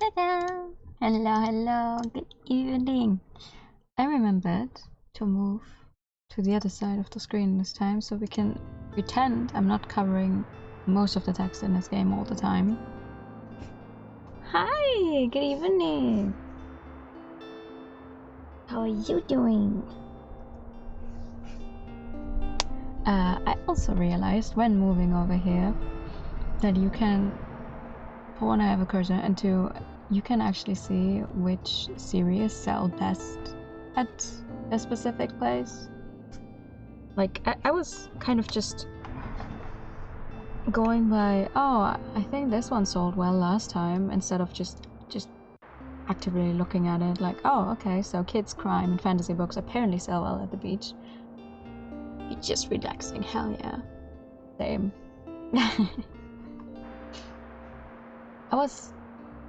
Ta-da! Hello, hello, good evening. I remembered to move to the other side of the screen this time so we can pretend I'm not covering most of the text in this game all the time. Hi, good evening. How are you doing? I also realized when moving over here that you can, for one, I have a cursor, and two, you can actually see which series sell best at a specific place. Like, I was kind of just going by, oh, I think this one sold well last time, instead of just actively looking at it like, oh, okay, so kids' crime and fantasy books apparently sell well at the beach. You're just relaxing, hell yeah. Same.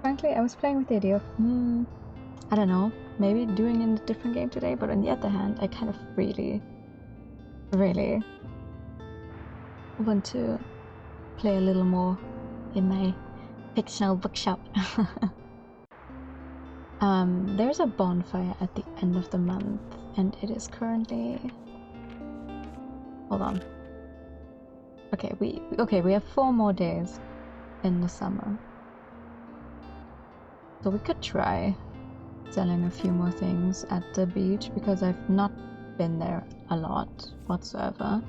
Frankly, I was playing with the idea of, I don't know, maybe doing in a different game today, but on the other hand, I kind of really want to play a little more in my fictional bookshop. There's a bonfire at the end of the month, and it is currently... Hold on. Okay, we have 4 more days in the summer. So we could try selling a few more things at the beach, because I've not been there a lot whatsoever.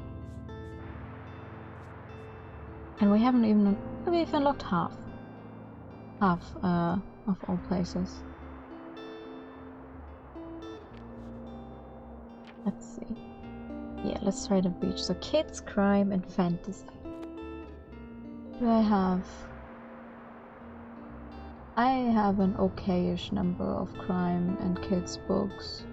And we haven't even looked half of all places. Let's see. Yeah, let's try the beach. So kids, crime, and fantasy. Do I have... I have an okay-ish number of crime and kids books.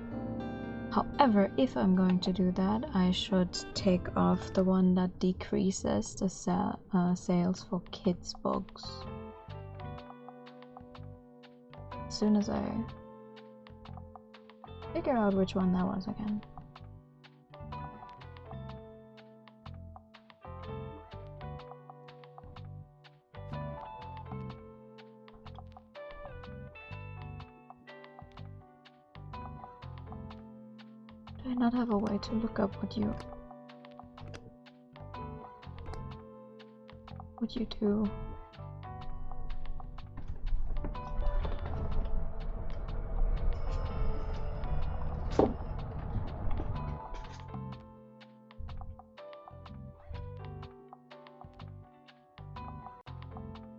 However, if I'm going to do that, I should take off the one that decreases the sales for kids books. As soon as I figure out which one that was again. Do I not have a way to look up what you do?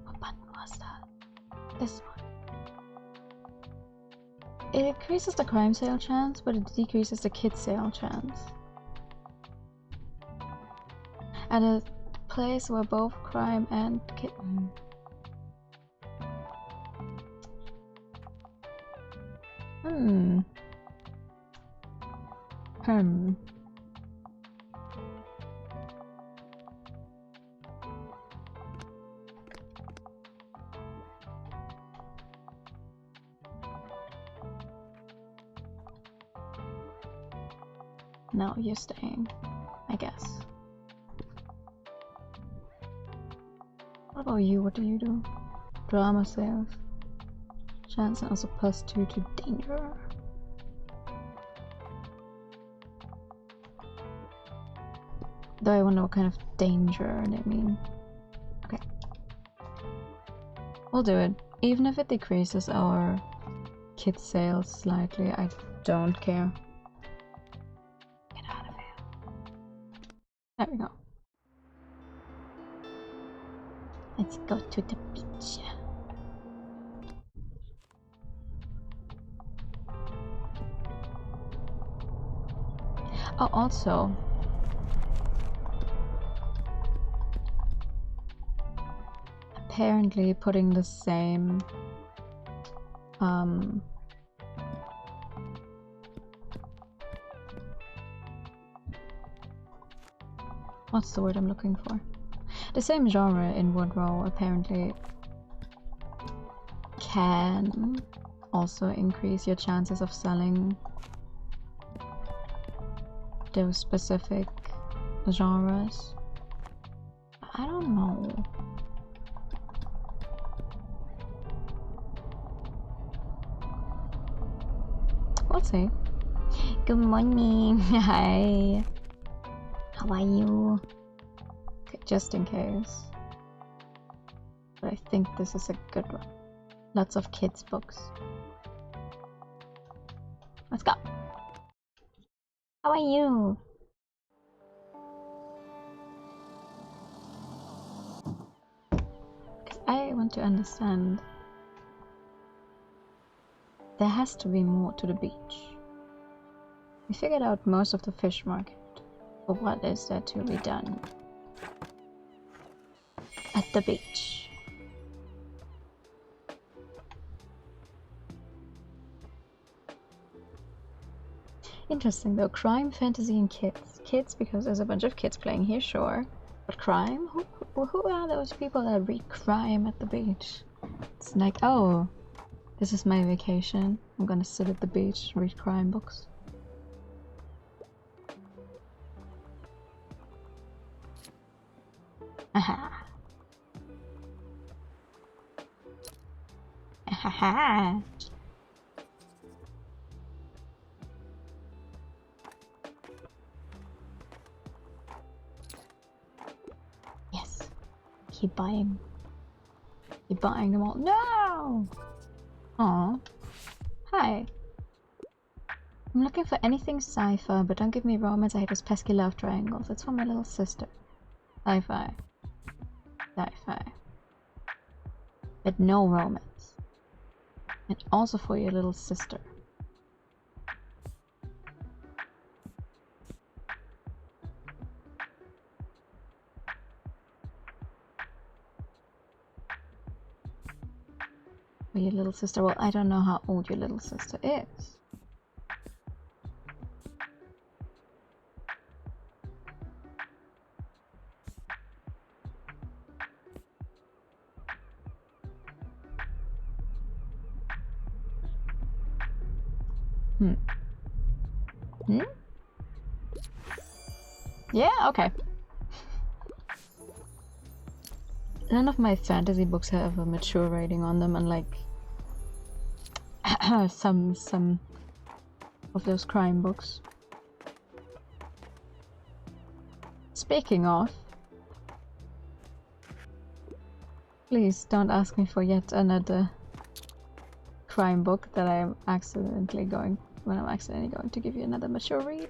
What button was that? This one. It increases the crime sale chance, but it decreases the kid sale chance. At a place where both crime and kid... No, you're staying, I guess. What about you? What do you do? Drama sales. Chance and also +2 to danger. Though I wonder what kind of danger they mean. Okay. We'll do it. Even if it decreases our kit sales slightly, I don't care. Get out of here. There we go. Let's go to the beach. Oh, also, apparently putting the same what's the word I'm looking for? The same genre in Woodrow apparently can also increase your chances of selling those specific genres. I don't know. We'll see. Good morning. Hi. How are you? Okay, just in case. But I think this is a good one. Lots of kids' books. Let's go. How are you? Because I want to understand. There has to be more to the beach. We figured out most of the fish market. But what is there to be done at the beach? Interesting though, crime, fantasy, and kids. Kids because there's a bunch of kids playing here, sure. But crime? Who are those people that read crime at the beach? It's like, oh, this is my vacation. I'm gonna sit at the beach, read crime books. Aha. Aha. Yes. Keep buying. Keep buying them all. No! Aw. Hi. I'm looking for anything sci-fi, but don't give me romance. I hate those pesky love triangles. It's for my little sister. Sci-fi. Sci-fi. But no romance. And also for your little sister. For your little sister. Well, I don't know how old your little sister is. Yeah, okay. None of my fantasy books have a mature rating on them, unlike some of those crime books. Speaking of, please don't ask me for yet another crime book that I'm accidentally going to give you another mature read.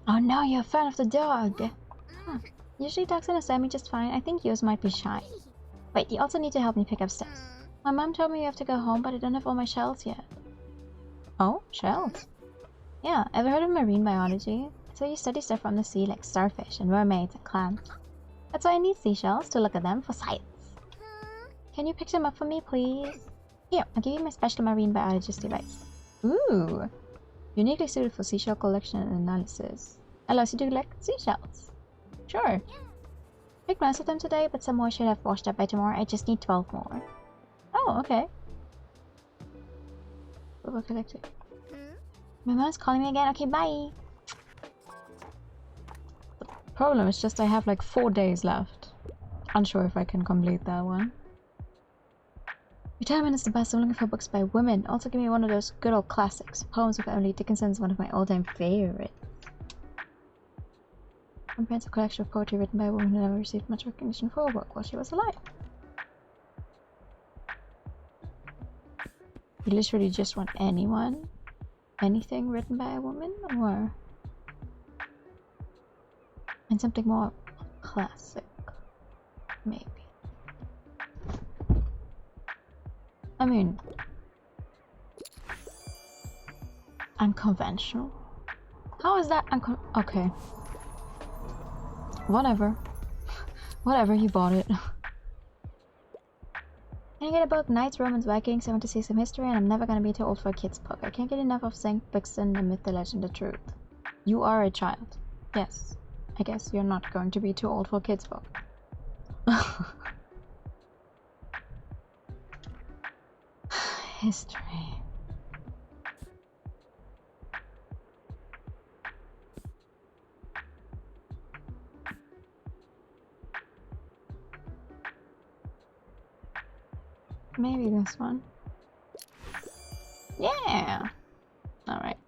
Oh no, you're a fan of the dog! Huh. Usually dogs understand me just fine. I think yours might be shy. Wait, you also need to help me pick up stuff. My mom told me you have to go home, but I don't have all my shells yet. Oh, shells? Yeah, ever heard of marine biology? It's where you study stuff from the sea, like starfish and mermaids and clams. That's why I need seashells, to look at them for science. Can you pick them up for me, please? Here, I'll give you my special marine biologist device. Ooh! Uniquely suited for seashell collection and analysis. Allows you to collect seashells. Sure. Picked most of them today, but some more should have washed up by tomorrow. I just need 12 more. Oh, okay. We'll collect it. My mom's calling me again. Okay, bye. The problem is just I have like 4 days left. Unsure if I can complete that one. Retirement is the best. I'm looking for books by women. Also give me one of those good old classics. Poems of Emily Dickinson is one of my all-time favorites. Comprehensive collection of poetry written by a woman who never received much recognition for her work while she was alive. You literally just want anything written by a woman, or and something more classic, maybe. I mean, unconventional. How is that okay. Whatever. Whatever, you bought it. Can I get a book? Knights, Romans, Vikings. I want to see some history, and I'm never gonna be too old for a kid's book. I can't get enough of St. Bixen, the myth, the legend, the truth. You are a child. Yes. I guess you're not going to be too old for a kid's book. History. Maybe this one. Yeah! Alright.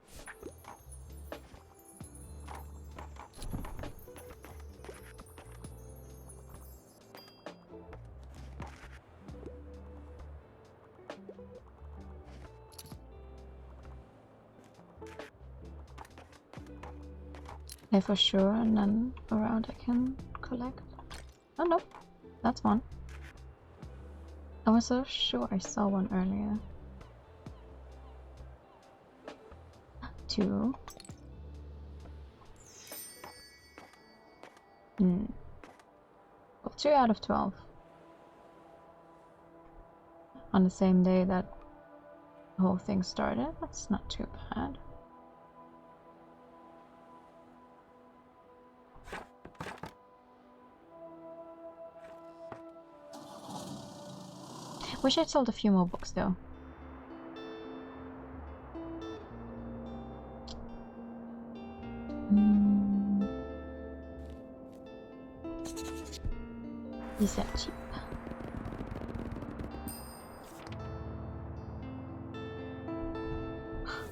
Yeah, for sure, and then around I can collect. Oh no, that's one. I was so sure I saw one earlier. 2. Well, 2 out of 12. On the same day that the whole thing started, that's not too bad. Wish I'd sold a few more books though. These are cheap.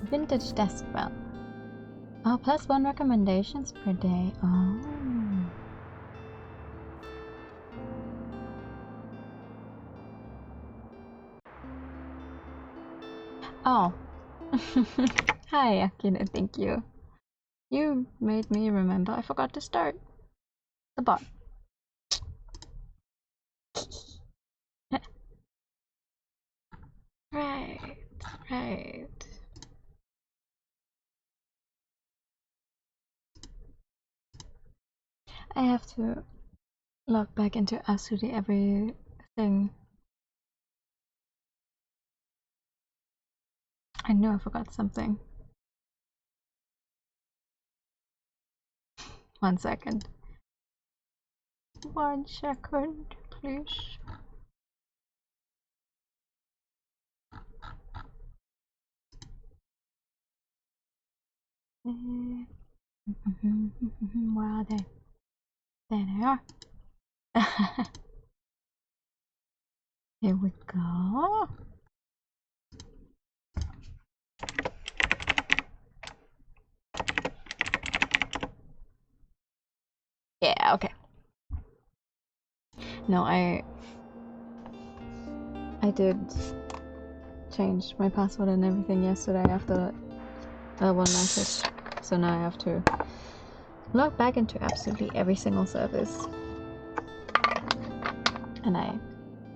Vintage desk bell. Oh, +1 recommendations per day. Oh. Oh. Hi, Akina, thank you. You made me remember I forgot to start the bot. Right, right. I have to log back into absolutely everything. I knew I forgot something. 1 second. 1 second, please. Where are they? There they are. Here we go. Yeah, okay. No, I did change my password and everything yesterday after one message. So now I have to log back into absolutely every single service. And I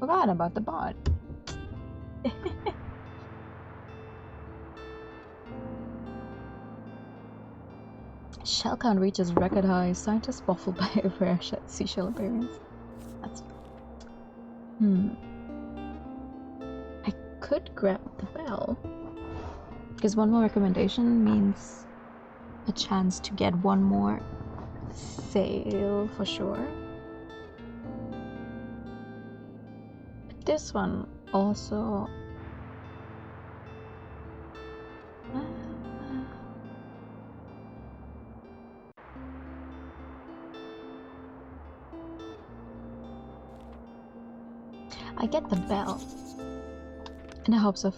forgot about the bot. Shell count reaches record high. Scientists baffled by a rare seashell appearance. That's... I could grab the bell. Because 1 more recommendation means a chance to get 1 more sale for sure. But this one also... I get the bell in the hopes of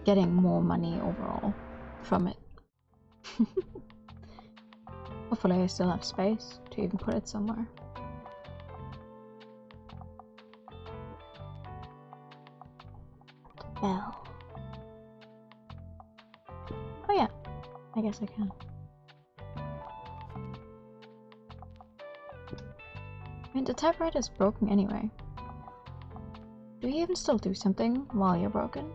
getting more money overall from it. Hopefully I still have space to even put it somewhere. The bell. Oh yeah, I guess I can. I mean, the typewriter is broken anyway. Do you even still do something while you're broken?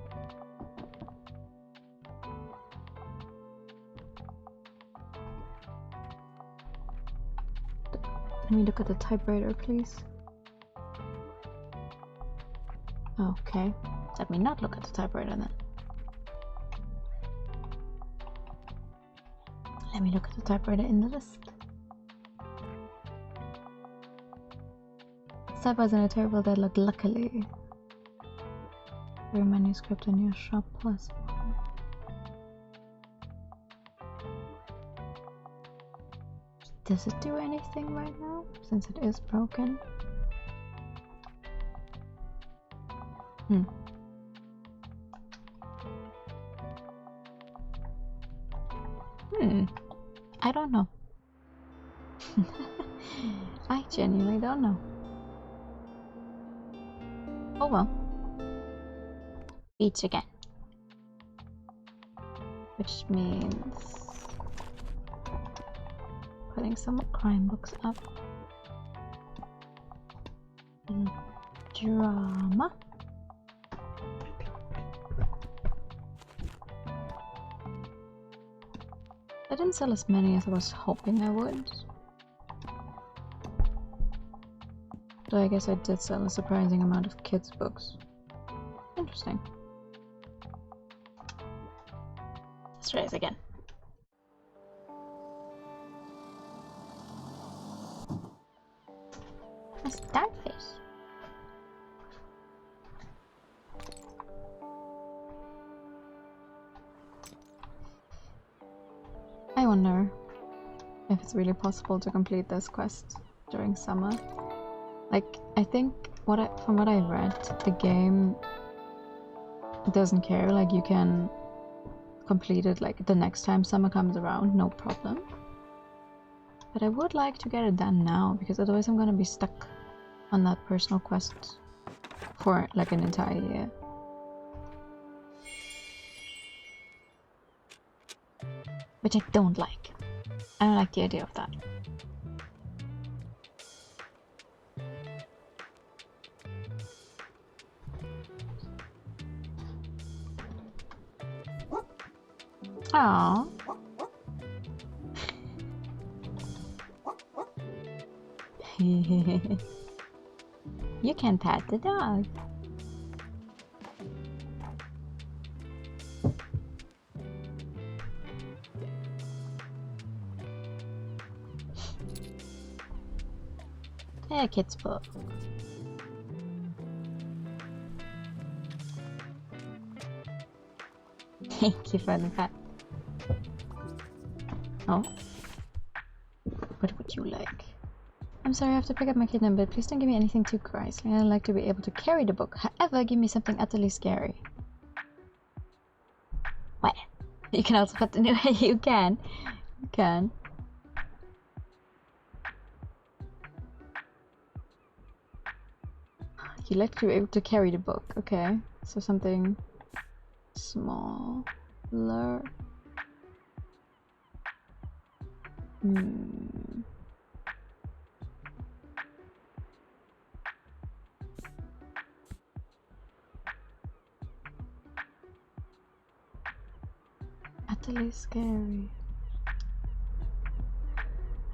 Let me look at the typewriter, please. Okay, let me not look at the typewriter then. Let me look at the typewriter in the list. Typewriters in a terrible deadlock, luckily. Your manuscript in your shop +1. Does it do anything right now, since it is broken? I don't know. I genuinely don't know. Oh well. Beach again. Which means putting some crime books up. And drama. I didn't sell as many as I was hoping I would. Though I guess I did sell a surprising amount of kids' books. Interesting. Let's try this again. A starfish. I wonder if it's really possible to complete this quest during summer. Like, I think from what I read, the game doesn't care. Like, you can complete it like the next time summer comes around, no problem. But I would like to get it done now, because otherwise I'm gonna be stuck on that personal quest for like an entire year. Which I don't like. I don't like the idea of that. Aww. You can pet the dog. A kid's book. Thank you for the pet. Oh. What would you like? I'm sorry I have to pick up my kitten, but please don't give me anything too grisly. I'd like to be able to carry the book. However, give me something utterly scary. What? You can also put the new you can. You can. You'd like to be able to carry the book, okay. So something smaller. Utterly scary.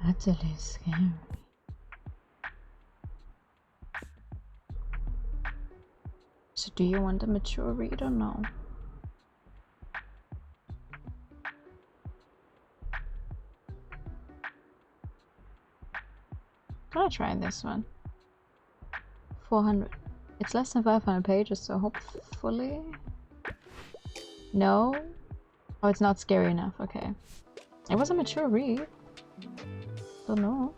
Utterly scary. So do you want a mature read or no? Gonna try this one. 400. It's less than 500 pages, so hopefully. No? Oh, it's not scary enough. Okay. It was a mature read. Don't know.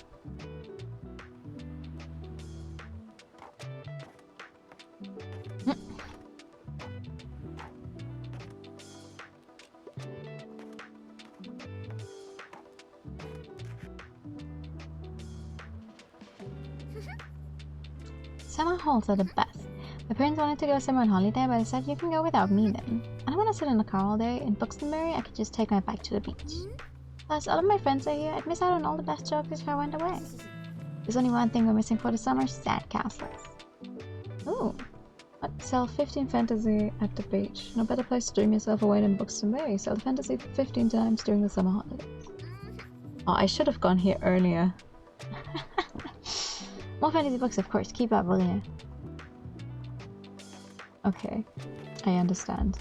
Summer halls are the best. My parents wanted to go somewhere on holiday, but I said you can go without me then. I don't want to sit in the car all day. In Buxtonbury, I could just take my bike to the beach. Plus, all of my friends are here. I'd miss out on all the best jokes if I went away. There's only one thing we're missing for the summer: sand castles. Ooh. What? Sell 15 fantasy at the beach. No better place to dream yourself away than Buxtonbury. Sell the fantasy 15 times during the summer holidays. Oh, I should have gone here earlier. More fantasy books, of course. Keep up, will you? Okay. I understand.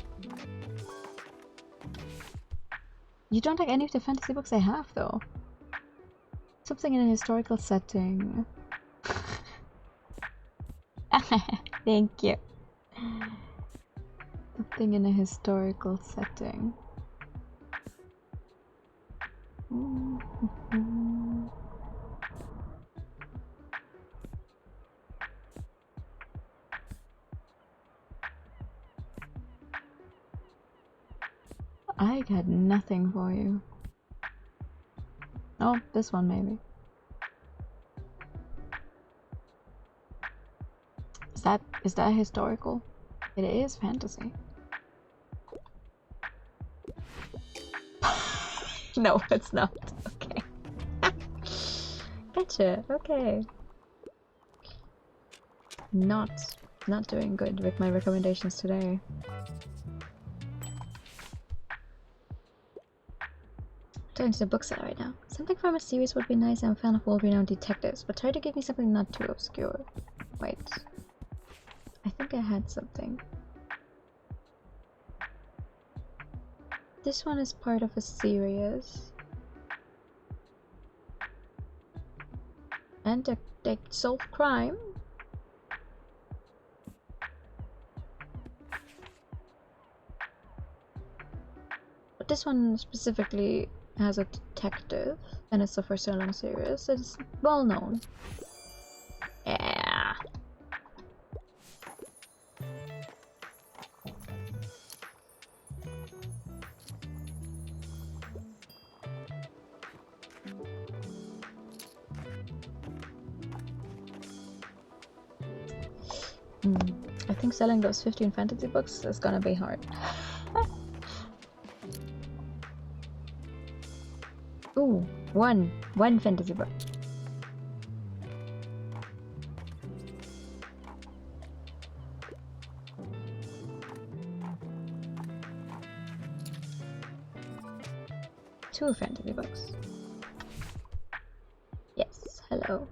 You don't like any of the fantasy books I have, though. Something in a historical setting. Thank you. Something in a historical setting. I got nothing for you. Oh, this one maybe. Is that historical? It is fantasy. No, it's not. Okay. Gotcha. Okay. Not doing good with my recommendations today. Turn to the bookseller right now. Something from a series would be nice. I'm a fan of world-renowned detectives, but try to give me something not too obscure. Wait. I think I had something. This one is part of a series. And they solve crime. But this one specifically has a detective, and it's the first so long series. It's well known. Yeah. I think selling those 15 fantasy books is gonna be hard. Ooh, one fantasy book. Two fantasy books. Yes, hello.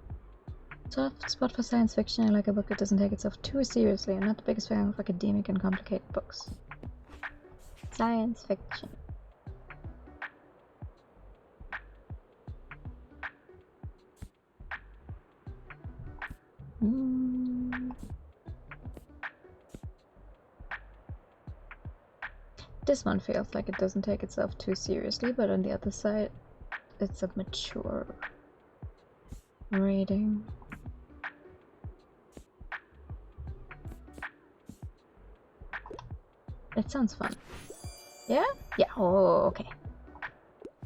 Soft spot for science fiction. I like a book that doesn't take itself too seriously. I'm not the biggest fan of academic and complicated books. Science fiction. This one feels like it doesn't take itself too seriously, but on the other side, it's a mature reading. It sounds fun. Yeah? Yeah, oh, okay.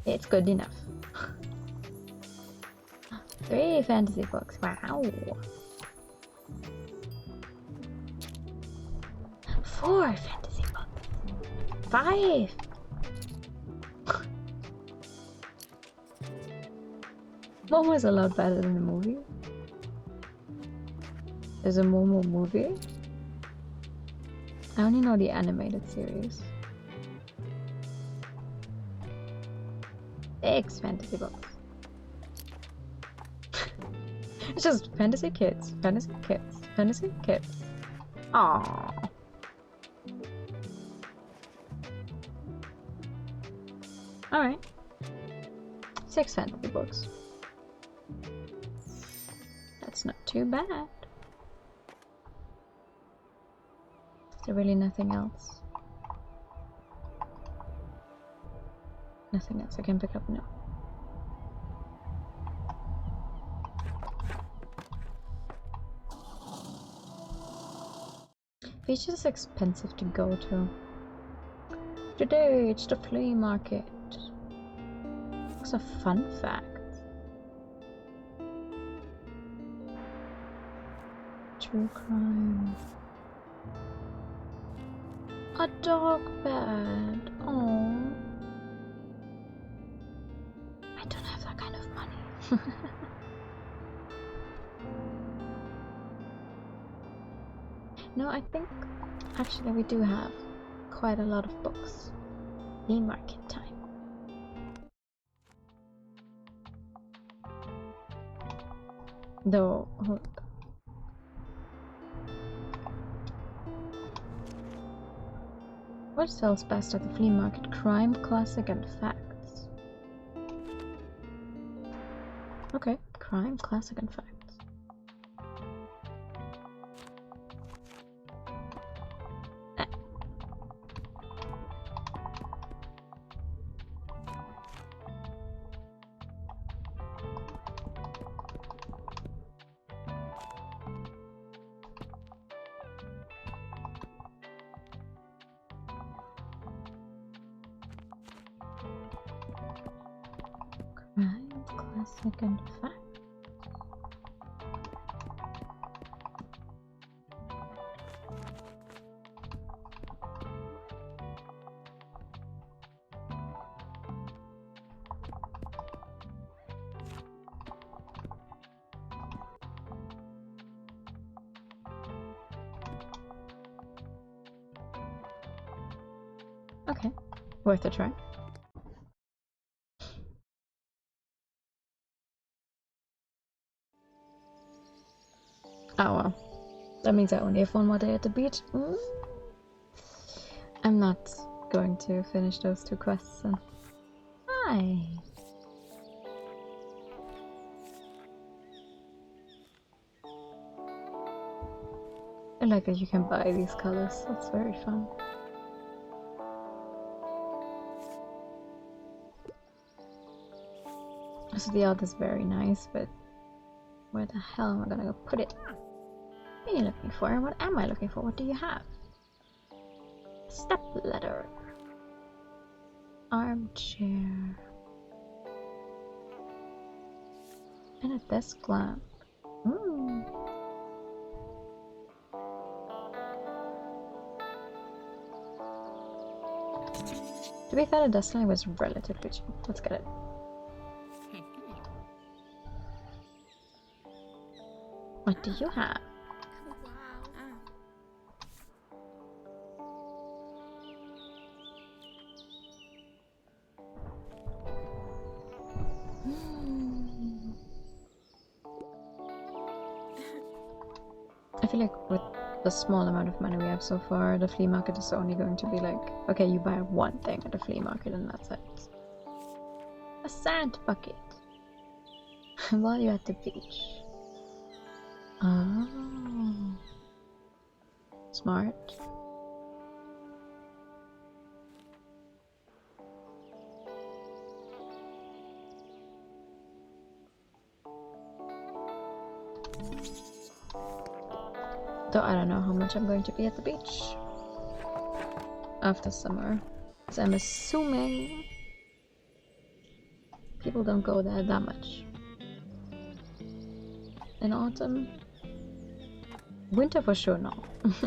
It's good enough. 3 fantasy books, wow. 4 fantasy books. 5! Momo is a lot better than the movie. There's a Momo movie. I only know the animated series. 6 fantasy books. It's just fantasy kids, fantasy kids, fantasy kids. Aww. Alright. 6 fantasy books. That's not too bad. Is there really nothing else? Nothing else I can pick up? No. Beach is expensive to go to. Today it's the flea market. It's a fun fact. True crime. A dog bed. Oh. I don't have that kind of money. No, I think actually we do have quite a lot of books. Flea market time. Though, hold up. What sells best at the flea market? Crime, classic, and facts. Okay, crime, classic, and facts. second fact. Okay, worth a try. Oh well, that means I only have one more day at the beach. I'm not going to finish those 2 quests then. Hi! I like that you can buy these colors, that's very fun. So the art is very nice, but where the hell am I gonna go put it? What are you looking for? What am I looking for? What do you have? Step ladder. Armchair. And a desk lamp. To be fair, the desk lamp was relatively cheap. Let's get it. What do you have? I feel like with the small amount of money we have so far, the flea market is only going to be like, okay, you buy one thing at the flea market and that's it. A sand bucket. While you're at the beach. Oh. Smart. Though I don't know how much I'm going to be at the beach after summer. So I'm assuming people don't go there that much. In autumn? Winter for sure, no. Did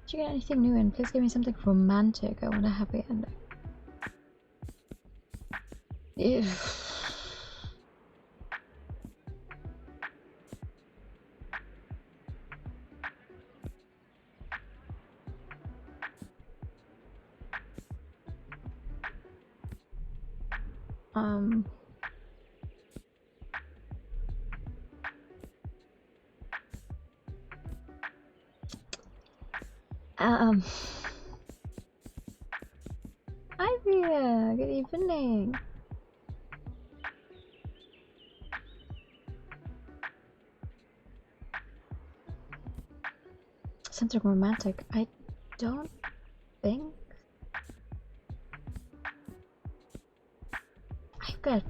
you get anything new in? Please give me something romantic. I want a happy ending. Ew. Hi Ria, good evening. Something romantic? I don't think. I've got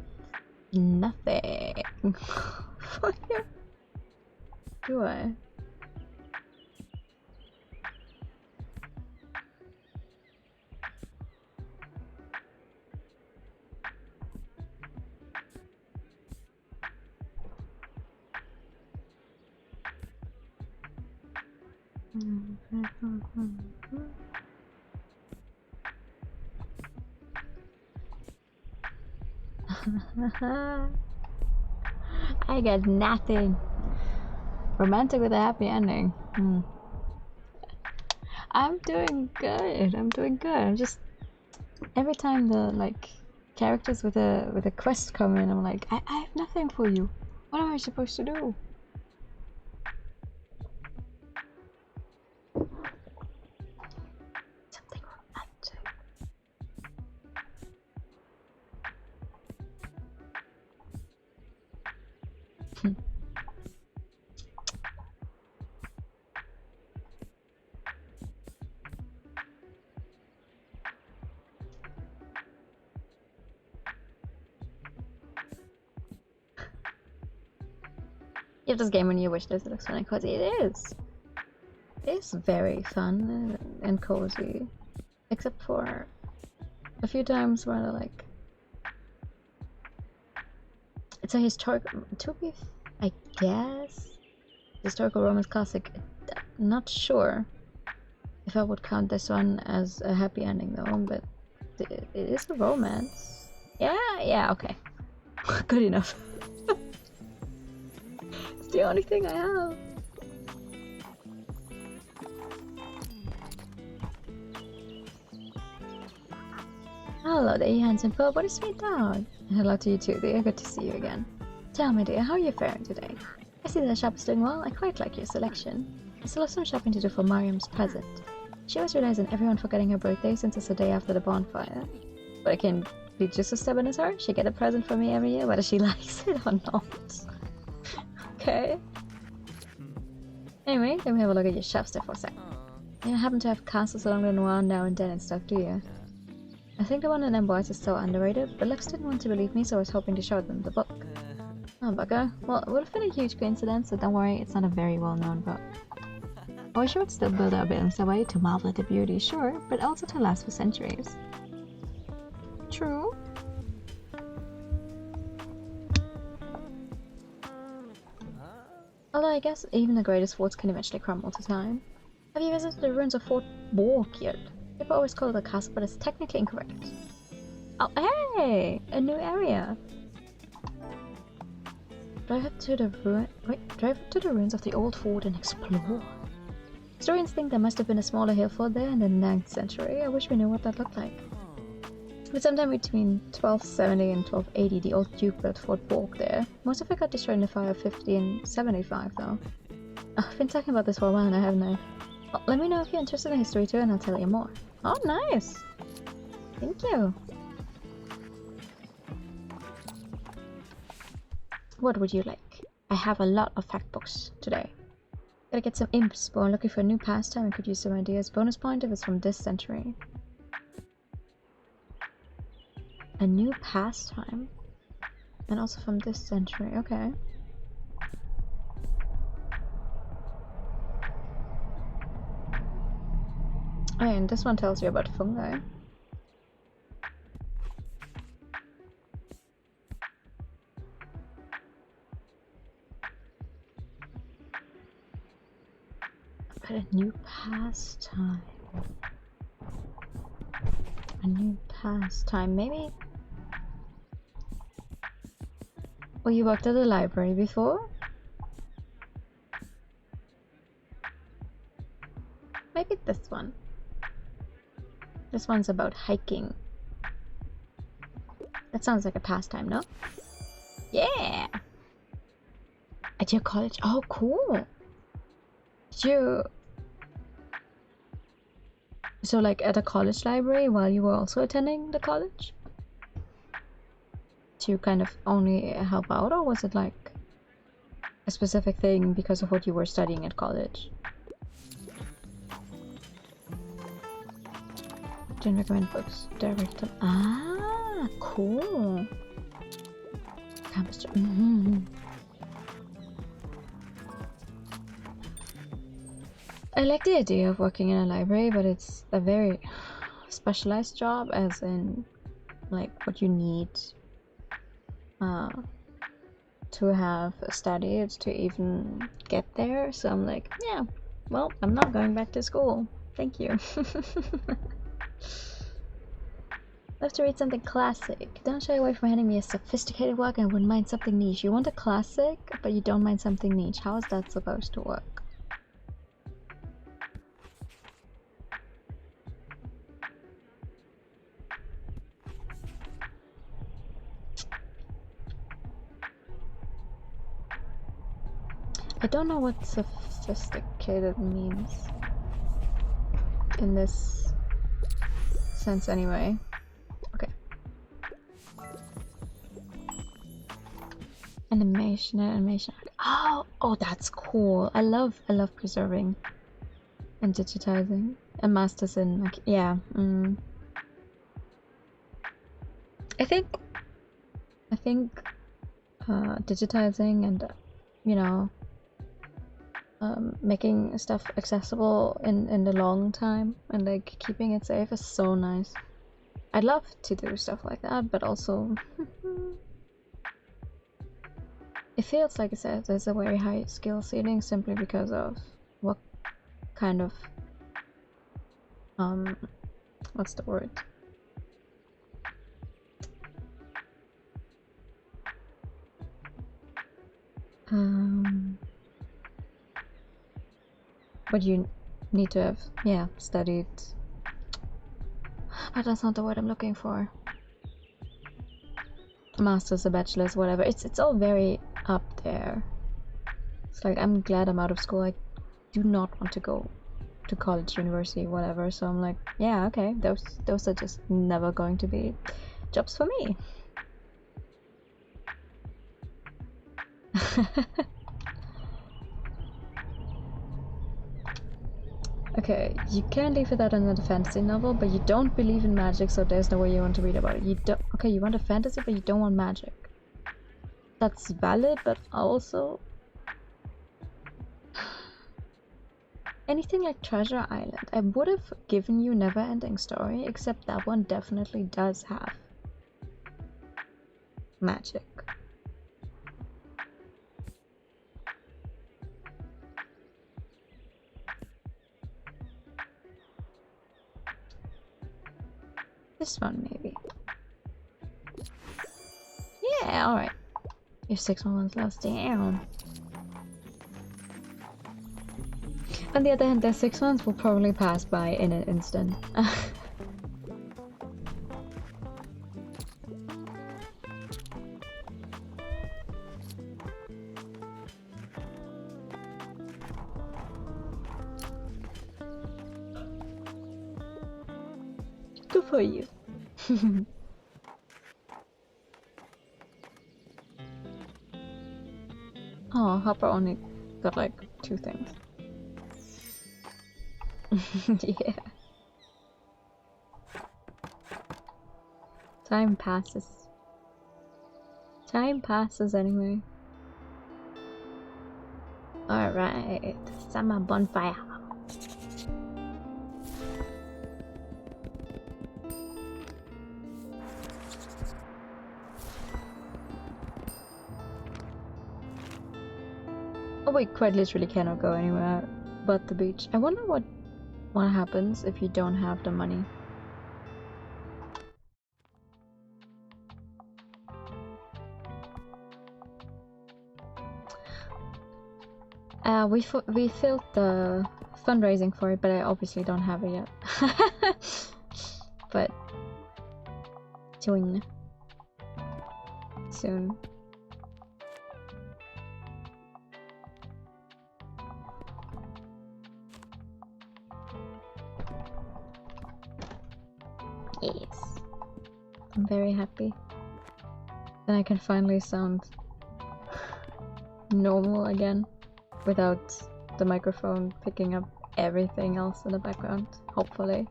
nothing for you. Do I? I got nothing. Romantic with a happy ending. I'm doing good. I'm doing good. I'm just every time the like characters with a quest come in, I'm like, I have nothing for you. What am I supposed to do? Something romantic. Give this game on your wish list. It looks fun and cozy. It is. It is very fun and cozy. Except for a few times where like it's a historical, I guess, historical romance classic. Not sure if I would count this one as a happy ending though, but it is a romance. Yeah, okay. Good enough. It's the only thing I have. Hello there, you handsome pup. What a sweet dog. Hello to you too, dear. Good to see you again. Tell me, dear, how are you faring today? I see the shop is doing well. I quite like your selection. I still have some shopping to do for Mariam's present. She always relies on everyone forgetting her birthday since it's the day after the bonfire. But I can be just as stubborn as her. She get a present from me every year, whether she likes it or not. Okay. Anyway, then we have a look at your shelves there for a sec. You happen to have castles along the Noir now and then and stuff, do you? I think the one in Amboise is so underrated, but Lux didn't want to believe me, so I was hoping to show them the book. Oh, bugger. Well, it would have been a huge coincidence, so don't worry, it's not a very well-known book. I wish I would still build our buildings that way to marvel at the beauty, sure, but also to last for centuries. True. Although I guess even the greatest forts can eventually crumble to time. Have you visited the ruins of Fort Borg yet? People always call it a castle, but it's technically incorrect. Oh, hey! A new area! Drive to the ruins of the old fort and explore. Historians think there must have been a smaller hill fort there in the 9th century. I wish we knew what that looked like. But sometime between 1270 and 1280, the old Duke built Fort Borg there. Most of it got destroyed in the fire of 1575, though. Oh, I've been talking about this for a while now, haven't I? Well, let me know if you're interested in history too, and I'll tell you more. Oh, nice! Thank you! What would you like? I have a lot of fact books today. Gotta get some imps, but I'm looking for a new pastime and could use some ideas. Bonus point if it's from this century. A new pastime? And also from this century, okay. Oh, and this one tells you about fungi. But a new pastime. A new pastime, maybe? Oh, you worked at a library before? Maybe this one. This one's about hiking. That sounds like a pastime, no? Yeah! At your college? Oh, cool! Did you... So like at a college library while you were also attending the college? To kind of only help out, or was it like a specific thing because of what you were studying at college? Didn't recommend books. Direct them. Ah, cool. Campus. I like the idea of working in a library, but it's a very specialized job, as in like what you need to have studied to even get there. So I'm like, yeah, well, I'm not going back to school. Thank you. I have to read something classic. Don't shy away from handing me a sophisticated work. I wouldn't mind something niche. You want a classic, but you don't mind something niche. How is that supposed to work? I don't know what sophisticated means in this sense anyway. Okay. Animation. Oh, that's cool. I love preserving and digitizing and masters in, like, yeah. I think digitizing and, you know, making stuff accessible in the long time and like keeping it safe is so nice. I'd love to do stuff like that, but also it feels like I said there's a very high skill ceiling simply because of what kind of what's the word? What you need to have, yeah, studied. But that's not the word I'm looking for. A master's, a bachelor's, whatever. It's all very up there. It's like I'm glad I'm out of school. I do not want to go to college, university, whatever. So I'm like, yeah, okay, those are just never going to be jobs for me. Okay, you can leave it at another fantasy novel, but you don't believe in magic, so there's no way you want to read about it. You don't. Okay, you want a fantasy, but you don't want magic. That's valid, but also anything like Treasure Island, I would have given you Never-Ending Story, except that one definitely does have magic. This one, maybe. Yeah, alright. You have 6 more ones left. Damn. On the other hand, their 6 ones will probably pass by in an instant. Good for you. Oh, Hopper only got like 2 things. Yeah. Time passes. Time passes anyway. Alright, summer bonfire. Oh wait, quite literally cannot go anywhere but the beach. I wonder what happens if you don't have the money. We filled the fundraising for it, but I obviously don't have it yet. But soon. Yes. I'm very happy. Then I can finally sound normal again without the microphone picking up everything else in the background, hopefully.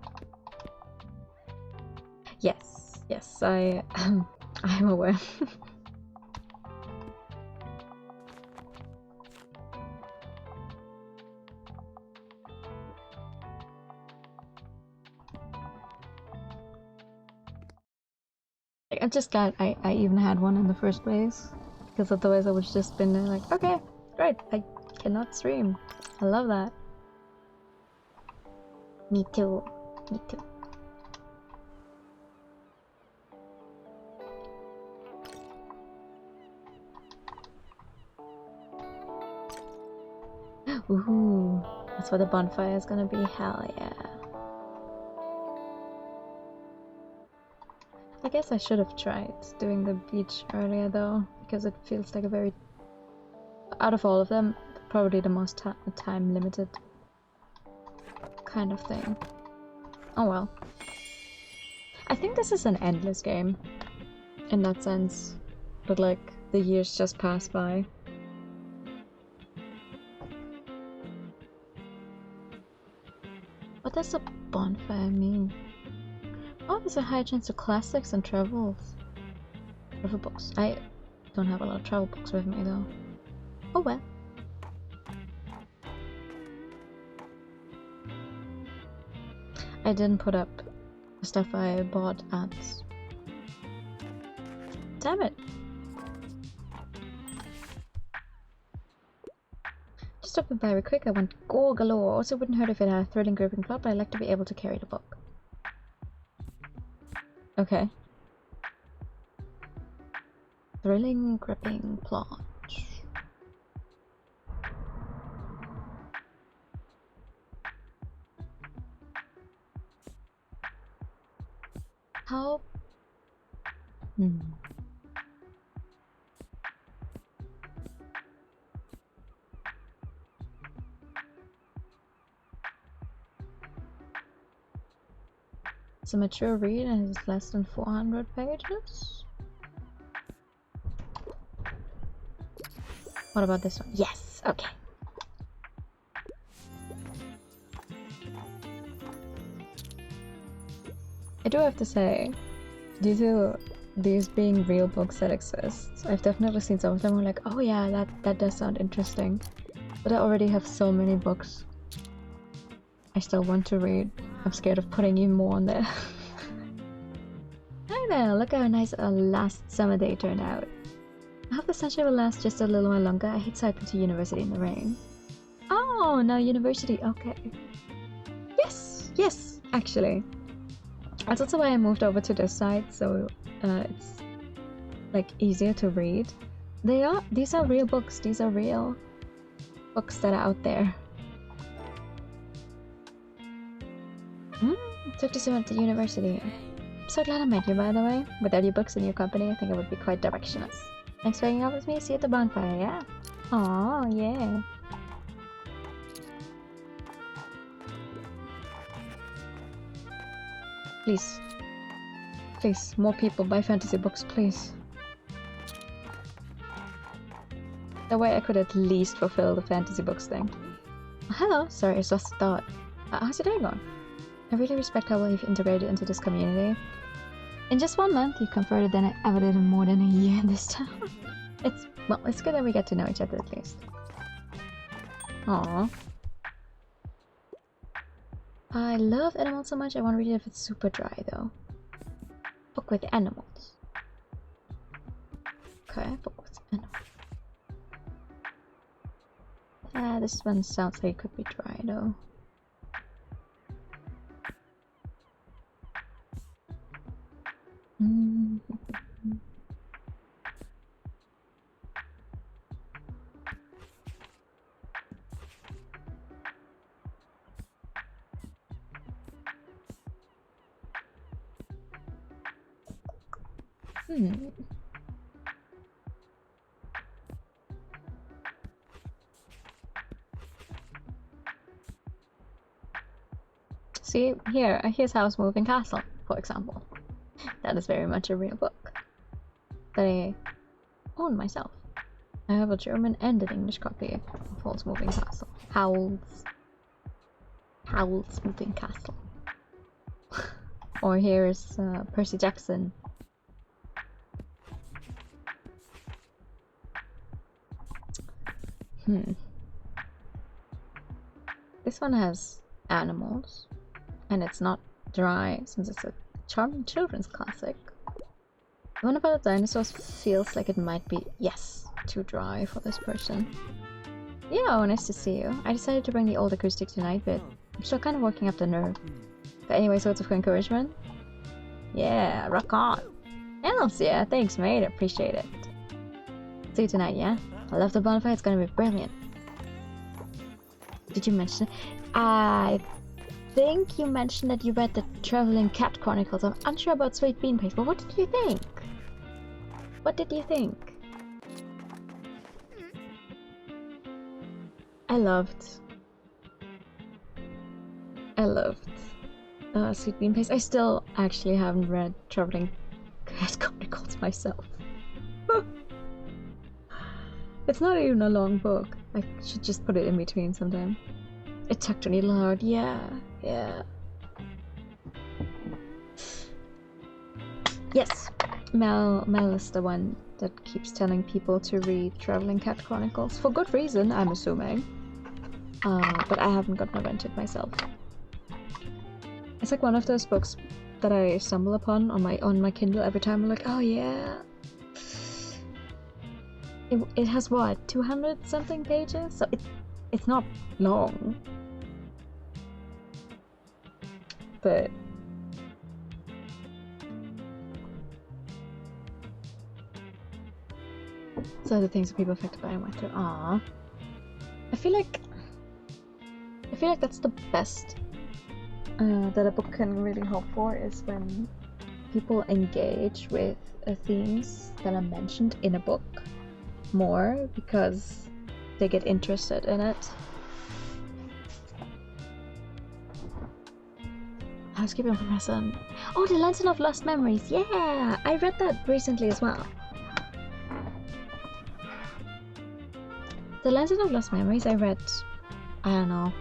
Yes, I am aware. I'm just glad I even had one in the first place, because otherwise I would have just been there like, okay, great, I cannot stream. I love that. Me too. Me too. Ooh, that's what the bonfire is gonna be. Hell yeah. I guess I should have tried doing the beach earlier though, because it feels like a very... out of all of them, probably the most time limited kind of thing. Oh well. I think this is an endless game, in that sense, but like, the years just pass by. What does a bonfire mean? Oh, there's a high chance of classics and travel books. I don't have a lot of travel books with me though. Oh well. I didn't put up the stuff I bought at... Damn it! Just stopping by real quick, I want gore galore. Also wouldn't hurt if it had a thrilling gripping plot, but I'd like to be able to carry the book. Okay. Thrilling gripping plot. How? It's a mature read and it's less than 400 pages. What about this one? Yes! Okay. I do have to say, due to these being real books that exist, I've definitely seen some of them who are like, oh yeah, that does sound interesting. But I already have so many books I still want to read. I'm scared of putting even more on there. Hi there, look how nice our last summer day turned out. I hope the sunshine will last just a little while longer. I hate cycling to university in the rain. Oh, no, university, okay. Yes, actually. That's also why I moved over to this side, so it's like easier to read. These are real books, these are real books that are out there. Took to someone at the university. I'm so glad I met you, by the way. Without your books and your company, I think I would be quite directionless. Thanks for hanging out with me. See you at the bonfire, yeah? Aw, yeah. Please. Please, more people buy fantasy books, please. That way I could at least fulfill the fantasy books thing. Hello, sorry, it's just a thought. How's your day going? I really respect how well you've integrated into this community. In just 1 month, you've come further than I ever did in more than a year in this town. It's good that we get to know each other at least. Aww. I love animals so much, I want to read it if it's super dry though. Book with animals. Okay, book with animals. This one sounds like it could be dry though. See, here's House Moving Castle, for example. That is very much a real book that I own myself. I have a German and an English copy of Howl's Moving Castle. Howl's Moving Castle. Or here's Percy Jackson. This one has animals, and it's not dry since it's a charming children's classic. The one about the dinosaurs feels like it might be, yes, too dry for this person. Yeah, oh, nice to see you. I decided to bring the old acoustic tonight, but I'm still kind of working up the nerve. Got any words of encouragement? Yeah, rock on. Else, yeah, thanks mate, appreciate it. See you tonight, yeah? I love the bonfire, it's gonna be brilliant. Did you mention it? I think you mentioned that you read the Traveling Cat Chronicles. I'm unsure about Sweet Bean Paste, but what did you think? What did you think? I loved Sweet Bean Paste. I still actually haven't read Traveling Cat Chronicles myself. It's not even a long book. I should just put it in between sometime. It tucked a needle hard. Yeah. Yes, Mel is the one that keeps telling people to read Traveling Cat Chronicles. For good reason, I'm assuming. But I haven't gotten around to it myself. It's like one of those books that I stumble upon on my Kindle every time. I'm like, oh yeah. It has what, 200 something pages? So it's not long. But so the things that people affected by I went through. Aww. I feel like that's the best that a book can really hope for, is when people engage with themes that are mentioned in a book more because they get interested in it. Housekeeping Professor. Oh, The Lantern of Lost Memories. Yeah, I read that recently as well. The Lantern of Lost Memories I read, I don't know,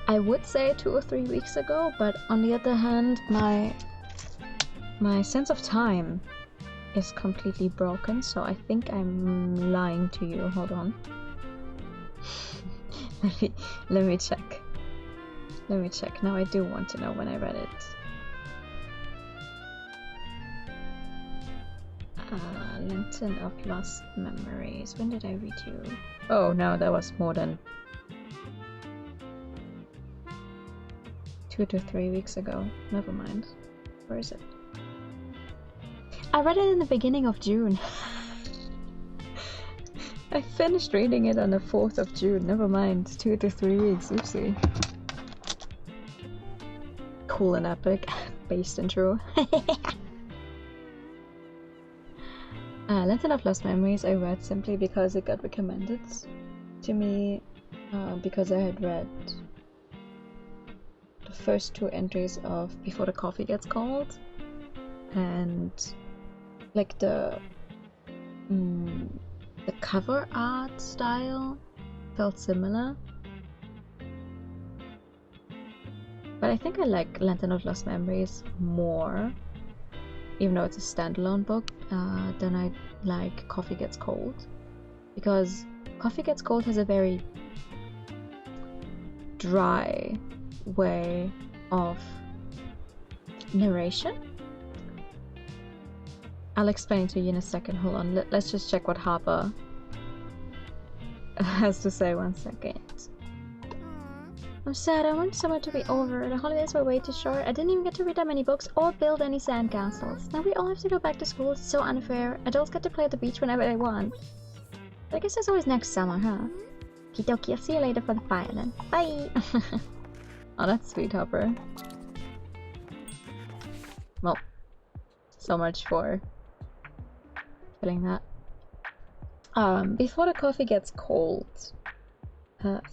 I would say 2 or 3 weeks ago, but on the other hand, my sense of time is completely broken, so I think I'm lying to you. Hold on. let me check. Let me check. Now I do want to know when I read it. Lantern of Lost Memories. When did I read you? Oh no, that was more than 2 to 3 weeks ago. Never mind. Where is it? I read it in the beginning of June. I finished reading it on the 4th of June. Never mind. 2 to 3 weeks. Oopsie. Cool and epic. Based and true. Lantern of Lost Memories I read simply because it got recommended to me because I had read the first 2 entries of Before the Coffee Gets Cold, and like the cover art style felt similar, but I think I like Lantern of Lost Memories more, even though it's a standalone book, than I like Coffee Gets Cold, because Coffee Gets Cold has a very dry way of narration. I'll explain to you in a second. Hold on, let's just check what Harper has to say. 1 second. I'm sad. I want summer to be over. The holidays were way too short. I didn't even get to read that many books or build any sandcastles. Now we all have to go back to school. It's so unfair. Adults get to play at the beach whenever they want. But I guess there's always next summer, huh? Kidoki, I'll see you later for the fire then. Bye! Oh, that's sweet, Hopper. Well, so much for feeling that. Before the Coffee Gets Cold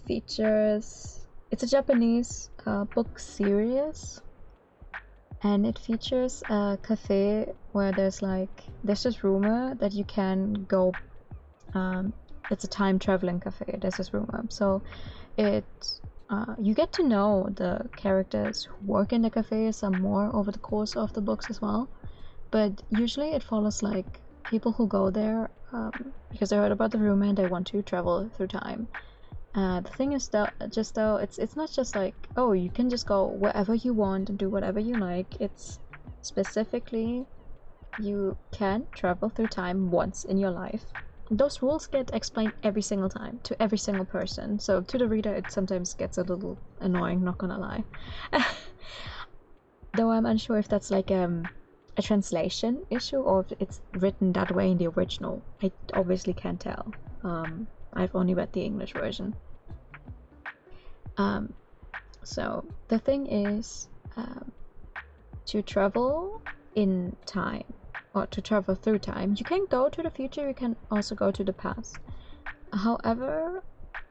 features... It's a Japanese book series, and it features a cafe where there's this rumor that you can go, it's a time traveling cafe. There's this rumor, so you get to know the characters who work in the cafe some more over the course of the books as well, but usually it follows like people who go there because they heard about the rumor and they want to travel through time. The thing is though, it's not just like, oh, you can just go wherever you want and do whatever you like. It's specifically you can travel through time once in your life. Those rules get explained every single time to every single person, so to the reader it sometimes gets a little annoying, not gonna lie. Though I'm unsure if that's like a translation issue or if it's written that way in the original. I obviously can't tell. I've only read the English version. So the thing is, to travel in time, or to travel through time, you can go to the future, you can also go to the past. However,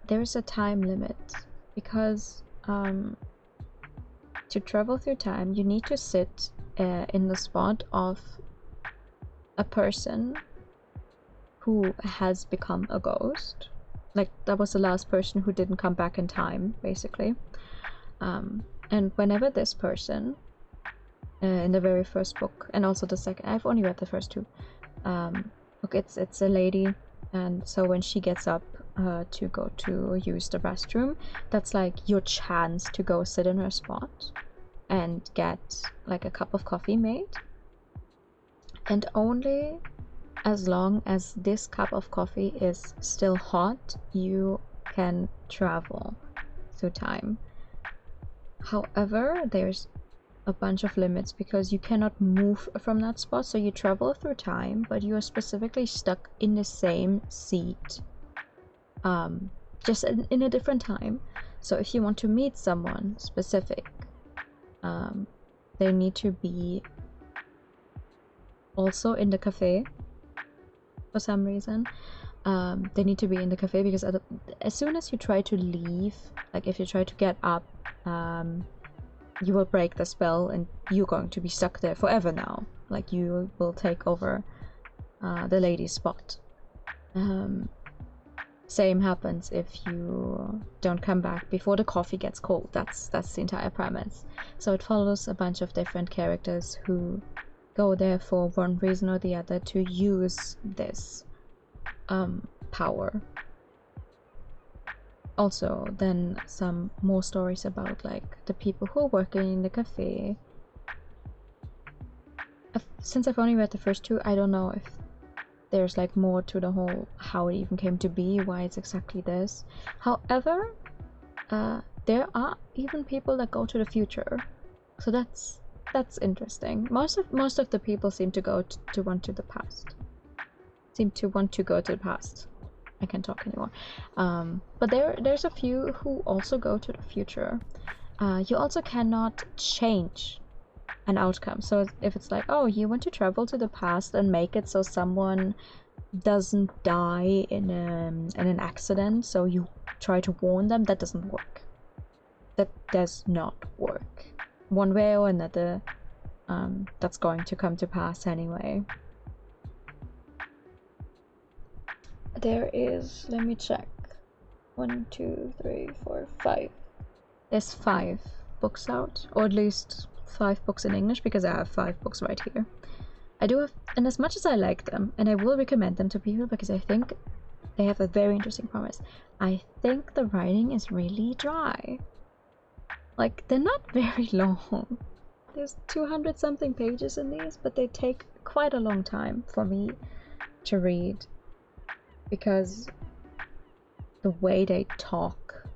there's a time limit, because to travel through time, you need to sit in the spot of a person who has become a ghost. Like, that was the last person who didn't come back in time, basically. And whenever this person, in the very first book, and also the second, I've only read the first 2. Look, it's a lady, and so when she gets up, to go to use the restroom, that's like your chance to go sit in a spot and get like a cup of coffee made. And only as long as this cup of coffee is still hot, you can travel through time. However, there's a bunch of limits because you cannot move from that spot, so you travel through time, but you are specifically stuck in the same seat, just in a different time. So if you want to meet someone specific, they need to be also in the cafe for some reason. They need to be in the cafe because as soon as you try to leave, like if you try to get up, you will break the spell and you're going to be stuck there forever now. Like you will take over the lady's spot. Same happens if you don't come back before the coffee gets cold. That's the entire premise. So it follows a bunch of different characters who go there for one reason or the other to use this power. Also, then some more stories about like the people who are working in the cafe. Since I've only read the first two, I don't know if there's like more to the whole how it even came to be, why it's exactly this. However, there are even people that go to the future, so that's interesting. Most of the people seem to go to want to the past. Seem to want to go to the past. I can't talk anymore. But there's a few who also go to the future. You also cannot change an outcome. So if it's like, oh, you want to travel to the past and make it so someone doesn't die in an accident, so you try to warn them, that doesn't work. That does not work. One way or another, that's going to come to pass anyway. There is, let me check. 1, 2, 3, 4, 5. There's 5 books out, or at least 5 books in English, because I have 5 books right here. I do have, and as much as I like them, and I will recommend them to people because I think they have a very interesting premise, I think the writing is really dry. Like, they're not very long. There's 200 something pages in these, but they take quite a long time for me to read because the way they talk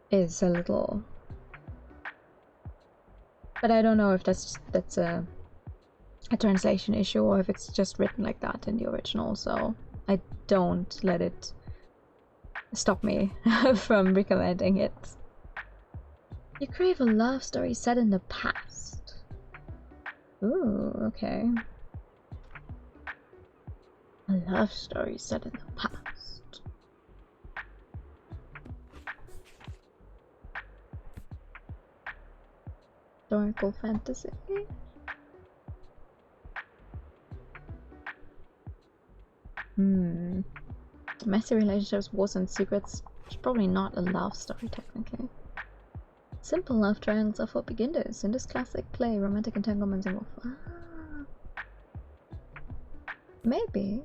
is a little... But I don't know if that's a translation issue or if it's just written like that in the original, so I don't let it stop me from recommending it. You crave a love story set in the past. Ooh, okay. A love story set in the past. Historical fantasy. Messy relationships, wars and secrets. It's probably not a love story technically. Simple love triangles are for beginners. In this classic play, romantic entanglements involve... Maybe.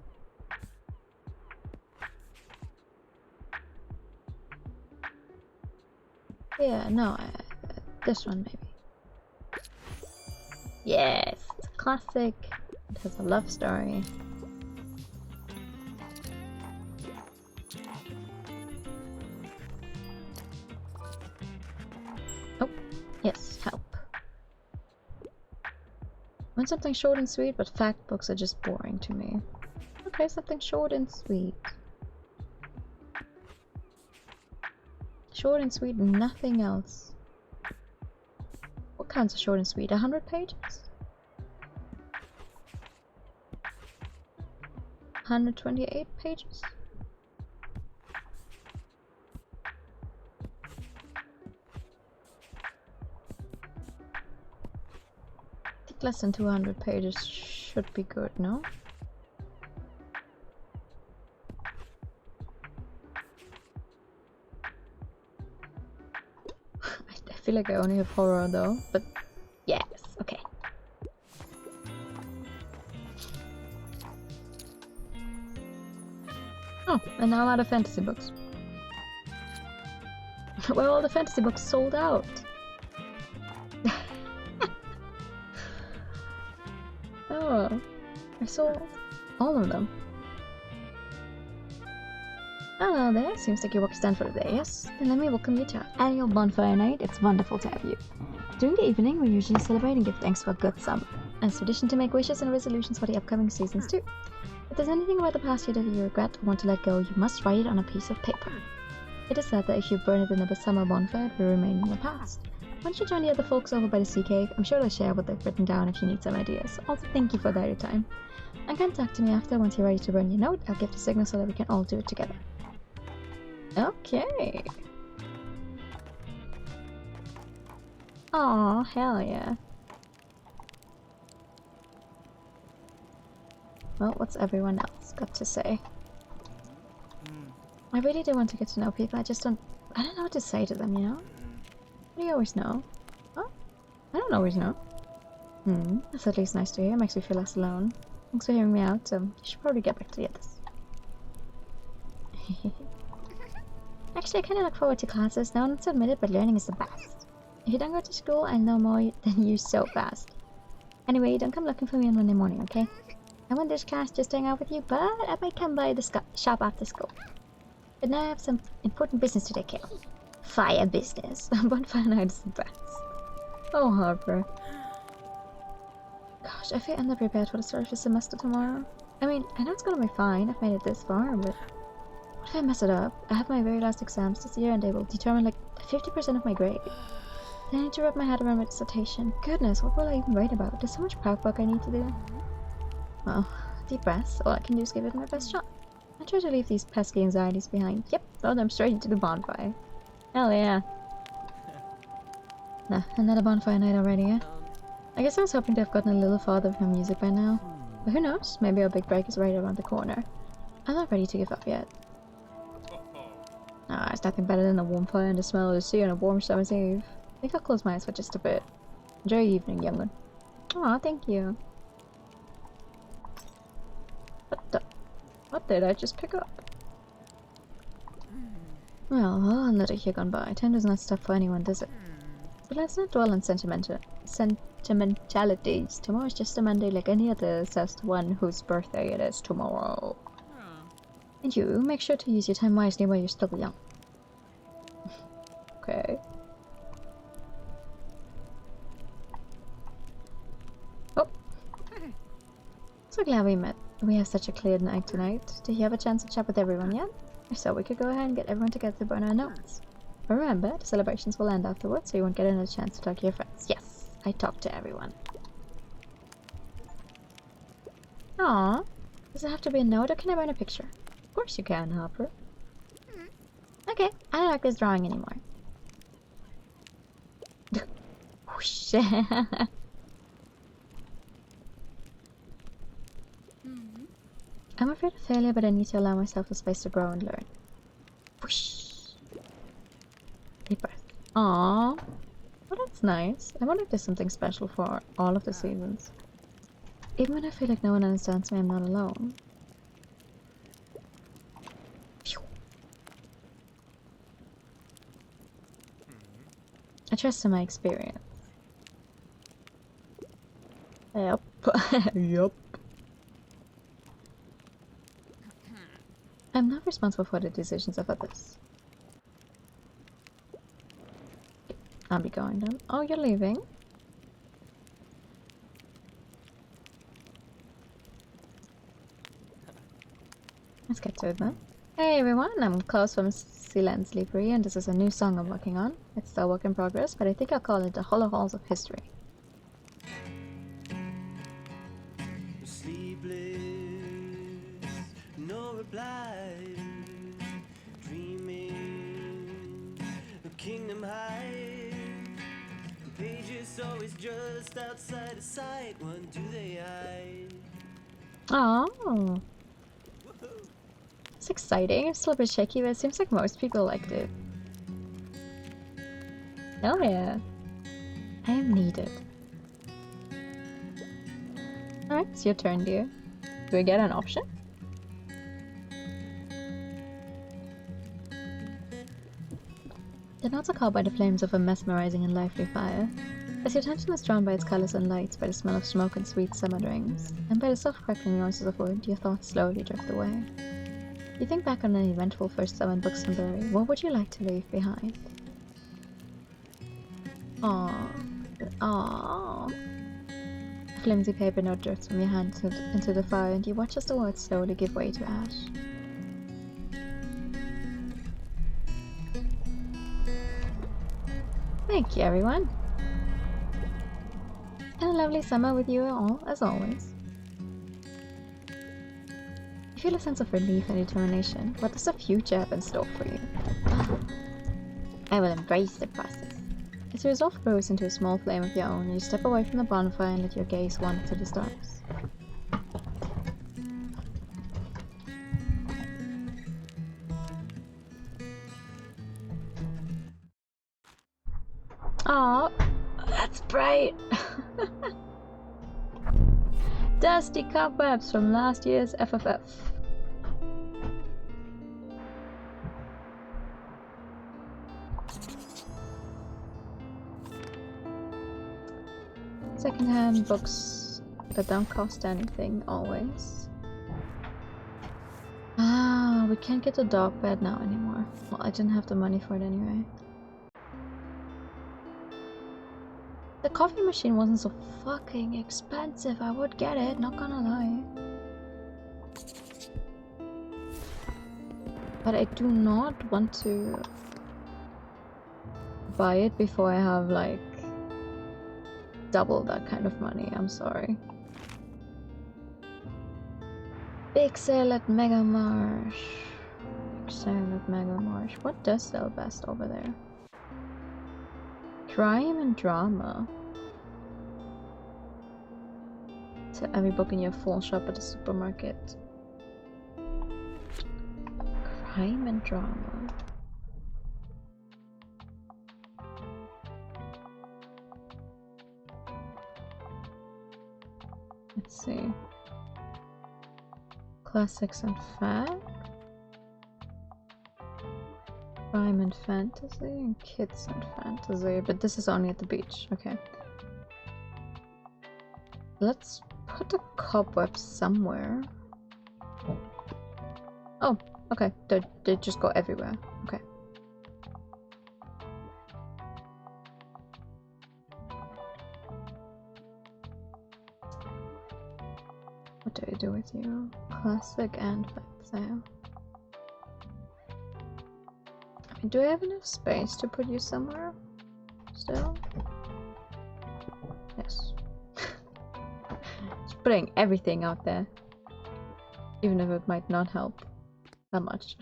Yeah, no, this one maybe. Yes, it's a classic. It has a love story. Oh, yes, help. Want something short and sweet, but fact books are just boring to me. Okay, something short and sweet. Short and sweet, nothing else. What counts as short and sweet? 100 pages? 128 pages? I think less than 200 pages should be good, no? I feel like I only have horror though, but yes, okay. Oh, And now I'm out of fantasy books. Well, all the fantasy books sold out. Oh, I saw all of them. Hello there, seems like your work is done for the day, yes? Then let me welcome you to our annual bonfire night. It's wonderful to have you. During the evening, we usually celebrate and give thanks for a good summer. As a tradition to make wishes and resolutions for the upcoming seasons too. If there's anything about the past year that you regret or want to let go, you must write it on a piece of paper. It is said that if you burn it in the summer bonfire, it will remain in the past. Why don't you join the other folks over by the sea cave? I'm sure they'll share what they've written down if you need some ideas. Also, thank you for your time. And contact me after once you're ready to burn your note. I'll give the signal so that we can all do it together. Okay. Aw, hell yeah. Well, what's everyone else got to say? I really do want to get to know people, I don't know what to say to them, you know? What do you always know? Huh? I don't always know. That's at least nice to hear, makes me feel less alone. Thanks for hearing me out, you should probably get back to the others. Actually, I kinda look forward to classes, no one wants to admit it, but learning is the best. If you don't go to school, I know more than you so fast. Anyway, don't come looking for me on Monday morning, okay? I want this class just to hang out with you, but I might come by the shop after school. But now I have some important business to take care of. Fire business. Bonfire night is the best. Oh, Harper. Gosh, I feel underprepared for the start of the semester tomorrow. I mean, I know it's gonna be fine, I've made it this far, but... what if I mess it up? I have my very last exams this year and they will determine like 50% of my grade. Then I need to wrap my head around my dissertation. Goodness, what will I even write about? There's so much prep work I need to do. Well, deep breaths. All I can do is give it my best shot. I try to leave these pesky anxieties behind. Yep, throw them straight into the bonfire. Hell yeah. Nah, another bonfire night already, eh? I guess I was hoping to have gotten a little farther with my music by now. But who knows? Maybe our big break is right around the corner. I'm not ready to give up yet. Ah, it's nothing better than a warm fire and the smell of the sea on a warm summer's eve. I think I'll close my eyes for just a bit. Enjoy your evening, young one. Aw, thank you. What did I just pick up? Well, another year gone by. Time does not stop for anyone, does it? But let's not dwell on sentimentalities. Tomorrow's just a Monday like any other, says the one whose birthday it is tomorrow. And you, make sure to use your time wisely while you're still young. Okay. Oh! So glad we met. We have such a clear night tonight. Did you have a chance to chat with everyone yet? If so, we could go ahead and get everyone together to burn our notes. But remember, the celebrations will end afterwards, so you won't get another chance to talk to your friends. Yes, I talked to everyone. Aww. Does it have to be a note, or can I burn a picture? Of course you can, Hopper. Okay, I don't like this drawing anymore. Whoosh. I'm afraid of failure, but I need to allow myself the space to grow and learn. Whoosh. Deep breath. Aww. Well, that's nice. I wonder if there's something special for all of the seasons. Even when I feel like no one understands me, I'm not alone. Phew. I trust in my experience. Yep. Yup. I'm not responsible for the decisions of others. I'll be going then. Oh, you're leaving? Let's get to it then. Hey everyone, I'm Klaus from Sealand Sleepery, and this is a new song I'm working on. It's still a work in progress, but I think I'll call it the Hollow Halls of History. No reply, dreaming of kingdom high. The pages always just outside of sight. What do they hide? Oh, it's exciting. It's still a bit shaky, but it seems like most people liked it. Hell yeah, I am needed. Alright, it's your turn, dear. Do we get an option? The notes are caught by the flames of a mesmerizing and lively fire. As your attention is drawn by its colors and lights, by the smell of smoke and sweet summer drinks, and by the soft crackling noises of wood, your thoughts slowly drift away. You think back on an eventful first summer in Bookshop. What would you like to leave behind? Aww. Aww. A flimsy paper note drifts from your hand into the fire, and you watch as the words slowly give way to ash. Thank you, everyone. And a lovely summer with you all, as always. You feel a sense of relief and determination. What does the future have in store for you? I will embrace the process. As your resolve grows into a small flame of your own, you step away from the bonfire and let your gaze wander to the stars. Aw, that's bright! Dusty cobwebs from last year's FFF. Secondhand books that don't cost anything, always. Ah, we can't get a dog bed now anymore. Well, I didn't have the money for it anyway. The coffee machine wasn't so fucking expensive. I would get it, not gonna lie. But I do not want to buy it before I have like double that kind of money. I'm sorry. Big sale at Mega Marsh. Big sale at Mega Marsh. What does sell best over there? Crime and drama. To every book in your full shop at the supermarket. Crime and drama. Let's see. Classics and fact. Crime and fantasy, and kids and fantasy, but this is only at the beach. Okay. Let's put the cobwebs somewhere. Oh, okay. They just go everywhere. Okay. What do I do with you? Classic and fantasy. Do I have enough space to put you somewhere? Still? Yes. Just putting everything out there. Even if it might not help that much.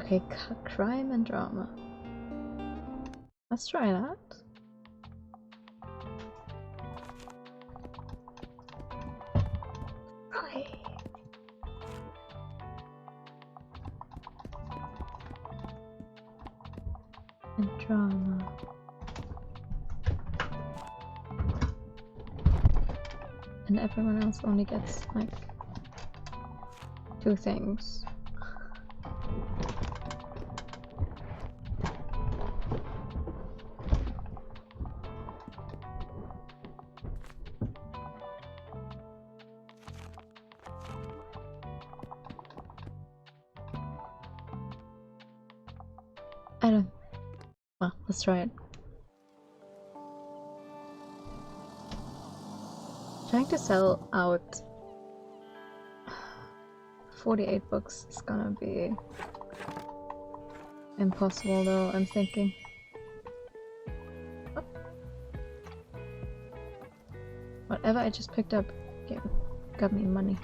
Okay, crime and drama. Let's try that. And drama. And everyone else only gets like 2 things. I don't. Well, let's try it. Trying to sell out 48 books is gonna be impossible though, I'm thinking. Oh. Whatever I just picked up got me money.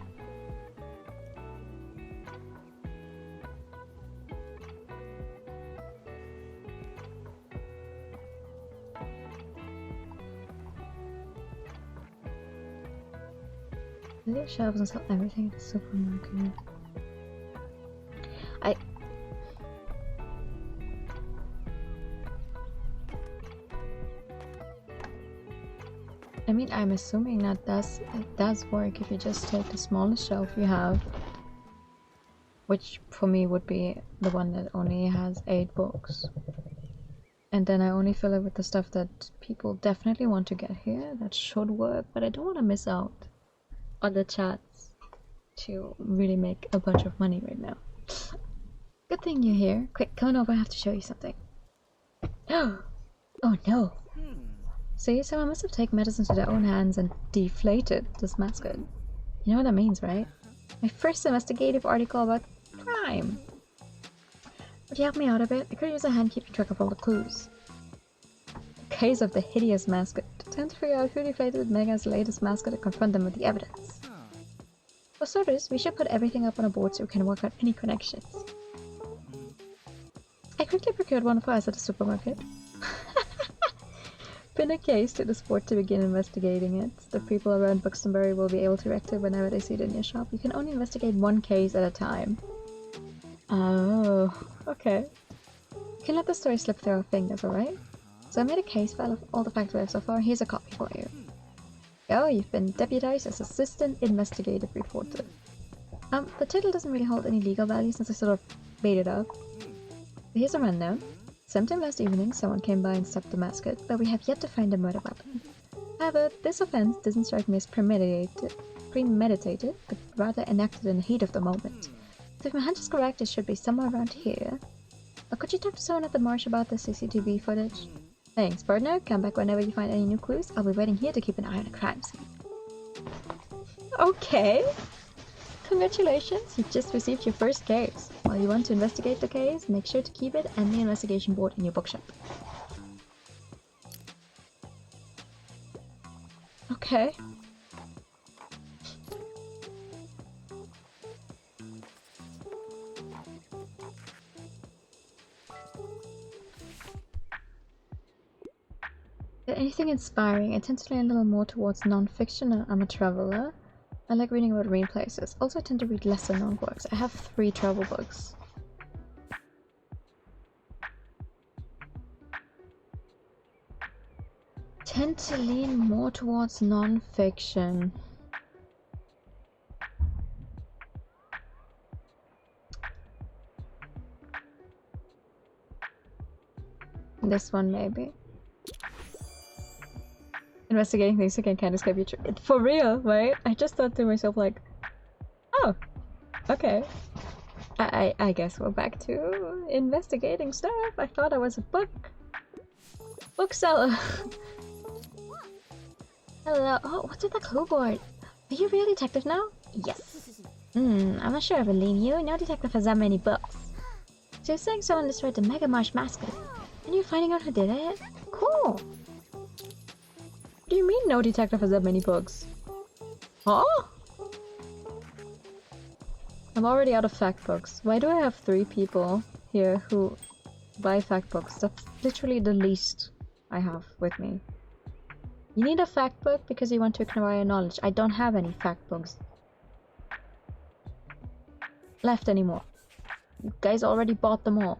These shelves and sell everything at the supermarket. I mean, I'm assuming that it does work if you just take the smallest shelf you have which for me would be the one that only has 8 books. And then I only fill it with the stuff that people definitely want to get here, that should work, but I don't want to miss out on the chance to really make a bunch of money right now. Good thing you're here. Quick, come on over, I have to show you something. Oh no. See, someone must have taken medicine to their own hands and deflated this mascot. You know what that means, right? My first investigative article about crime. Would you help me out a bit? I could use a hand keeping track of all the clues. The case of the hideous mascot. Attempt to figure out who deflated Mega's latest mascot and confront them with the evidence. For starters, we should put everything up on a board so we can work out any connections. I quickly procured one for us at the supermarket. Pin a case to the sport to begin investigating it. The people around Buxtonbury will be able to react to it whenever they see it in your shop. You can only investigate one case at a time. Oh, okay. You can let the story slip through our fingers, alright? So I made a case file of all the facts we have so far. Here's a copy for you. Oh, you've been deputized as Assistant Investigative Reporter. The title doesn't really hold any legal value since I sort of made it up. Here's a rundown. Sometime last evening, someone came by and stopped the mascot, but we have yet to find a murder weapon. However, this offense doesn't strike me as premeditated, but rather enacted in the heat of the moment. So if my hunch is correct, it should be somewhere around here. Or could you talk to someone at the marsh about the CCTV footage? Thanks, partner. Come back whenever you find any new clues. I'll be waiting here to keep an eye on the crime scene. Okay. Congratulations, you just received your first case. While you want to investigate the case, make sure to keep it and the investigation board in your bookshop. Okay. Anything inspiring? I tend to lean a little more towards non-fiction and I'm a traveler. I like reading about real places. Also, I tend to read lesser known books. I have 3 travel books. Tend to lean more towards non-fiction. This one, maybe. Investigating things again can escape your for real, right? I just thought to myself like, oh, okay. I guess we're back to investigating stuff. I thought I was a bookseller. Hello. Oh, what's with the clue board? Are you a real detective now? Yes. I'm not sure I believe you. No detective has that many books. So you're saying someone destroyed the Mega Marsh mascot, and you're finding out who did it? Cool. What do you mean no detective has that many books? Huh? I'm already out of fact books. Why do I have 3 people here who buy fact books? That's literally the least I have with me. You need a fact book because you want to acquire knowledge. I don't have any fact books left anymore. You guys already bought them all.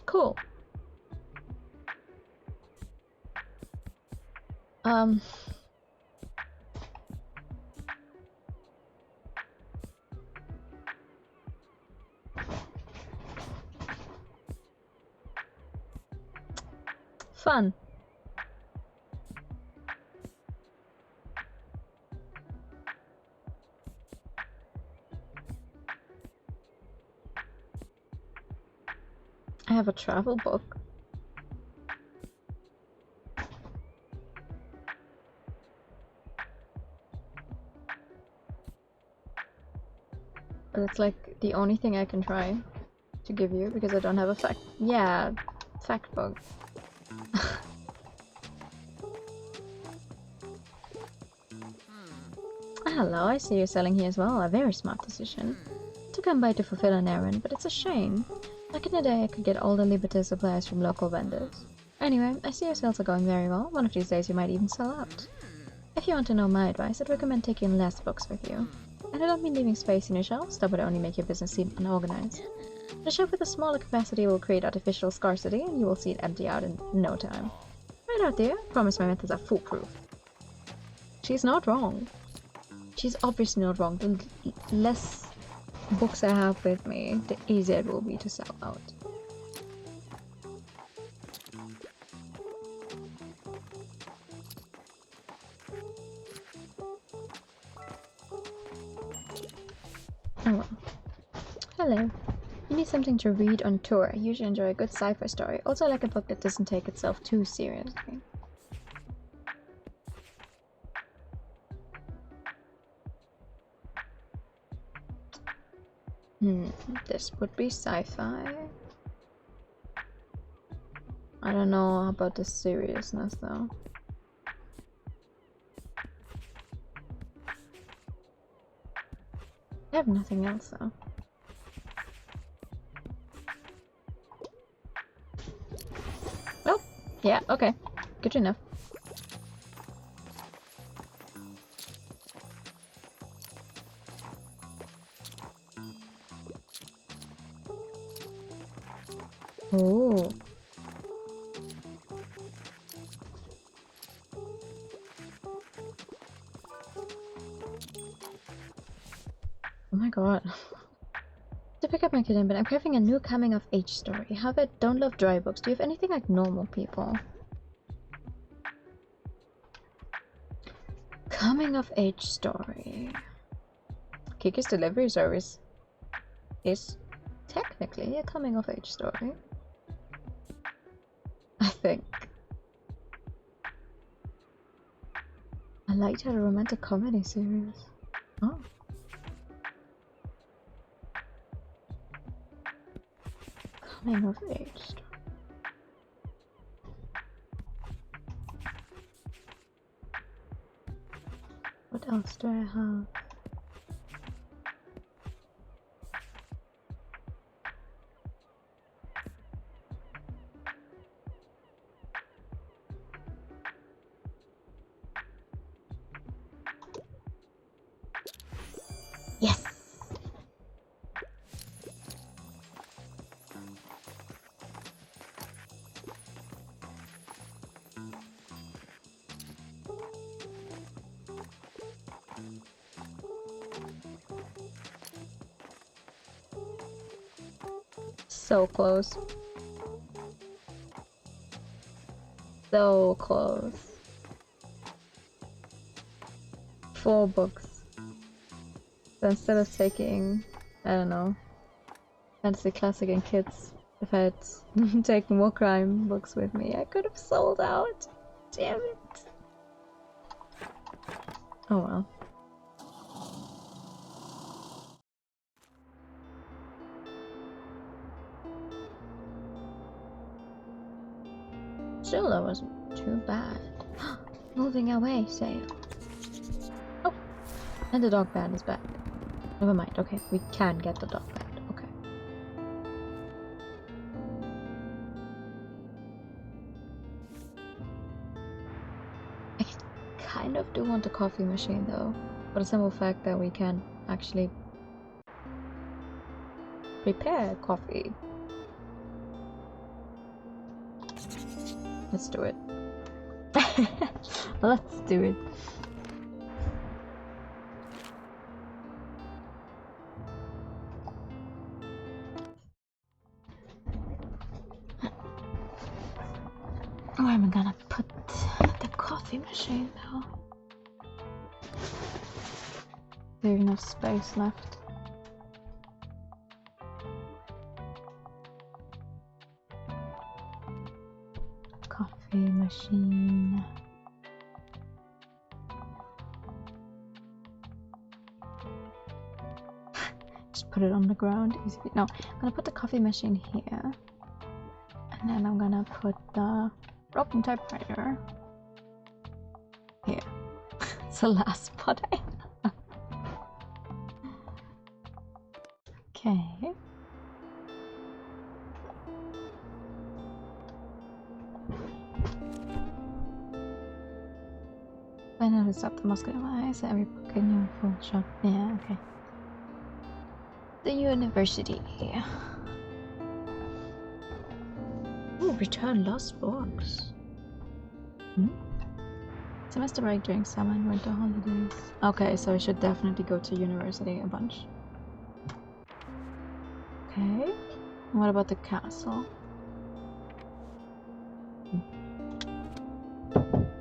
Cool. Fun. I have a travel book. But it's like the only thing I can try to give you because I don't have a fact. Yeah, fact book. Hello, I see you're selling here as well. A very smart decision. To come by to fulfill an errand, but it's a shame. Back in the day, I could get all the limited supplies from local vendors. Anyway, I see your sales are going very well. One of these days you might even sell out. If you want to know my advice, I'd recommend taking less books with you. And I don't mean leaving space in your shelves, that would only make your business seem unorganized. The shelf with a smaller capacity will create artificial scarcity, and you will see it empty out in no time. Right out there, promise my methods are foolproof. She's not wrong. She's obviously not wrong. The less books I have with me, the easier it will be to sell out. Oh well. Hello. You need something to read on tour. I usually enjoy a good sci-fi story. Also like a book that doesn't take itself too seriously. This would be sci-fi. I don't know about the seriousness though. I have nothing else though. Oh, yeah, okay. Good enough. Oh. Oh my god. To pick up my kitten, but I'm craving a new coming of age story. How about don't love dry books? Do you have anything like normal people? Coming of age story. Kiki's delivery service is technically a coming of age story. I think. I liked a romantic comedy series. Oh. Coming of age story. What else do I have? Yes! So close. So close. 4 books. So instead of taking, I don't know, fantasy classic and kids, if I had taken more crime books with me, I could have sold out. Damn it. Oh well. Still, that wasn't too bad. Moving away sale. Oh, and the dog band is back. Never mind. Okay, we can get the dog band. Okay. I kind of do want a coffee machine though, for the simple fact that we can actually prepare coffee. Let's do it. Let's do it. Where am I gonna put the coffee machine though? There's enough space left. Coffee machine. Just put it on the ground. Easy. No, I'm gonna put the coffee machine here. And then I'm gonna put the broken typewriter here. It's the last spot I have. Okay. I know to stop the muscular eyes at every book in your full shop. Yeah, okay. The university. Ooh, return lost books. Semester break during summer and winter holidays. Okay, so I should definitely go to university a bunch. Okay. What about the castle?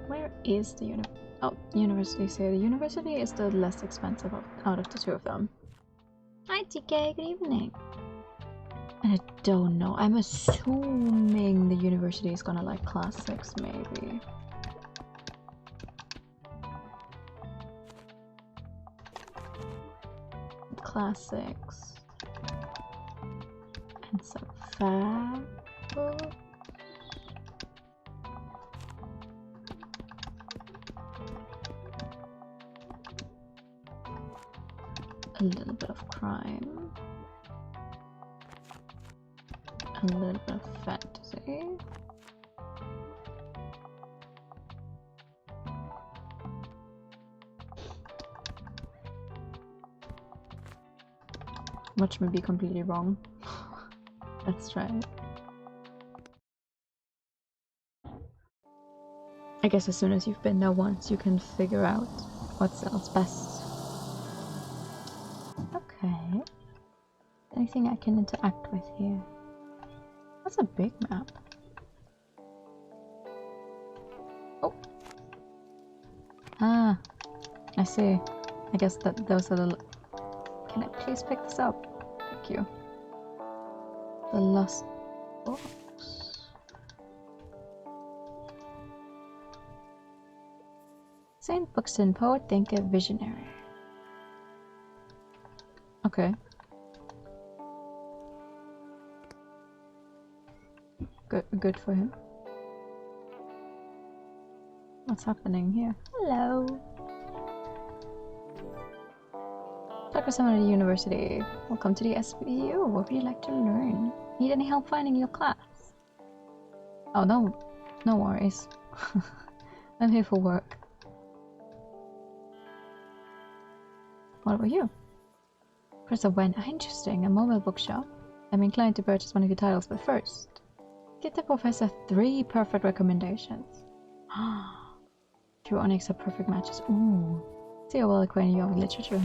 Where is the university? So the university is the less expensive out of the two of them. Hi TK, good evening. And I don't know. I'm assuming the university is gonna like classics, maybe. Classics. And some fab books. A little bit of crime. A little bit of fantasy. Which may be completely wrong. Let's try it. I guess as soon as you've been there once, you can figure out what sells best. Okay. Anything I can interact with here? That's a big map. Oh. Ah. I see. I guess that those are the... Can I please pick this up? Thank you. The lost box. Saint Buxton, poet, thinker, visionary. Okay. Good for him. What's happening here? Hello. Talk with someone at the university. Welcome to the SBU. What would you like to learn? Need any help finding your class? Oh, no worries. I'm here for work. What about you? Professor Wen, interesting. A mobile bookshop. I'm inclined to purchase one of your titles, but first, give the professor 3 perfect recommendations. You only accept perfect matches. Ooh. See how well acquainted you are with literature.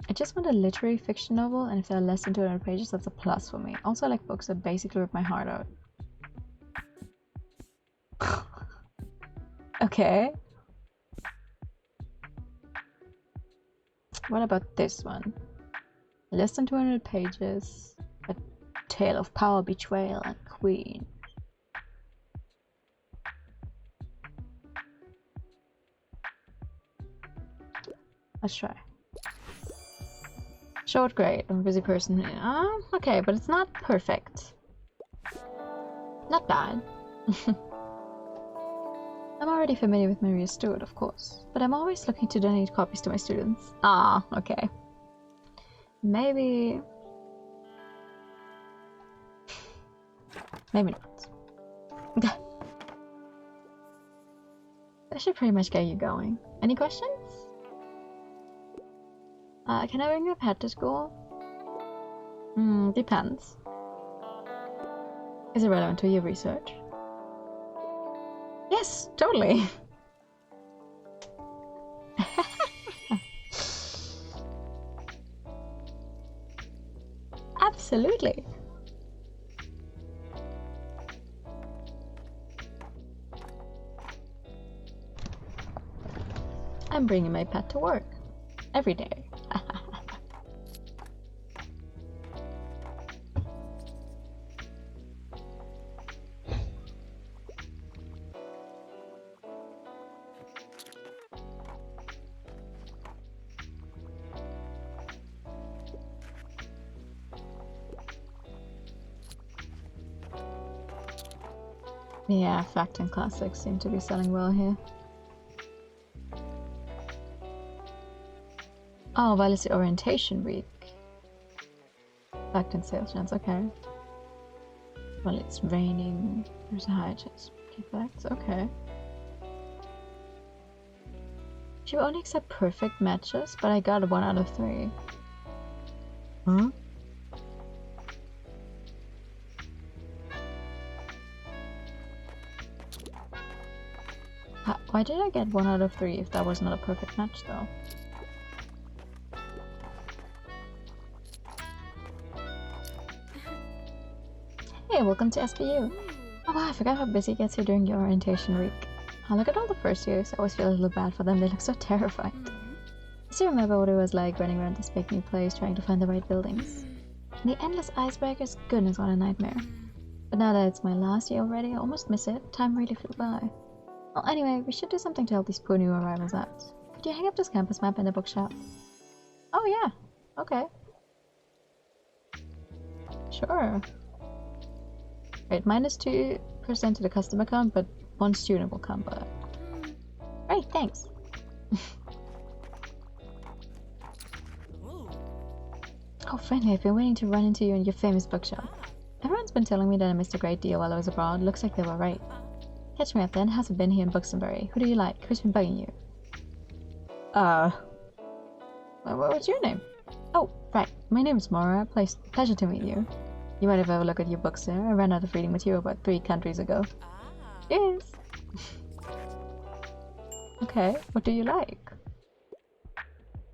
I just want a literary fiction novel, and if there are less than 200 pages, that's a plus for me. Also, I like books that basically rip my heart out. Okay. What about this one? Less than 200 pages. A tale of power, betrayal, and queen. Let's try. Short grade. I'm a busy person. Okay, but it's not perfect. Not bad. I'm already familiar with Maria Stuart, of course, but I'm always looking to donate copies to my students. Ah, okay. Maybe... Maybe not. That should pretty much get you going. Any questions? Can I bring your pet to school? Depends. Is it relevant to your research? Yes, totally. Absolutely. I'm bringing my pet to work every day. Yeah, fact and classics seem to be selling well here. Oh, well, it's the orientation week. Fact and sales chance, okay. Well, it's raining. There's a high chance. Facts, okay. She will only accept perfect matches, but I got a 1 out of 3. Huh? Why did I get 1 out of 3 if that was not a perfect match though? Hey, welcome to SPU. Oh wow, I forgot how busy it gets here during your orientation week. Oh, look at all the first years. I always feel a little bad for them. They look so terrified. I still remember what it was like running around this big new place trying to find the right buildings. And the endless icebreakers, goodness what a nightmare. But now that it's my last year already, I almost miss it. Time really flew by. Well, anyway, we should do something to help these poor new arrivals out. Could you hang up this campus map in the bookshop? Oh yeah, okay. Sure. Right, -2% to the customer count, but 1 student will come by. Right, thanks. Oh, friendly, I've been waiting to run into you in your famous bookshop. Everyone's been telling me that I missed a great deal while I was abroad. Looks like they were right. Catch me up then. Hasn't been here in Buxtonbury. Who do you like? Who's been bugging you? What's your name? Oh, right. My name is Mora. Pleasure to meet you. You might have a look at your books there. I ran out of reading material about 3 countries ago. Cheers! Okay, what do you like?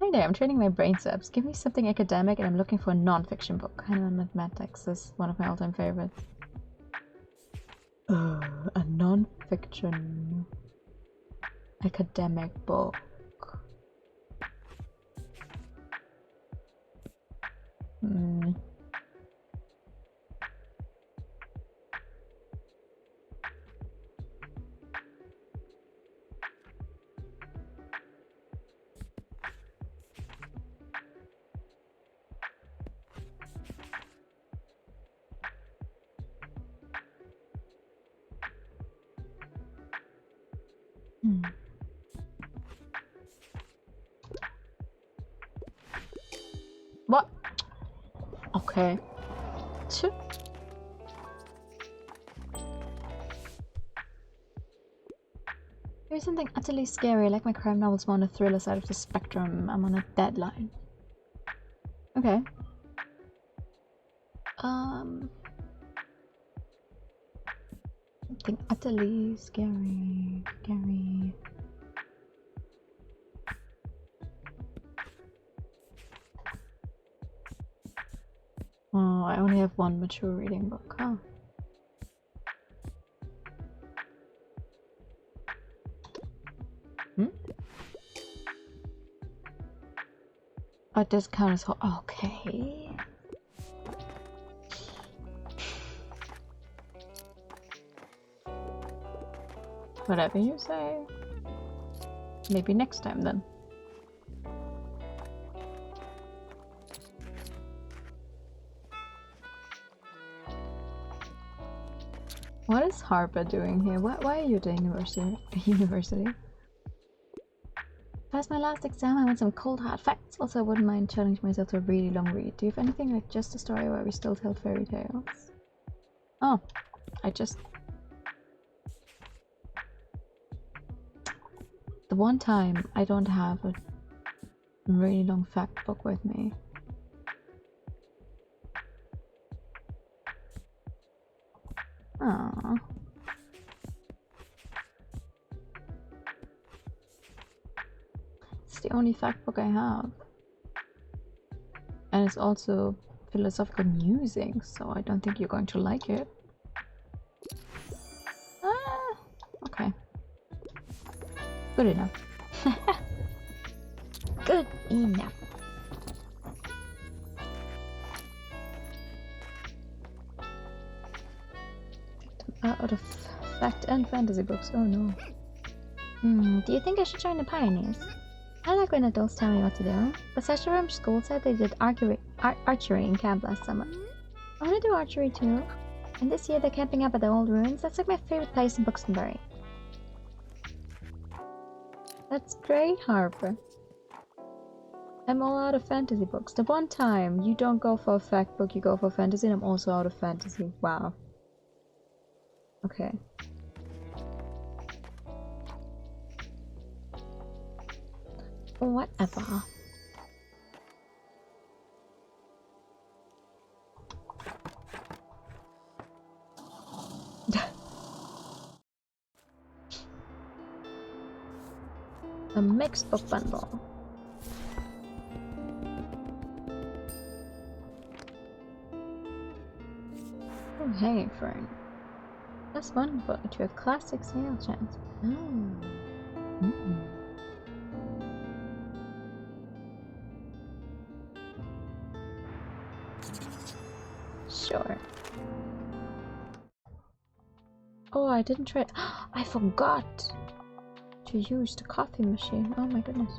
Hi there, I'm training my brain cells. Give me something academic and I'm looking for a non-fiction book. I know mathematics is one of my all-time favorites. A non-fiction academic book. What? Okay. Here's something utterly scary, like my crime novels more on the thriller side of the spectrum. I'm on a deadline. Okay. Something utterly scary. Oh, I only have 1 mature reading book, huh? Oh, it does count as okay. Whatever you say. Maybe next time then. What is Harper doing here? Why are you at the university? Past my last exam, I want some cold hard facts. Also, I wouldn't mind challenging myself to a really long read. Do you have anything like Just a Story where we still tell fairy tales? Oh, the one time I don't have a really long fact book with me. Aww. It's the only fact book I have. And it's also philosophical musings, so I don't think you're going to like it. Okay. Good enough. Good enough. Out of fact and fantasy books, oh no. Do you think I should join the Pioneers? I like when adults tell me what to do, but Sasharam School said they did archery in camp last summer. I want to do archery too, and this year they're camping up at the old ruins. That's like my favorite place in Buxtonbury. That's great, Harper. I'm all out of fantasy books. The one time you don't go for a fact book, you go for fantasy, and I'm also out of fantasy. Wow. Okay. Whatever. A mixed book bundle. Oh, hanging fern. That's wonderful. You have classic sale chance. Oh. Mm. Sure. Oh, I didn't try it. I forgot to use the coffee machine. Oh my goodness.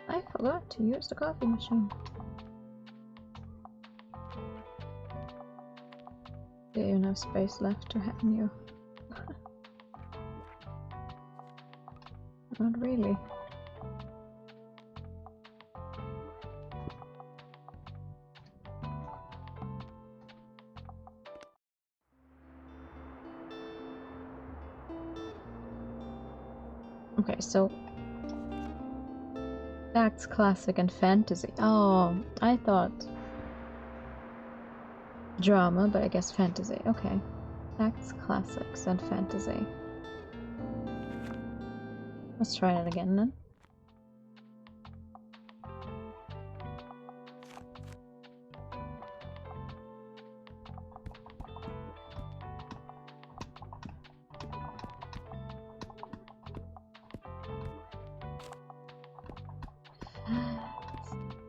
I forgot to use the coffee machine. Do you even have space left to hang you? Not really. Okay, so that's classic and fantasy. Oh, I thought drama, but I guess fantasy. Okay. That's classics and fantasy. Let's try that again then.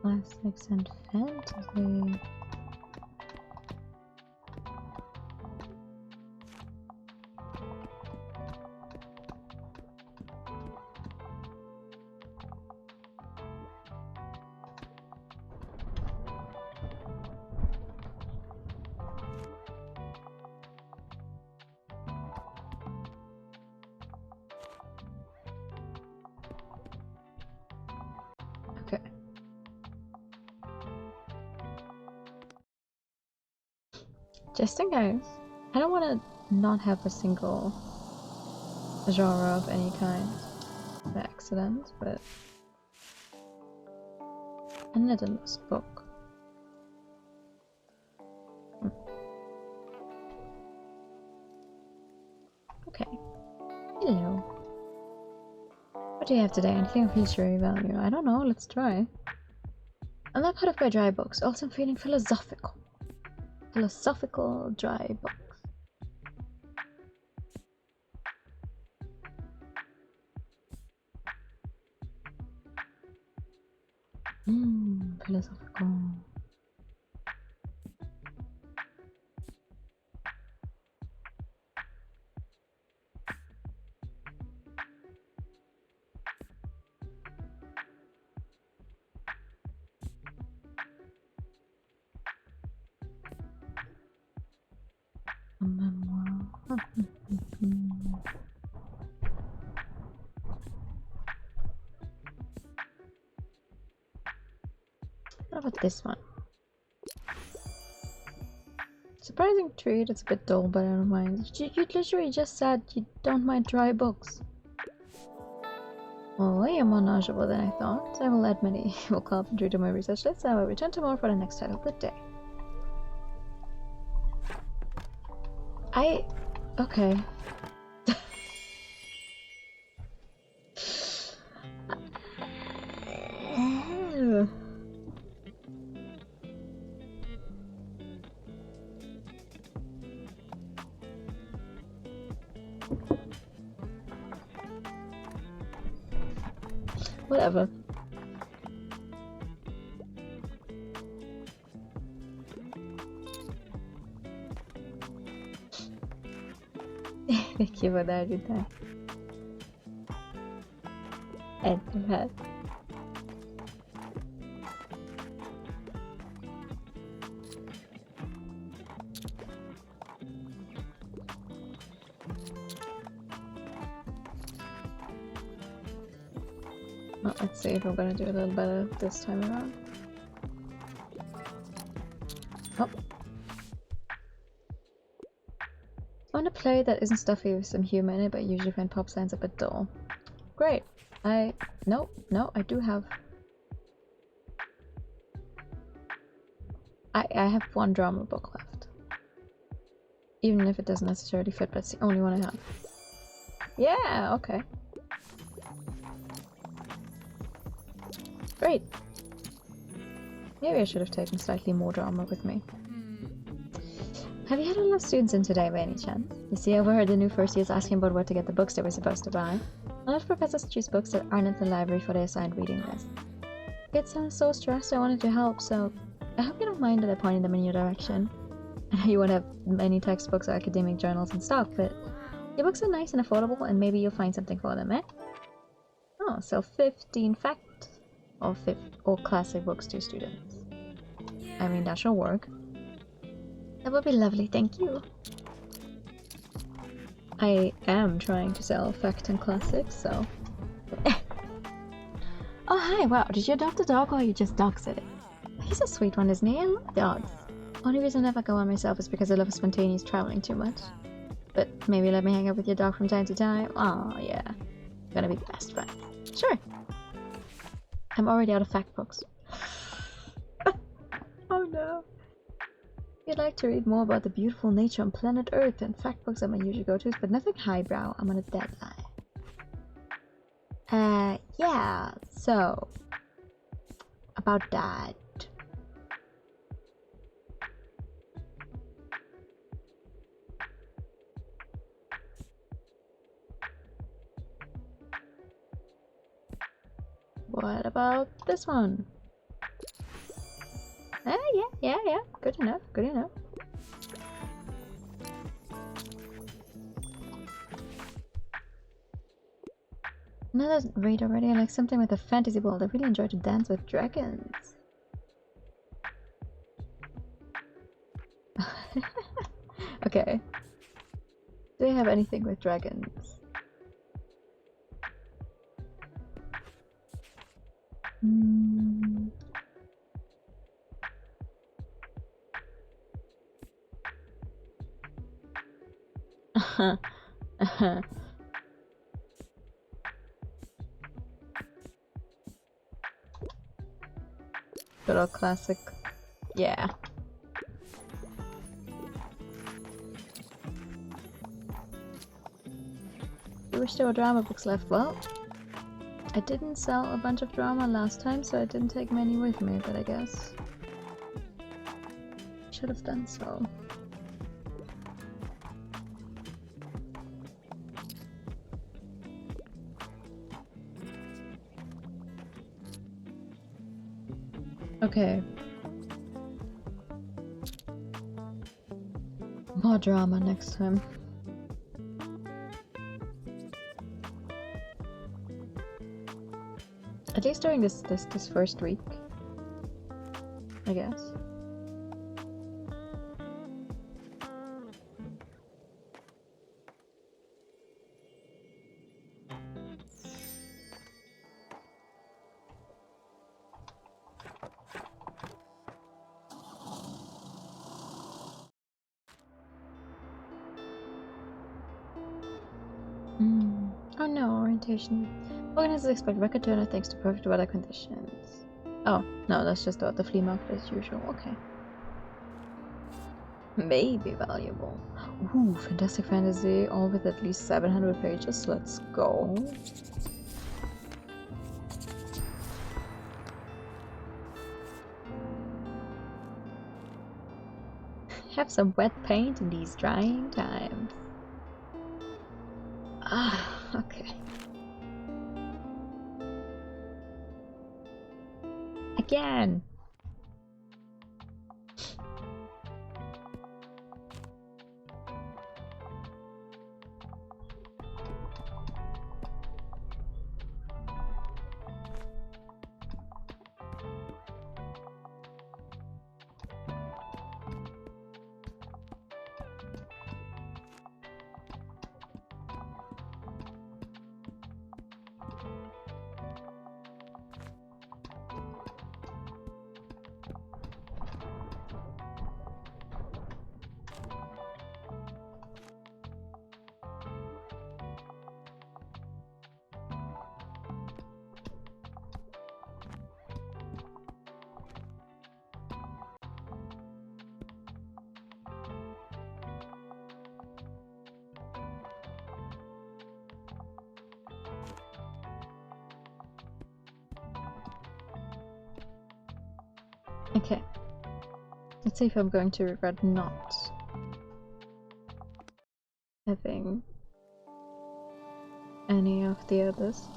Classics and fantasy. Okay. Just in case, I don't want to not have a single genre of any kind by accident, but a Netherlands book. Okay. Hello. What do you have today? Anything of literary value? I don't know, let's try. I'm not caught up by dry books, also I'm feeling philosophical. Philosophical dry books. Philosophical. A memoir. What about this one? Surprising treat, it's a bit dull, but I don't mind. You literally just said you don't mind dry books. Well, way more knowledgeable than I thought. I will add many will carpentry to my research list. I will return tomorrow for the next title. Good day. Okay. Whatever. Thank you for that, Rita. And that. Well, let's see if I'm gonna do a little better this time around. Oh. I want to play that isn't stuffy with some humor in it, but I usually find pop signs a bit dull. Great. I No, no, I do have... I have one drama book left. Even if it doesn't necessarily fit, but it's the only one I have. Yeah, okay. Great. Maybe I should have taken slightly more drama with me. Have you had a lot of students in today by any chance? You see, I overheard the new first years asking about what to get the books they were supposed to buy. A lot of professors choose books that aren't in the library for their assigned reading list. Kids sound so stressed, I wanted to help, so I hope you don't mind that I pointed them in your direction. I know you won't have many textbooks or academic journals in stock, but your books are nice and affordable, and maybe you'll find something for them, eh? Oh, so 15 fact or classic books to students. I mean, that should work. That would be lovely, thank you. I am trying to sell fact and classics, so... Oh hi, wow, did you adopt a dog or you just dog-sit it? He's a sweet one, isn't he? I love dogs. Only reason I never go on myself is because I love spontaneous traveling too much. But maybe let me hang out with your dog from time to time? Aw, yeah. Gonna be best friends. Sure. I'm already out of fact books. Oh no. I'd like to read more about the beautiful nature on planet Earth, and fact books are my usual go-tos, but nothing highbrow. I'm on a deadline. Yeah, so... about that. What about this one? Yeah. Good enough, good enough. Another read already. I like something with a fantasy world. I really enjoy to dance with dragons. Okay. Do they have anything with dragons? Good old classic. Yeah. You wish there were drama books left. Well, I didn't sell a bunch of drama last time, so I didn't take many with me, but I guess I should have done so. Okay. More drama next time. At least during this first week, I guess. Oh no, orientation. Organizers expect record turnout thanks to perfect weather conditions. Oh, no, that's just the flea market as usual. Okay. Maybe valuable. Ooh, fantastic fantasy, all with at least 700 pages. Let's go. Have some wet paint in these drying times. Ah, okay. Again. Okay. Let's see if I'm going to regret not having any of the others.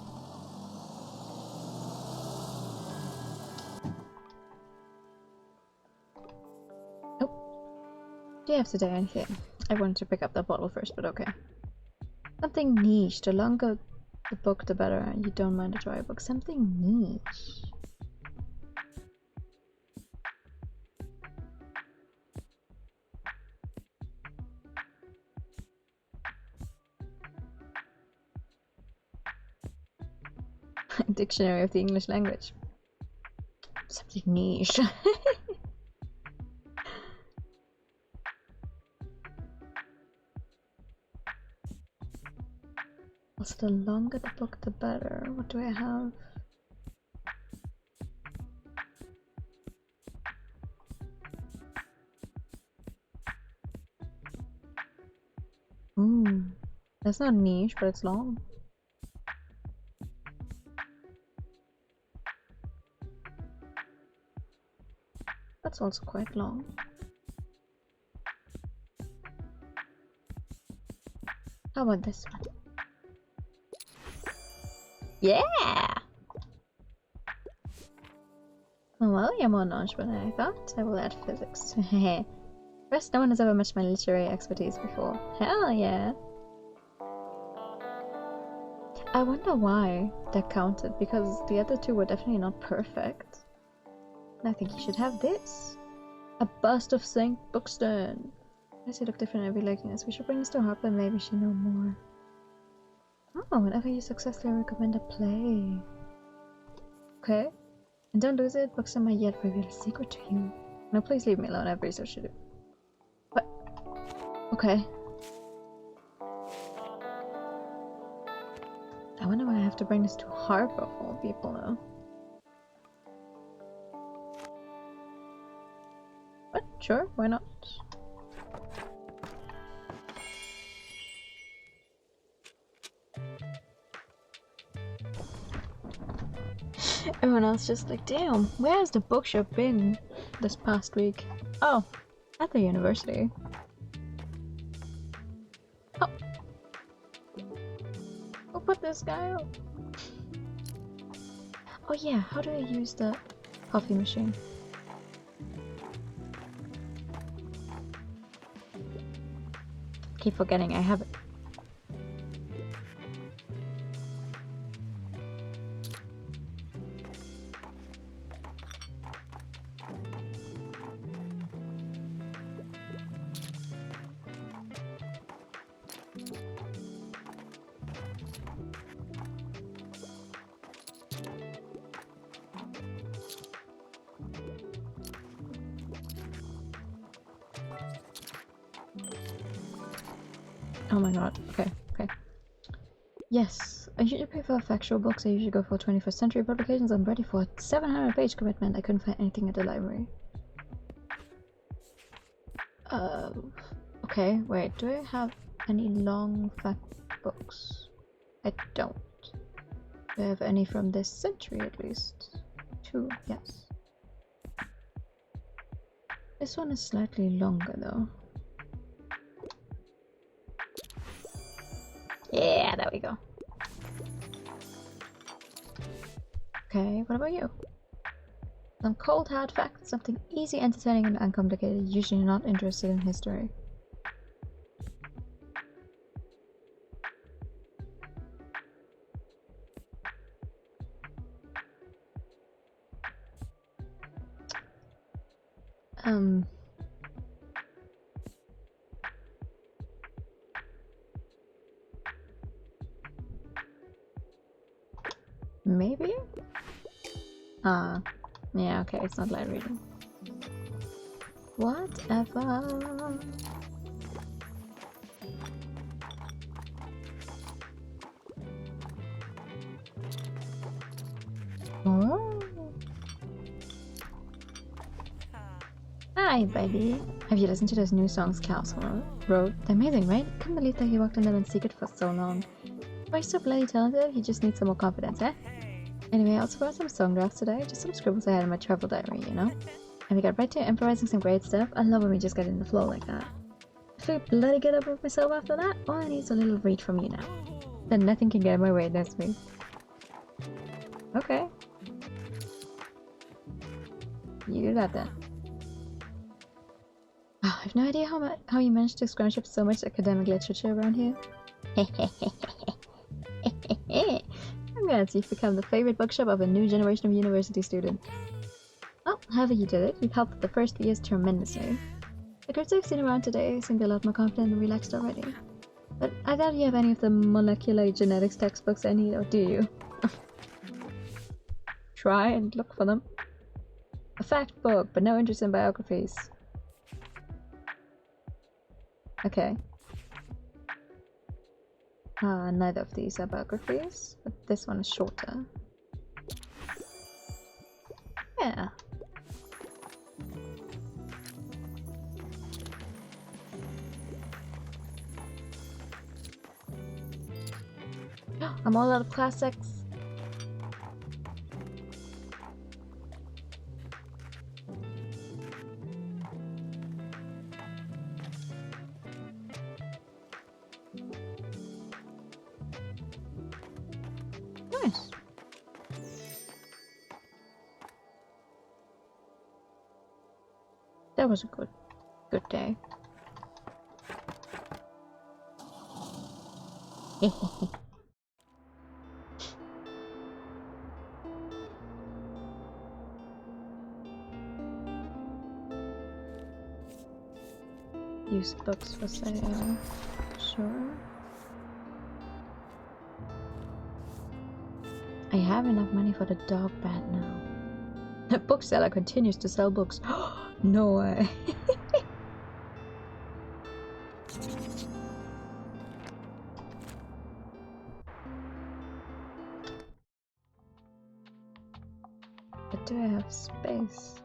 Do you have today anything? I wanted to pick up that bottle first, but okay. Something niche. The longer the book, the better. You don't mind a dry book. Something niche. Dictionary of the English language. Something niche. Also, the longer the book, the better. What do I have? That's not niche, but it's long. That's also quite long. How about this one? Yeah! Well, you're more knowledge than I thought. I will add physics. First, no one has ever matched my literary expertise before. Hell yeah! I wonder why that counted, because the other two were definitely not perfect. And I think you should have this. A bust of St. Buxton. Why does he look different every likeness? We should bring this to Harper, maybe she know more. Oh, whenever you successfully recommend a play. Okay. And don't lose it, Buxton might yet reveal a secret to you. No, please leave me alone, I have research to do. What? Okay. I wonder why I have to bring this to Harper of all people though. What? Sure, why not? Everyone else just like, damn, where has the bookshop been this past week? Oh, at the university. Oh. Who put this guy up? Oh yeah, how do I use the coffee machine? Keep forgetting I have it. Oh my god, okay. Yes, I usually prefer factual books. I usually go for 21st century publications. I'm ready for a 700-page commitment. I couldn't find anything at the library. Okay, wait, do I have any long fact books? I don't. Do I have any from this century at least? 2, yes. This one is slightly longer though. Yeah, there we go. Okay, what about you? Some cold hard facts, something easy, entertaining, and uncomplicated. Usually not interested in history. Maybe? Yeah, okay, it's not light reading. Whatever. Oh. Hi, baby. Have you listened to those new songs Castle wrote? They're amazing, right? Couldn't believe that he worked on them in secret for so long. Why so bloody talented? You just need some more confidence, eh? Anyway, I also brought some song drafts today, just some scribbles I had in my travel diary, you know? And we got right to improvising some great stuff. I love when we just get in the flow like that. I feel bloody good about myself after that. All I need is a little read from you now. Then nothing can get in my way, that's me. Okay. You do that then. Oh, I have no idea how you managed to scrunch up so much academic literature around here. I'm glad you've become the favorite bookshop of a new generation of university students. Well, however you did it, you've helped the first few years tremendously. The groups I've seen around today seem to be a lot more confident and relaxed already. But I doubt you have any of the molecular genetics textbooks I need, or do you? Try and look for them. A fact book, but no interest in biographies. Okay. Neither of these are biographies, but this one is shorter. Yeah. I'm all out of classics. Nice. That was a good day. Used books for sale. Sure. I have enough money for the dog bed now. The bookseller continues to sell books. No way. But do I have space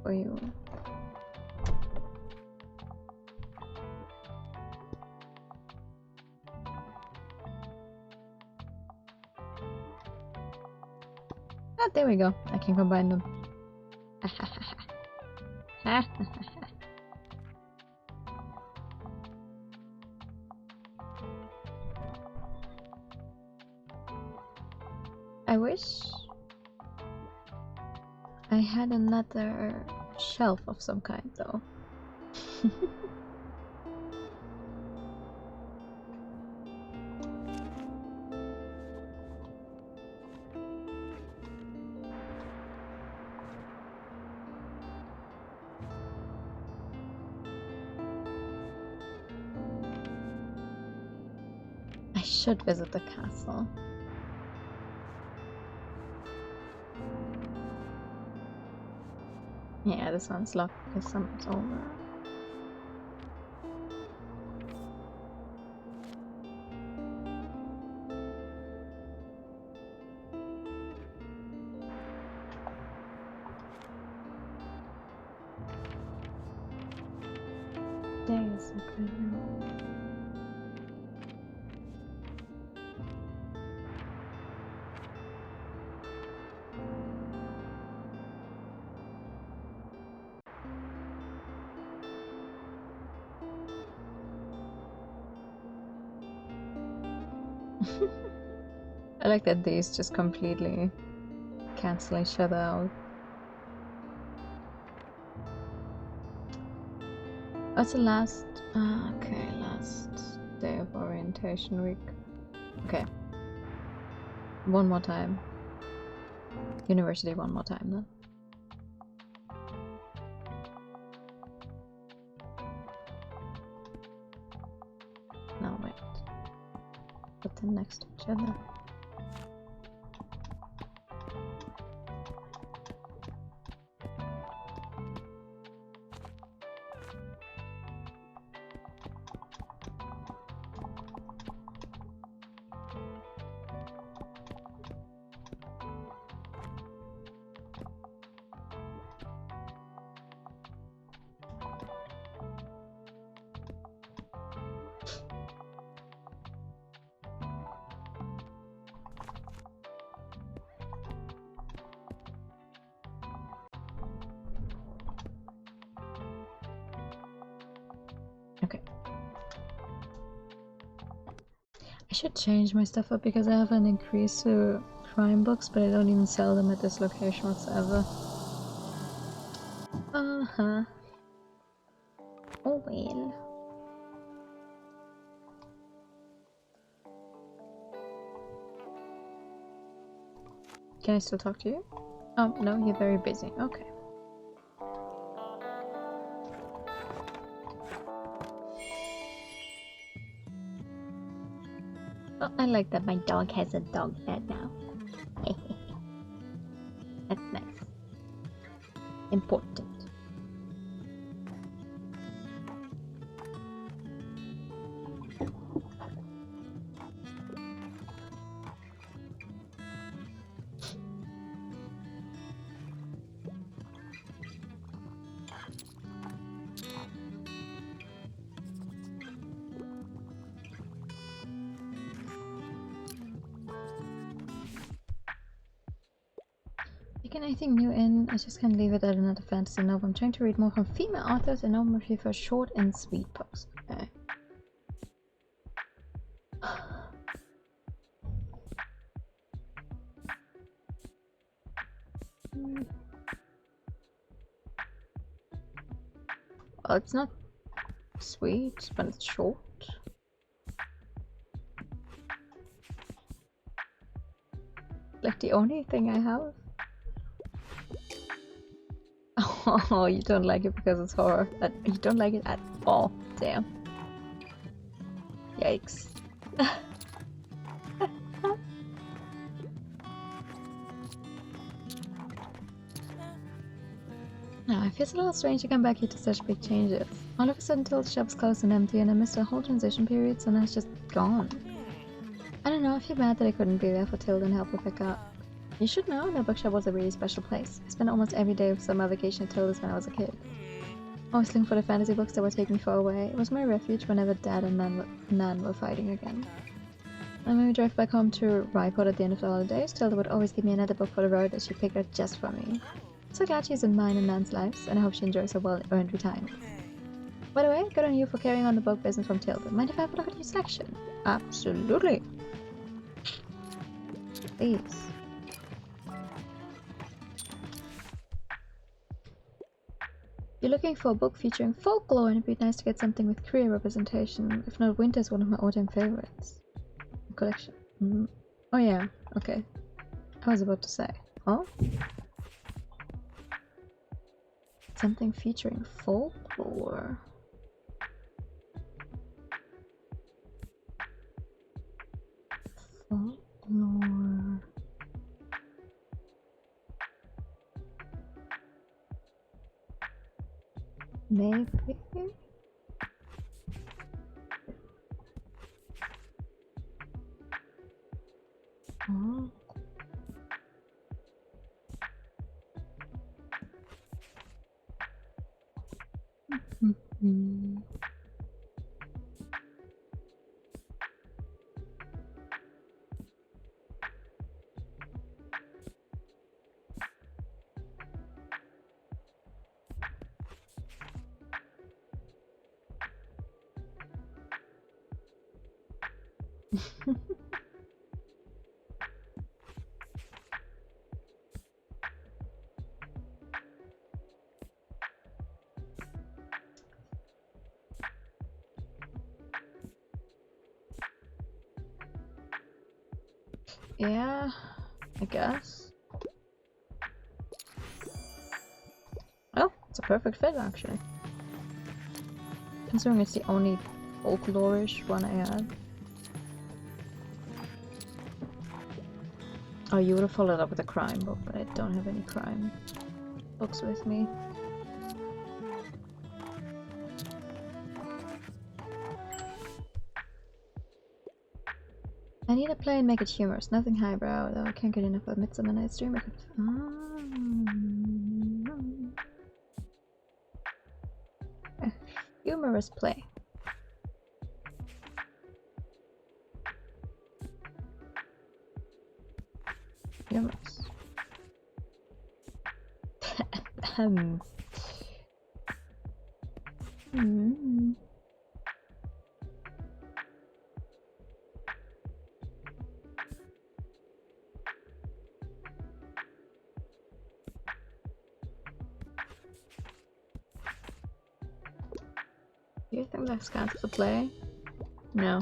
for you? Ah, there we go. I can combine them. I wish I had another shelf of some kind, though. I should visit the castle. Yeah, this one's locked because summer's over. Days like right now. I like that these just completely cancel each other out. What's the last? Okay, last day of orientation week. Okay. One more time. University one more time then. No, wait. Put them next to each other. Okay. I should change my stuff up because I have an increase to crime books, but I don't even sell them at this location whatsoever. Uh-huh. Oh well. Can I still talk to you? Oh, no, you're very busy. Okay. Oh, I like that my dog has a dog bed now. That's nice. Important. Taking anything new in, I just can't leave it at another fantasy novel. I'm trying to read more from female authors and normally prefer short and sweet books. Okay. Well, it's not sweet, but it's short. Like the only thing I have. Oh, you don't like it because it's horror. You don't like it at all. Damn. Yikes. Now, it feels a little strange to come back here to such big changes. All of a sudden, Tilda's shop's closed and empty, and I missed a whole transition period, so now it's just gone. I don't know, I feel bad that I couldn't be there for Tilda and help her pick up. You should know, the bookshop was a really special place. I spent almost every day of summer vacation at Tilda's when I was a kid. Always looking for the fantasy books that would take me far away. It was my refuge whenever Dad and Nan were fighting again. And when we drove back home to Ryport at the end of the holidays, Tilda would always give me another book for the road that she picked out just for me. I'm so glad she's in mine and Nan's lives, and I hope she enjoys her well-earned retirement. By the way, good on you for carrying on the book business from Tilda. Mind if I have a look at your selection? Absolutely. Please. You're looking for a book featuring folklore, and it'd be nice to get something with queer representation. If not, Winter's one of my all-time favorites. Collection. Oh yeah, okay. I was about to say. Oh? Something featuring folklore. Folklore. Maybe? Oh. Yeah, I guess. Oh, it's a perfect fit actually. Considering it's the only folklore-ish one I had. Oh, you would have followed up with a crime book, but I don't have any crime books with me. I need to play and make it humorous, nothing highbrow, though I can't get enough of Midsummer Night's Dream. A humorous play. Humorous. Do you think that's counts as a play? No.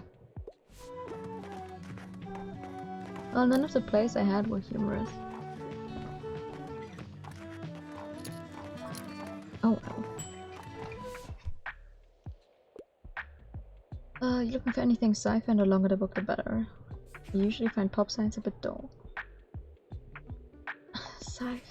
Well, none of the plays I had were humorous. Oh well. You looking for anything sci-fi, and the longer the book the better. I usually find pop science a bit dull. Sci-fi...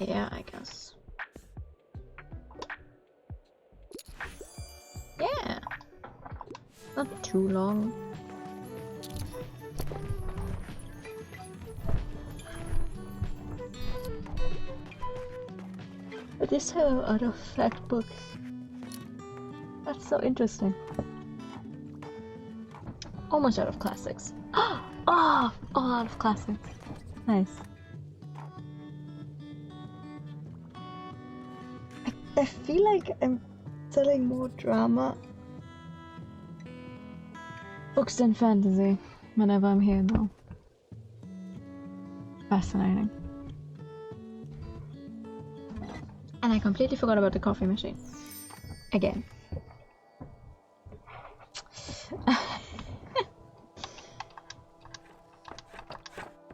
Yeah, I guess. Yeah! Not too long. But they still out of fact books. That's so interesting. Almost out of classics. Oh! All out of classics. Nice. I feel like I'm selling more drama books than fantasy whenever I'm here, though. Fascinating. And I completely forgot about the coffee machine. Again.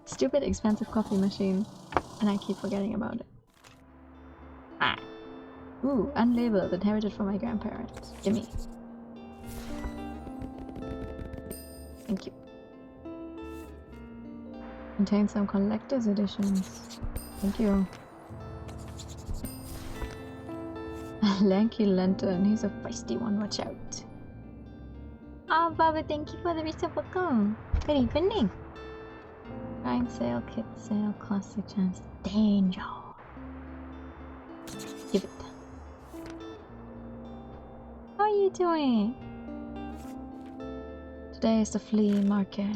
Stupid expensive coffee machine. And I keep forgetting about it. Ah. Ooh, unlabeled, inherited from my grandparents. Gimme. Thank you. Contains some collector's editions. Thank you. Lanky Lantern, he's a feisty one, watch out. Oh, Baba, thank you for the recent welcome. Good evening. Crime sale, kit sale, classic chance, danger. Give it. How are you doing? Today is the flea market.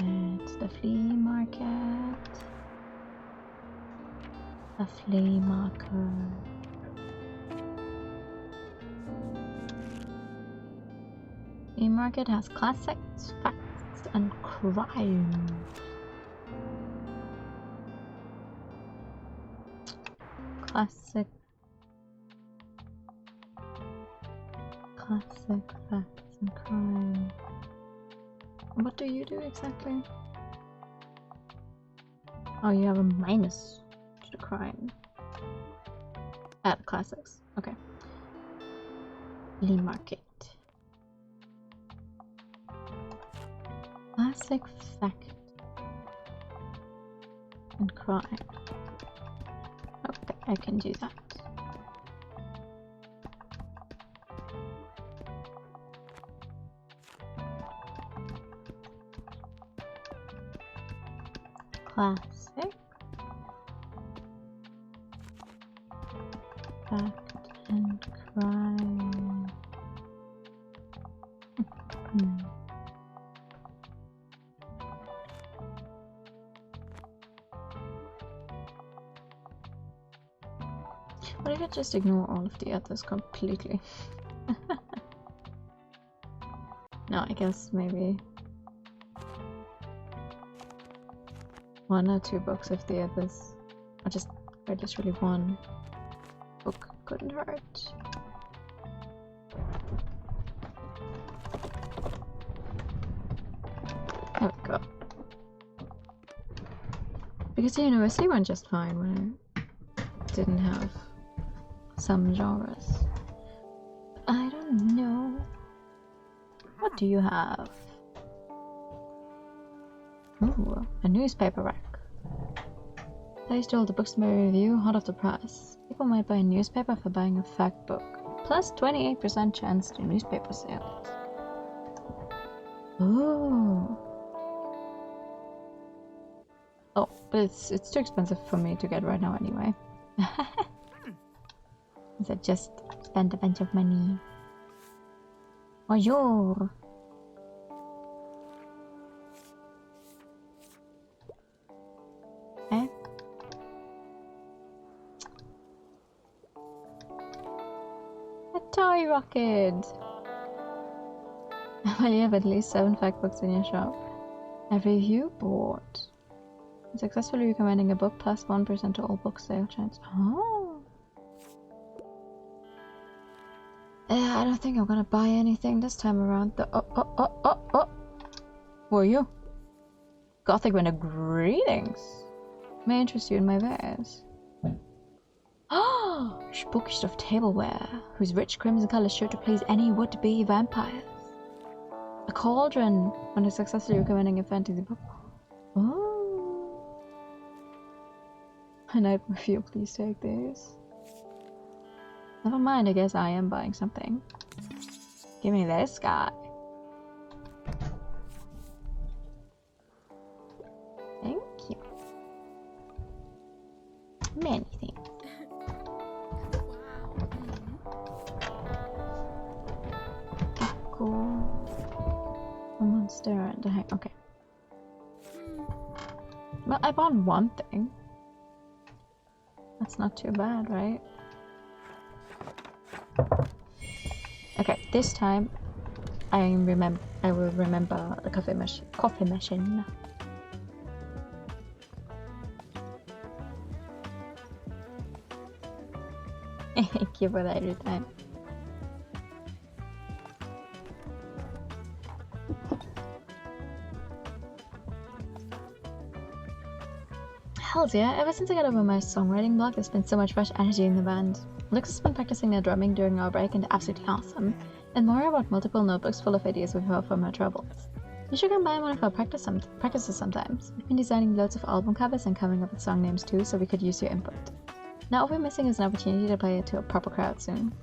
The flea market. The flea market. The market has classics, facts, and crime. Classic, facts, and crime. What do you do exactly? Oh, you have a minus to the crime. At classics. Okay. Flea market. Classic, fact, and crime. Okay, I can do that. Classic, fact, and crime. What if I just ignore all of the others completely? No, I guess maybe one or two books of the others. Or just really one book couldn't hurt. There we go. Because the university went just fine when I didn't have some genres. I don't know. What do you have? Ooh, a newspaper rack. Placed all the books in my review, hot off the press. People might buy a newspaper for buying a fact book. Plus 28% chance to newspaper sales. Ooh. Oh, but it's too expensive for me to get right now anyway. So just spend a bunch of money. Bonjour. Okay. Toy Rocket! Well, you have at least 7 fact books in your shop. A review board. Successfully recommending a book plus 1% to all book sale chance. Oh! Yeah, I don't think I'm gonna buy anything this time around. Oh! Who are you? Gothic winter greetings! May I interest you in my wares? Oh! Spooky stuffed tableware, whose rich crimson color is sure to please any would-be vampires. A cauldron, when a successfully recommending a fantasy book. Oh! A night review, please take these. Never mind, I guess I am buying something. Give me this guy. Thank you. Many things. Okay, cool. A monster and a hang. Okay. Well, I bought one thing. That's not too bad, right? Okay, this time I will remember the coffee machine. Thank you for that every time. Hells yeah, ever since I got over my songwriting block, there's been so much fresh energy in the band. Lucas has been practicing their drumming during our break and they're absolutely awesome. And Maura brought multiple notebooks full of ideas with her from her travels. You should come by one of our practices sometimes. We've been designing loads of album covers and coming up with song names too, so we could use your input. Now all we're missing is an opportunity to play it to a proper crowd soon.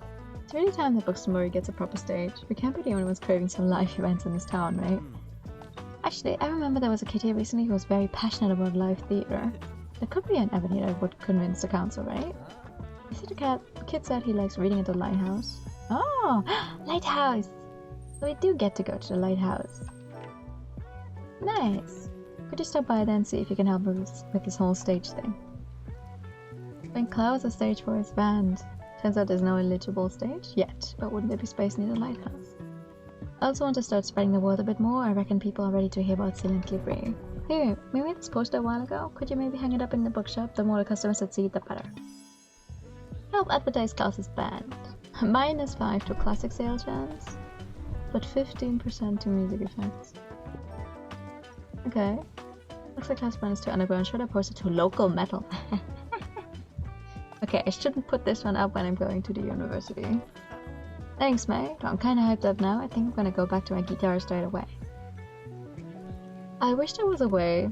It's really time that Bookstore gets a proper stage. We can't be the only ones craving some live events in this town, right? Actually, I remember there was a kid here recently who was very passionate about live theatre. There could be an avenue that would convince the council, right? You see the kid said he likes reading at the lighthouse. Oh! Lighthouse! So we do get to go to the lighthouse. Nice! Could you stop by then and see if you can help us with this whole stage thing? Ben Cloud's a stage for his band. Turns out there's no eligible stage yet, but wouldn't there be space near the lighthouse? I also want to start spreading the word a bit more. I reckon people are ready to hear about Silently Free. Here, we made this poster a while ago. Could you maybe hang it up in the bookshop? The more the customers that see it, the better. Help advertise Klaus's band. -5 to classic sales chance, but 15% to music effects. Okay. Looks like Klaus' band is too underground. Should I post it to local metal? Okay, I shouldn't put this one up when I'm going to the university. Thanks, mate. I'm kinda hyped up now. I think I'm gonna go back to my guitar straight away. I wish there was a way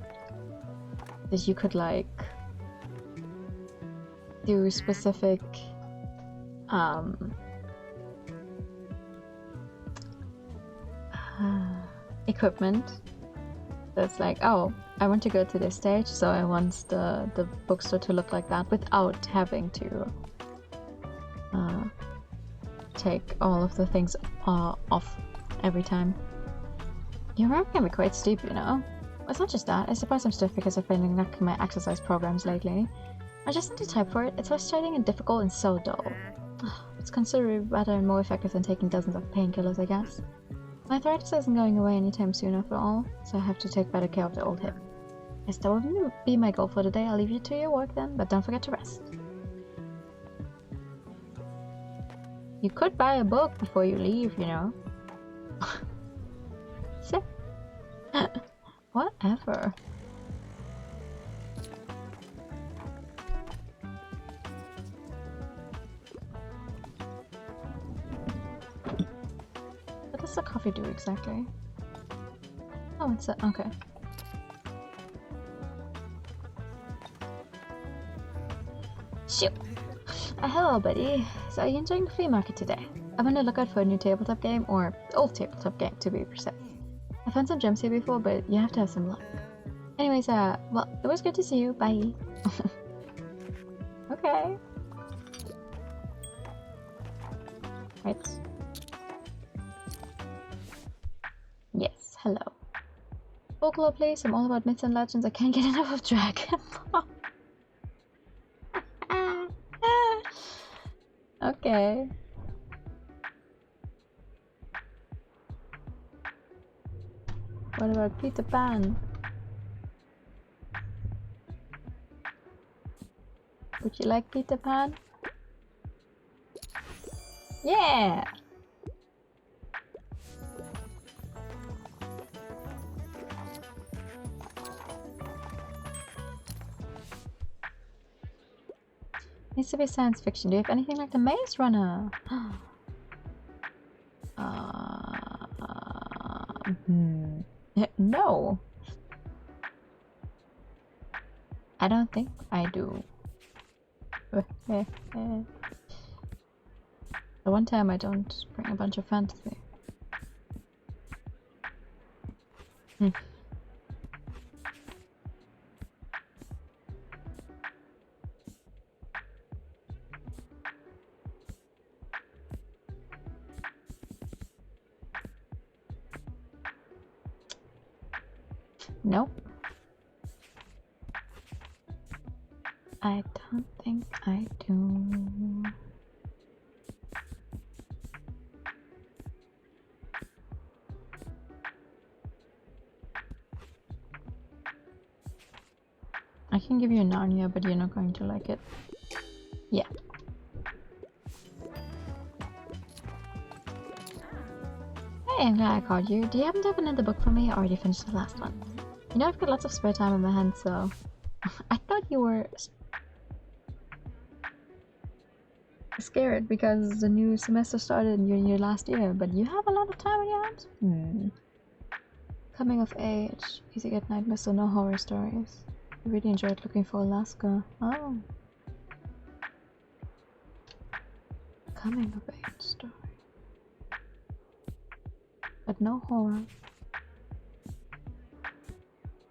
that you could, like, do specific, equipment that's like, oh, I want to go to this stage, so I want the bookstore to look like that without having to take all of the things off every time. Your ramp can be quite steep, you know. It's not just that, I suppose I'm stiff because I've been neglecting my exercise programs lately. I just need to type for it. It's frustrating and difficult and so dull. It's considerably better and more effective than taking dozens of painkillers, I guess. My arthritis isn't going away anytime soon after all, so I have to take better care of the old hip. Yes, that will be my goal for the day. I'll leave you to your work then, but don't forget to rest. You could buy a book before you leave, you know. So, whatever. What does the coffee do exactly? Oh, it's a, okay. Shoot. Hello, buddy. So are you enjoying the flea market today? I'm on the lookout for a new tabletop game, or old tabletop game to be precise. I found some gems here before, but you have to have some luck. Anyways, well, it was good to see you. Bye. Okay. Right. Yes, hello. Folklore, please. I'm all about myths and legends. I can't get enough of Dragon Ball. Okay. What about Peter Pan? Would you like Peter Pan? Yeah! Needs to be science fiction. Do you have anything like the Maze Runner? No. I don't think I do. The one time I don't bring a bunch of fantasy. Nope. I don't think I do. I can give you Narnia, but you're not going to like it. Yeah. Hey, I'm glad I called you. Do you happen to have another book for me? I already finished the last one. You know, I've got lots of spare time on my hands, so... I thought you were... scared because the new semester started in your last year, but you have a lot of time on your hands? Coming of age. Easy get nightmares, so no horror stories. I really enjoyed looking for Alaska. Oh. Coming of age story. But no horror.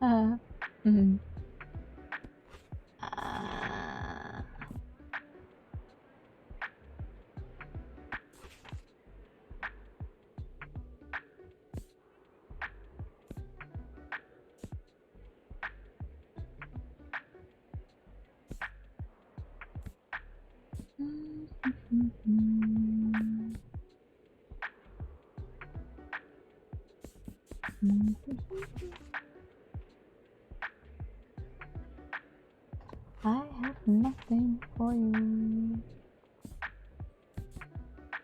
I have nothing for you.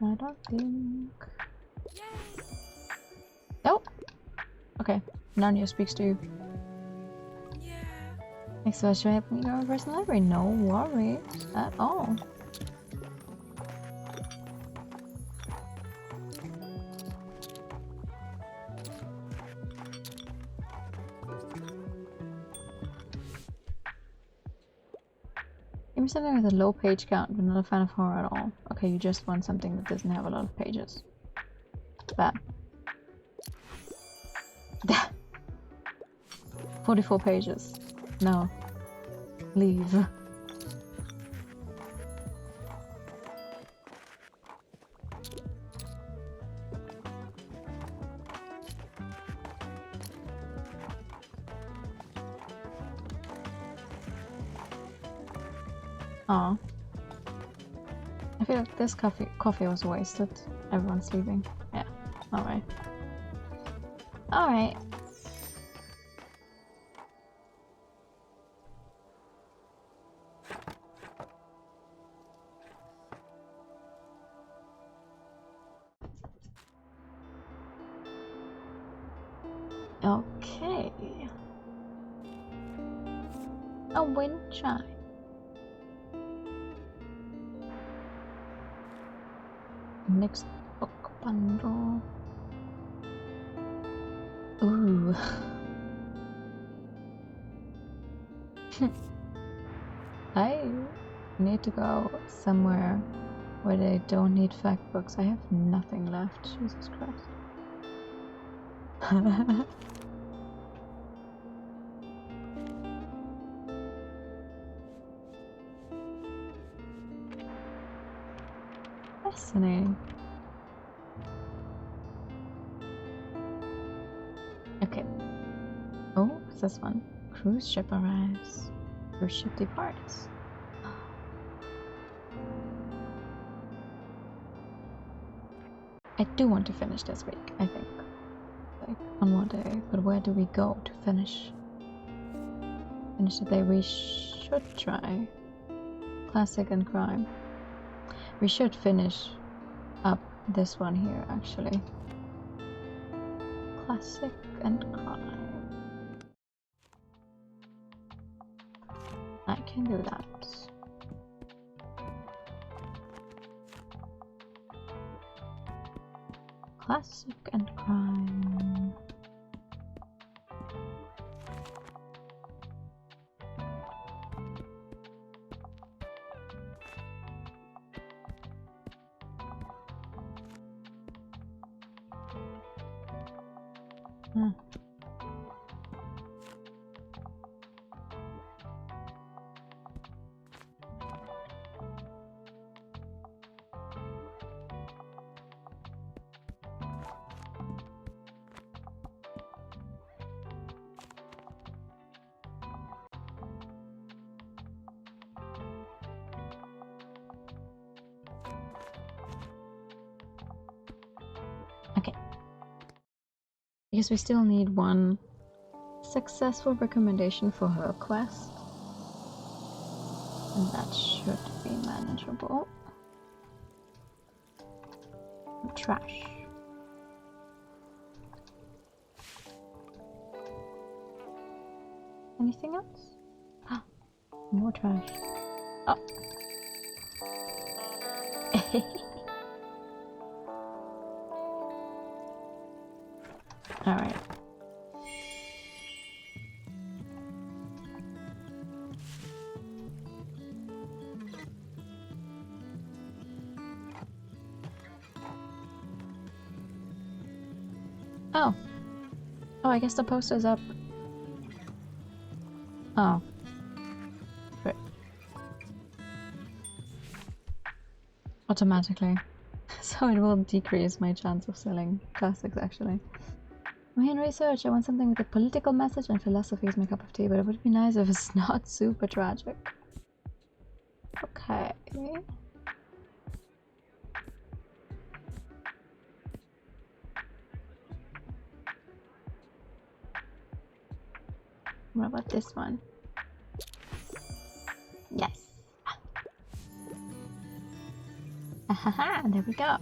I don't think. Oh! Okay, Narnia speaks to you. Thanks so much for helping me go to the personal library. No worries at all. Give me something with a low page count, but not a fan of horror at all. Okay, you just want something that doesn't have a lot of pages. Bad. 44 pages. No. Leave. Aw. I feel like this coffee was wasted. Everyone's leaving. Yeah. Alright. Alright. Okay. A wind chime. Next book bundle. Ooh. I need to go somewhere where they don't need fact books. I have nothing left. Jesus Christ. Fascinating. Okay. Oh, what's this one? Cruise ship arrives. Cruise ship departs. I do want to finish this week, I think. Like, one more day, but where do we go to finish? Finish the day we should try. Classic and crime. We should finish up this one here, actually. Classic and crime. I can do that. Classic and crime. Okay. Because we still need one successful recommendation for her quest. And that should be manageable. Trash. Anything else? Ah, more trash. Oh. Alright. Oh. Oh, I guess the poster's up. Oh. Right. Automatically. So it will decrease my chance of selling classics, actually. I'm in research. I want something with a political message, and philosophy is my cup of tea, but it would be nice if it's not super tragic. Okay. What about this one? Yes. Ahaha, there we go.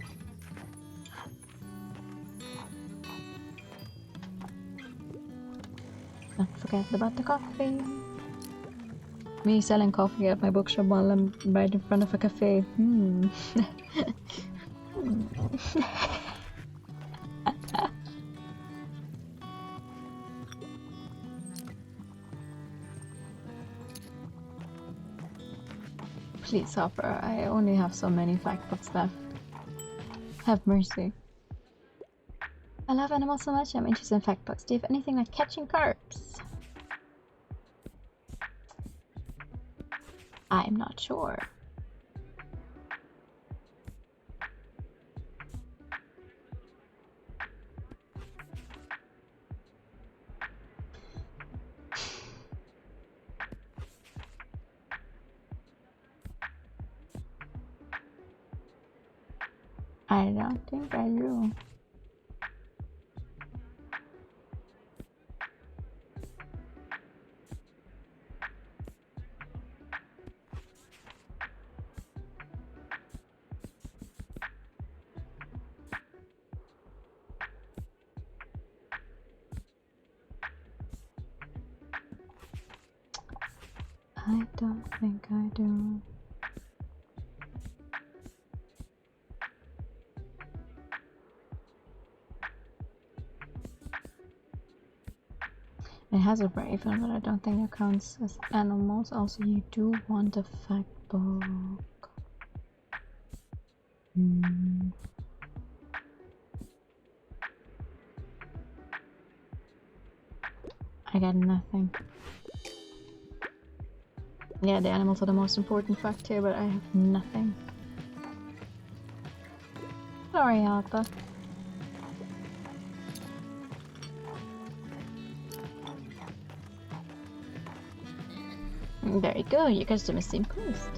Don't forget about the coffee. Me selling coffee at my bookshop while I'm right in front of a cafe. Please, Hopper, I only have so many fact books left. Have mercy. I love animals so much, I'm interested in fact books. Do you have anything like catching carps? I'm not sure. I don't think I do. I don't think I do. It has a raven, but I don't think it counts as animals. Also, you do want a fact book. I got nothing. Yeah, the animals are the most important fact here, but I have nothing. Sorry, Alpha. Very good, your customers seem pleased.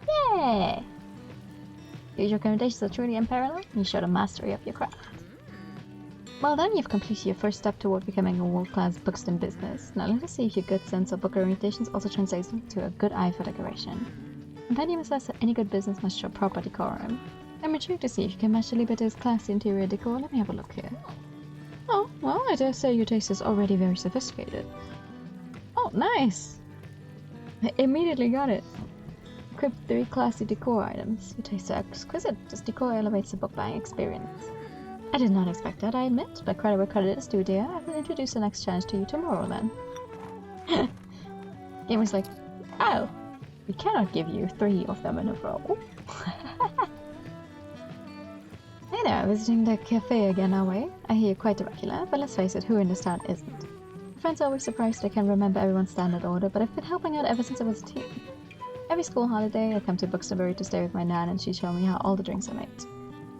Yay! Your recommendations are truly unparalleled. You showed a mastery of your craft. Well then, you've completed your first step toward becoming a world-class bookstore business. Now let us see if your good sense of book orientations also translates into a good eye for decoration. And Penny says that any good business must show proper decorum. I'm intrigued to see if you can match the Liberty's classy interior decor. Let me have a look here. Oh, well, I dare say your taste is already very sophisticated. Oh, nice! I immediately got it. Equip 3 classy decor items. Your tastes are exquisite. This decor elevates the book buying experience. I did not expect that, I admit, but credit where credit is due, dear. I will introduce the next challenge to you tomorrow, then. Game was like, oh, we cannot give you 3 of them in a row. Hey there, visiting the cafe again, are we? I hear you're quite a regular, but let's face it, who in this town isn't? My friends are always surprised I can remember everyone's standard order, but I've been helping out ever since I was a teen. Every school holiday, I come to Bookstore to stay with my nan, and she'd show me how all the drinks are made.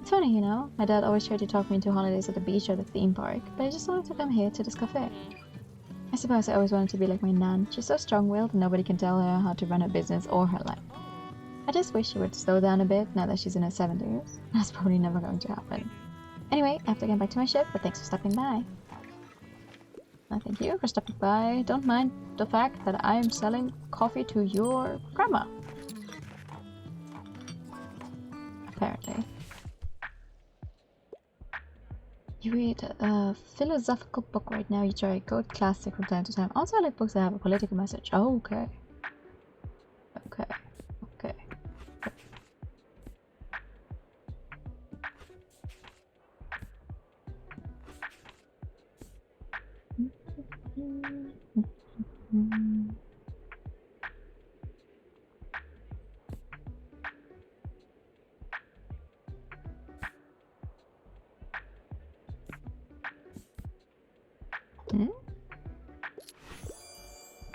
It's funny, you know, my dad always tried to talk me into holidays at the beach or the theme park, but I just wanted to come here to this cafe. I suppose I always wanted to be like my nan. She's so strong-willed, and nobody can tell her how to run her business or her life. I just wish she would slow down a bit now that she's in her 70s. That's probably never going to happen. Anyway, I have to get back to my ship, but thanks for stopping by. Thank you for stopping by. Don't mind the fact that I'm selling coffee to your grandma. Apparently. You read a philosophical book right now. You try a good classic from time to time. Also, I like books that have a political message. Oh, okay. Okay. Okay.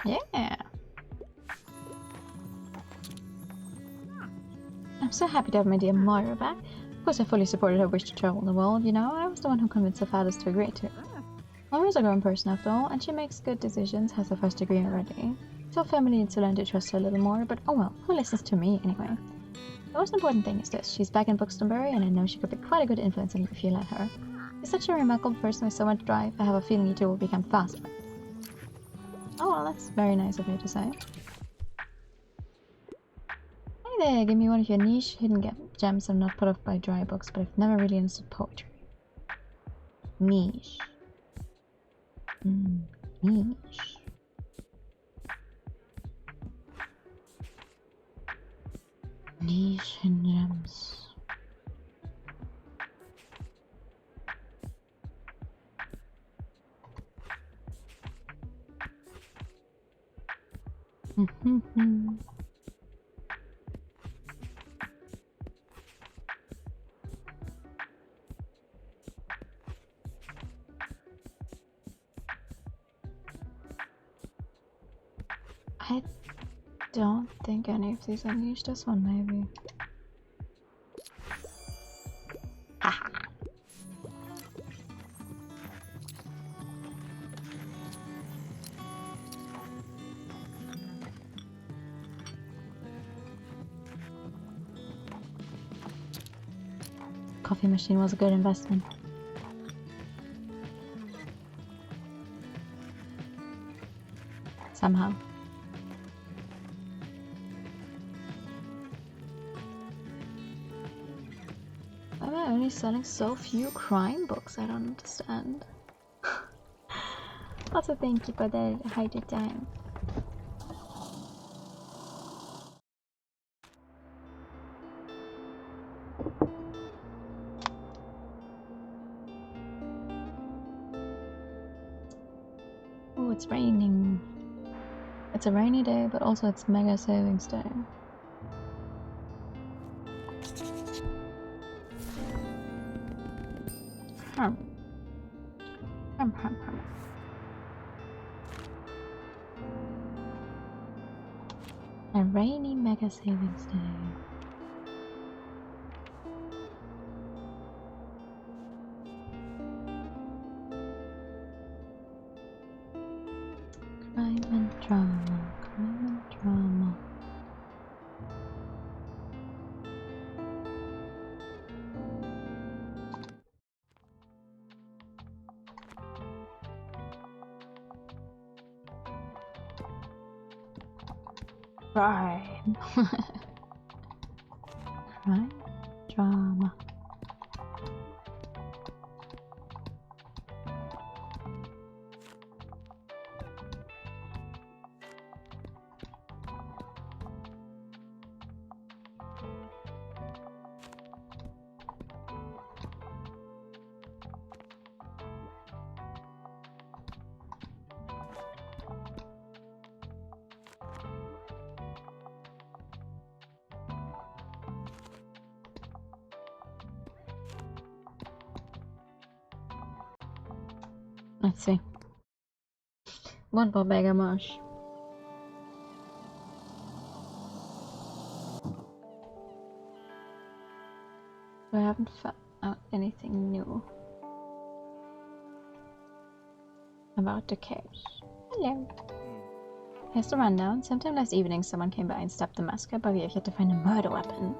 Yeah. I'm so happy to have my dear Moira back. Of course, I fully supported her wish to travel the world, you know. I was the one who convinced the fathers to agree to. Moira's a grown person after all, and she makes good decisions, has her first degree already. So family needs to learn to trust her a little more, but oh well, who listens to me anyway? The most important thing is this, she's back in Buxtonbury, and I know she could be quite a good influence on you if you let her. She's such a remarkable person with so much drive, I have a feeling you two will become fast friends. Oh well, that's very nice of you to say. Hey there, give me one of your niche hidden gems. I'm not put off by dry books, but I've never really understood poetry. Niche. Niche. Niche hidden gems. I don't think any of these are niche. This one, maybe. Haha. Coffee machine was a good investment. Somehow. Why am I only selling so few crime books? I don't understand. Also, thank you for the hydrate time. Oh, it's raining. It's a rainy day, but also it's mega savings day. A rainy mega savings day. Crime and drama, crime and drama. Crime. Crime. Drama. Let's see. One more bag of mush. I haven't found out anything new about the caves. Hello. Here's the rundown. Sometime last evening, someone came by and stopped the massacre, but we have yet to find a murder weapon.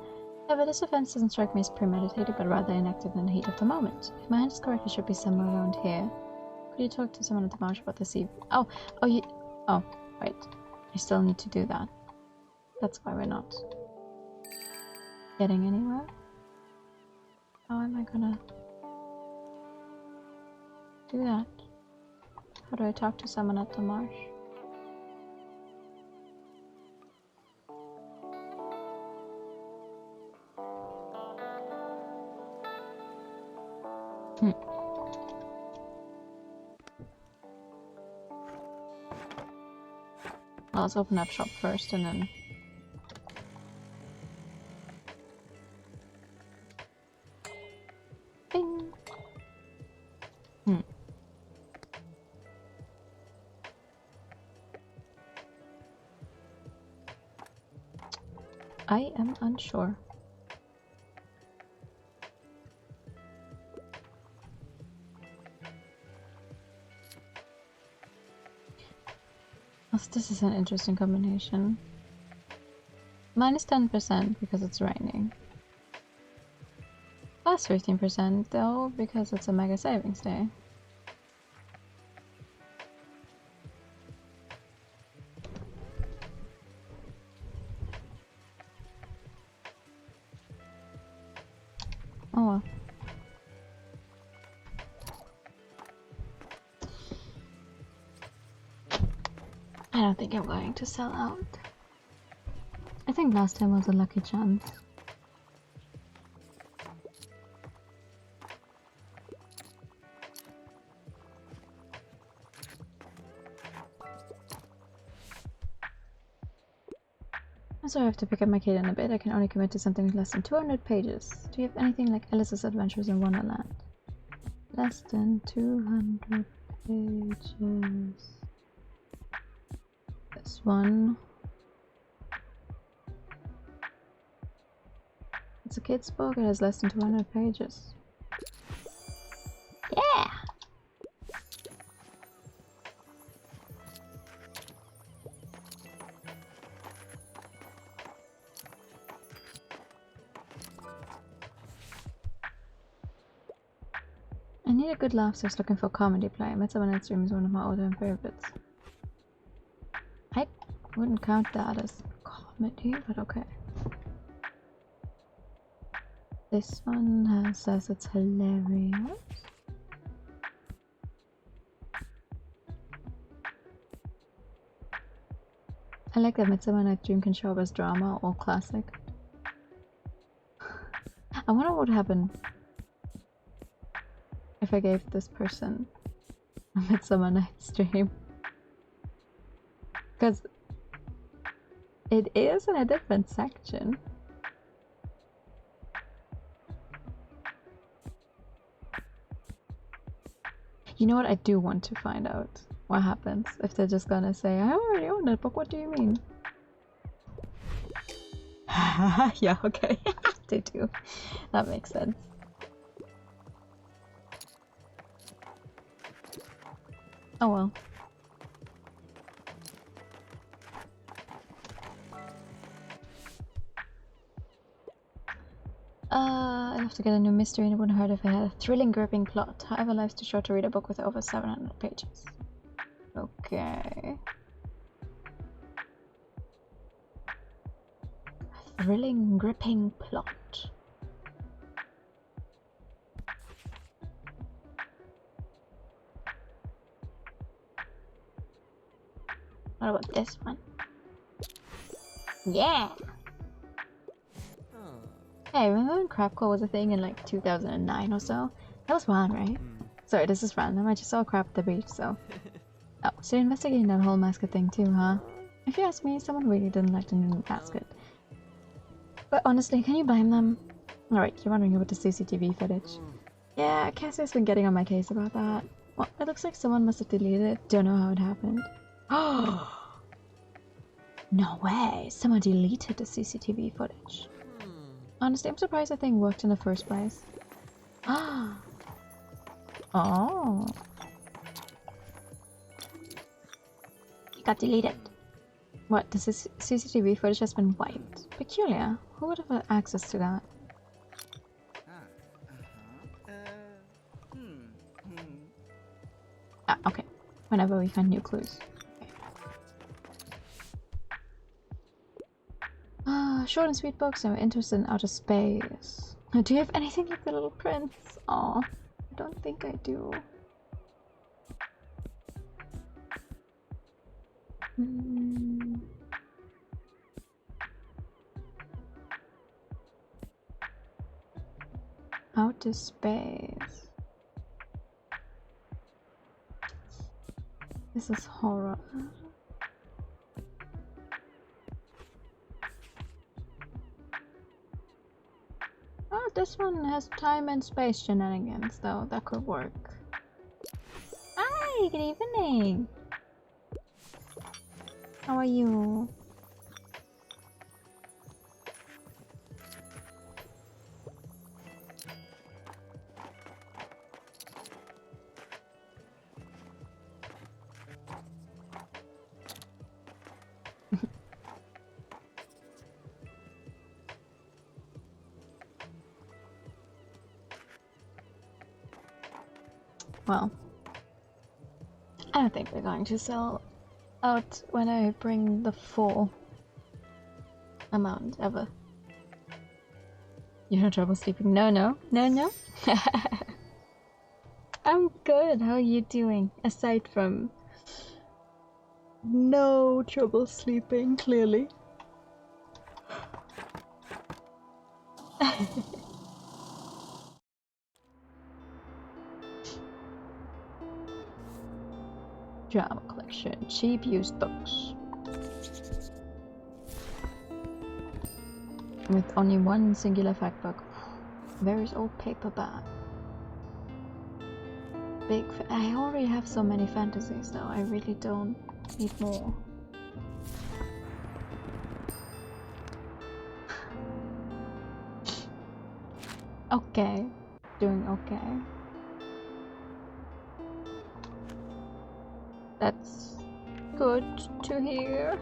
However, this offense doesn't strike me as premeditated, but rather enacted in the heat of the moment. If my hand is correct, it should be somewhere around here. Could you talk to someone at the marsh about this eve? Oh, wait. I still need to do that. That's why we're not getting anywhere. How am I gonna do that? How do I talk to someone at the marsh? Well, let's open up shop first and then... Bing! I am unsure. This is an interesting combination. Minus 10% because it's raining. Plus 15% though because it's a mega savings day. Oh well. I don't think I'm going to sell out. I think last time was a lucky chance. So I have to pick up my kid in a bit. I can only commit to something with less than 200 pages. Do you have anything like Alice's Adventures in Wonderland? Less than 200 pages. This one. It's a kid's book. It has less than 200 pages. Yeah! I need a good laugh, so I was looking for a comedy play. Midsummer Night's Dream is one of my all-time favorites. I wouldn't count that as comedy, but okay. This one says it's hilarious. I like that Midsummer Night's Dream can show up as drama or classic. I wonder what would happen if I gave this person a Midsummer Night's Dream. Because it is in a different section. You know what? I do want to find out what happens if they're just gonna say, I already own that book, what do you mean? Yeah, okay. They do. That makes sense. Oh well. I'd have to get a new mystery and it wouldn't hurt if I had a thrilling, gripping plot. However, life's too short to read a book with over 700 pages. Okay. thrilling, gripping plot. What about this one? Yeah! Hey, remember when crabcore was a thing in like 2009 or so? That was wild, right? Sorry, this is random. I just saw a crab at the beach, so... Oh, so you're investigating that whole mascot thing too, huh? If you ask me, someone really didn't like the new mascot. But honestly, can you blame them? Alright, you're wondering about the CCTV footage. Yeah, Cassie's been getting on my case about that. Well, it looks like someone must have deleted it. Don't know how it happened. Oh! No way! Someone deleted the CCTV footage. Honestly, I'm surprised that thing worked in the first place. Ah! Oh! It got deleted. What? The CCTV footage has been wiped? Peculiar. Who would have access to that? Ah, okay. Whenever we find new clues. Ah, short and sweet books. I'm interested in outer space. Do you have anything like The Little Prince? Aw, I don't think I do. Outer space. This is horror. Oh, this one has time and space shenanigans, though. That could work. Hi, good evening. How are you? Well, I don't think we're going to sell out when I bring the full amount ever. You have trouble sleeping? No, no, no, no. I'm good. How are you doing? Aside from no trouble sleeping, clearly. Drama collection, cheap used books. With only one singular fact book. Where's old paperback? I already have so many fantasies though, I really don't need more. Okay, doing okay. That's good to hear.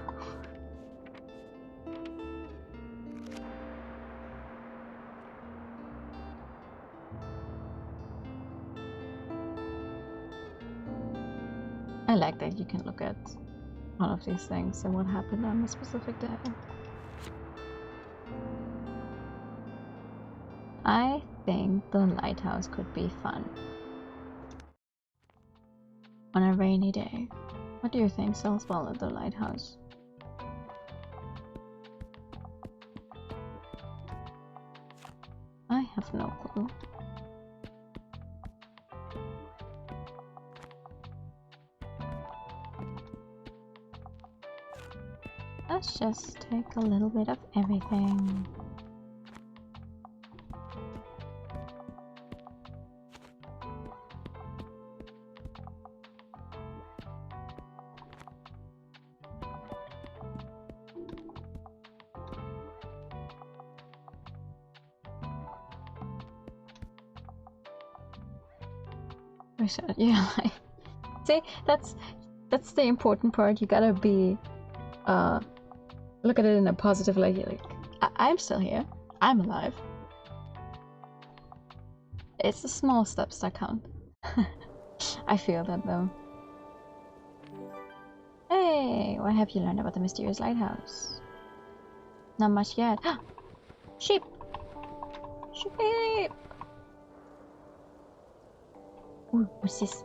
I like that you can look at all of these things and what happened on a specific day. I think the lighthouse could be fun. On a rainy day. What do you think sells well at the lighthouse? I have no clue. Let's just take a little bit of everything. Yeah, see, that's the important part. You gotta be look at it in a positive light. Like, I'm still here. I'm alive. It's the small steps that count. I feel that though. Hey, what have you learned about the mysterious lighthouse? Not much yet. Sheep! Sheep! Ooh, what's this?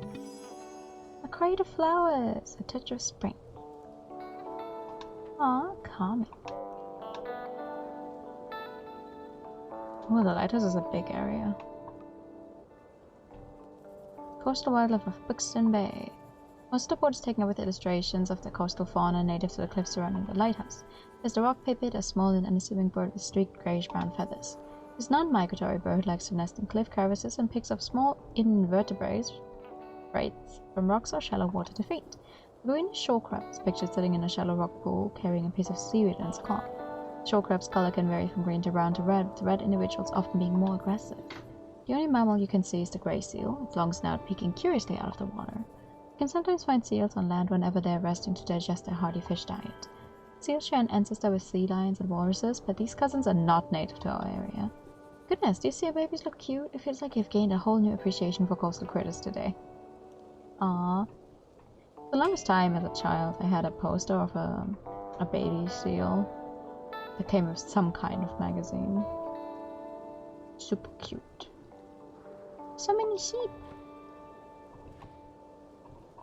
A crate of flowers, a touch of spring. Aw, calming. Oh, the lighthouse is a big area. Coastal wildlife of Buxton Bay. Most of the board is taken up with illustrations of the coastal fauna native to the cliffs surrounding the lighthouse. There's the rock pipit, a small and unassuming bird with streaked grayish-brown feathers. This non-migratory bird likes to nest in cliff crevices and picks up small invertebrates from rocks or shallow water to feed. The green shore crab is pictured sitting in a shallow rock pool, carrying a piece of seaweed in its claw. Shore crab's color can vary from green to brown to red, with the red individuals often being more aggressive. The only mammal you can see is the grey seal, its long snout peeking curiously out of the water. You can sometimes find seals on land whenever they are resting to digest their hearty fish diet. Seals share an ancestor with sea lions and walruses, but these cousins are not native to our area. Goodness, do you see our babies look cute? It feels like you've gained a whole new appreciation for coastal critters today. Aww. For the longest time as a child, I had a poster of a baby seal that came with some kind of magazine. Super cute. So many sheep!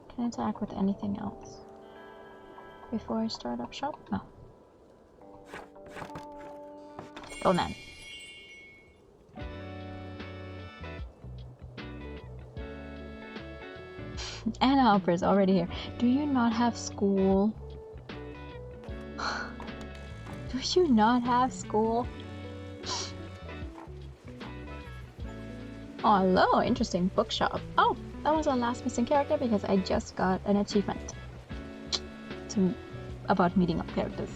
Can I interact with anything else before I start up shop? No. Oh, man. Anna Hopper is already here. Do you not have school? Do you not have school? Oh, hello, interesting bookshop. Oh, that was our last missing character because I just got an achievement about meeting up characters.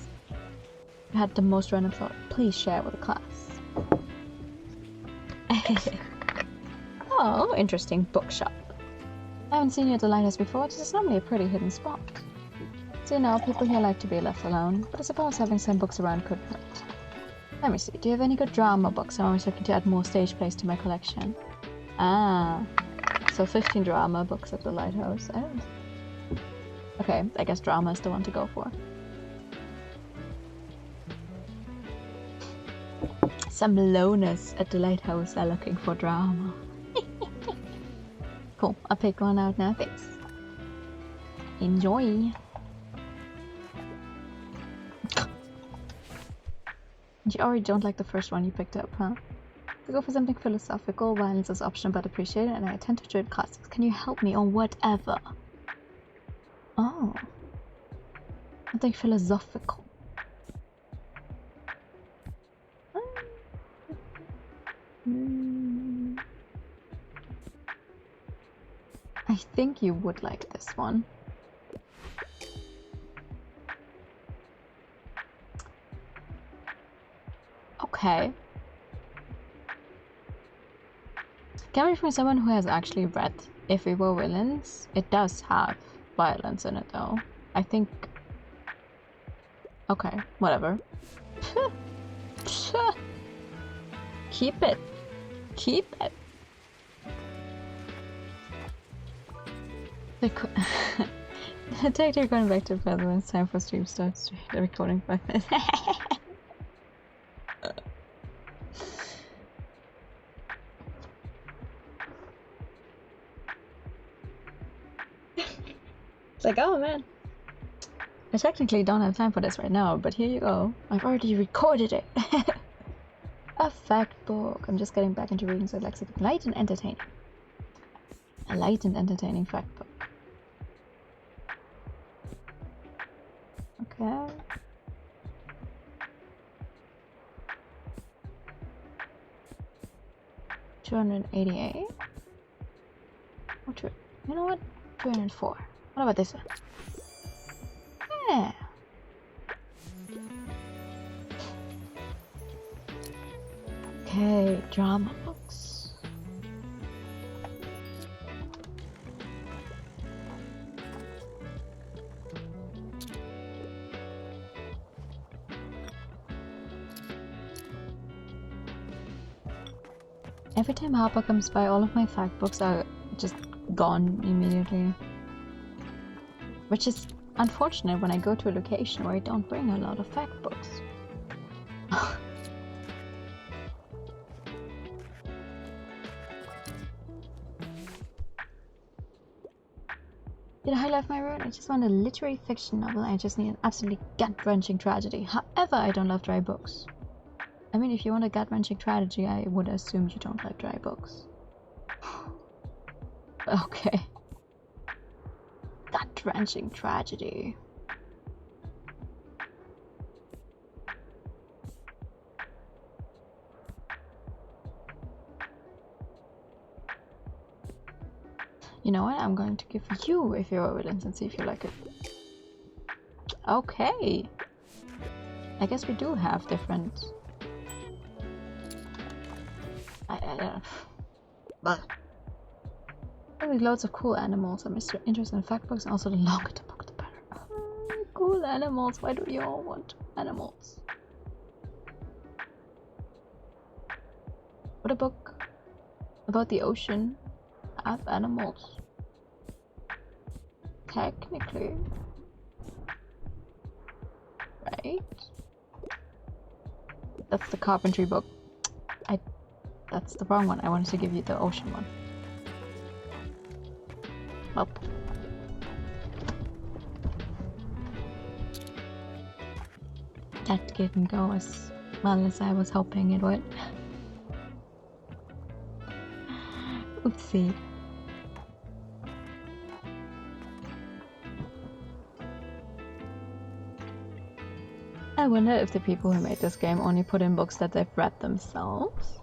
I had the most random thought. Please share with the class. Oh, interesting bookshop. I haven't seen you at the lighthouse before. This is normally a pretty hidden spot. So you know, people here like to be left alone, but I suppose having some books around could hurt. Let me see, do you have any good drama books? I'm always looking to add more stage plays to my collection. Ah, so 15 drama books at the lighthouse. Oh. Okay, I guess drama is the one to go for. Some loners at the lighthouse are looking for drama. Cool, I'll pick one out now, thanks. Enjoy! You already don't like the first one you picked up, huh? To go for something philosophical, violence is optional but appreciated, and I tend to enjoy classics. Can you help me, or whatever? Oh. Something philosophical. I think you would like this one. Okay. Coming from someone who has actually read If We Were Villains, it does have violence in it though. I think... Okay, whatever. Keep it. Keep it. The detective going back to bed when it's time for stream starts. The recording 5 minutes. It's like, oh man, I technically don't have time for this right now, but here you go. I've already recorded it. A fact book. I'm just getting back into reading, so I'd like something light and entertaining. A light and entertaining fact book. Okay. $288. Or two. You know what? 204. What about this one? Yeah. Okay, drama books. Every time Harper comes by, all of my fact books are just gone immediately. Which is unfortunate when I go to a location where I don't bring a lot of fact books. Did I highlight my road? I just want a literary fiction novel. I just need an absolutely gut-wrenching tragedy. However, I don't love dry books. I mean, if you want a gut-wrenching tragedy, I would assume you don't like dry books. Okay. Gut-wrenching tragedy. You know what? I'm going to give you a few evidence and see if you like it. Okay. I guess we do have different... But there's loads of cool animals. I'm interested in fact books, and also the longer the book, the better. Cool animals. Why do you all want animals? What a book about the ocean. Have animals. Technically. Right? That's the carpentry book. That's the wrong one. I wanted to give you the ocean one. Well. That didn't go as well as I was hoping it would. Oopsie. I wonder if the people who made this game only put in books that they've read themselves.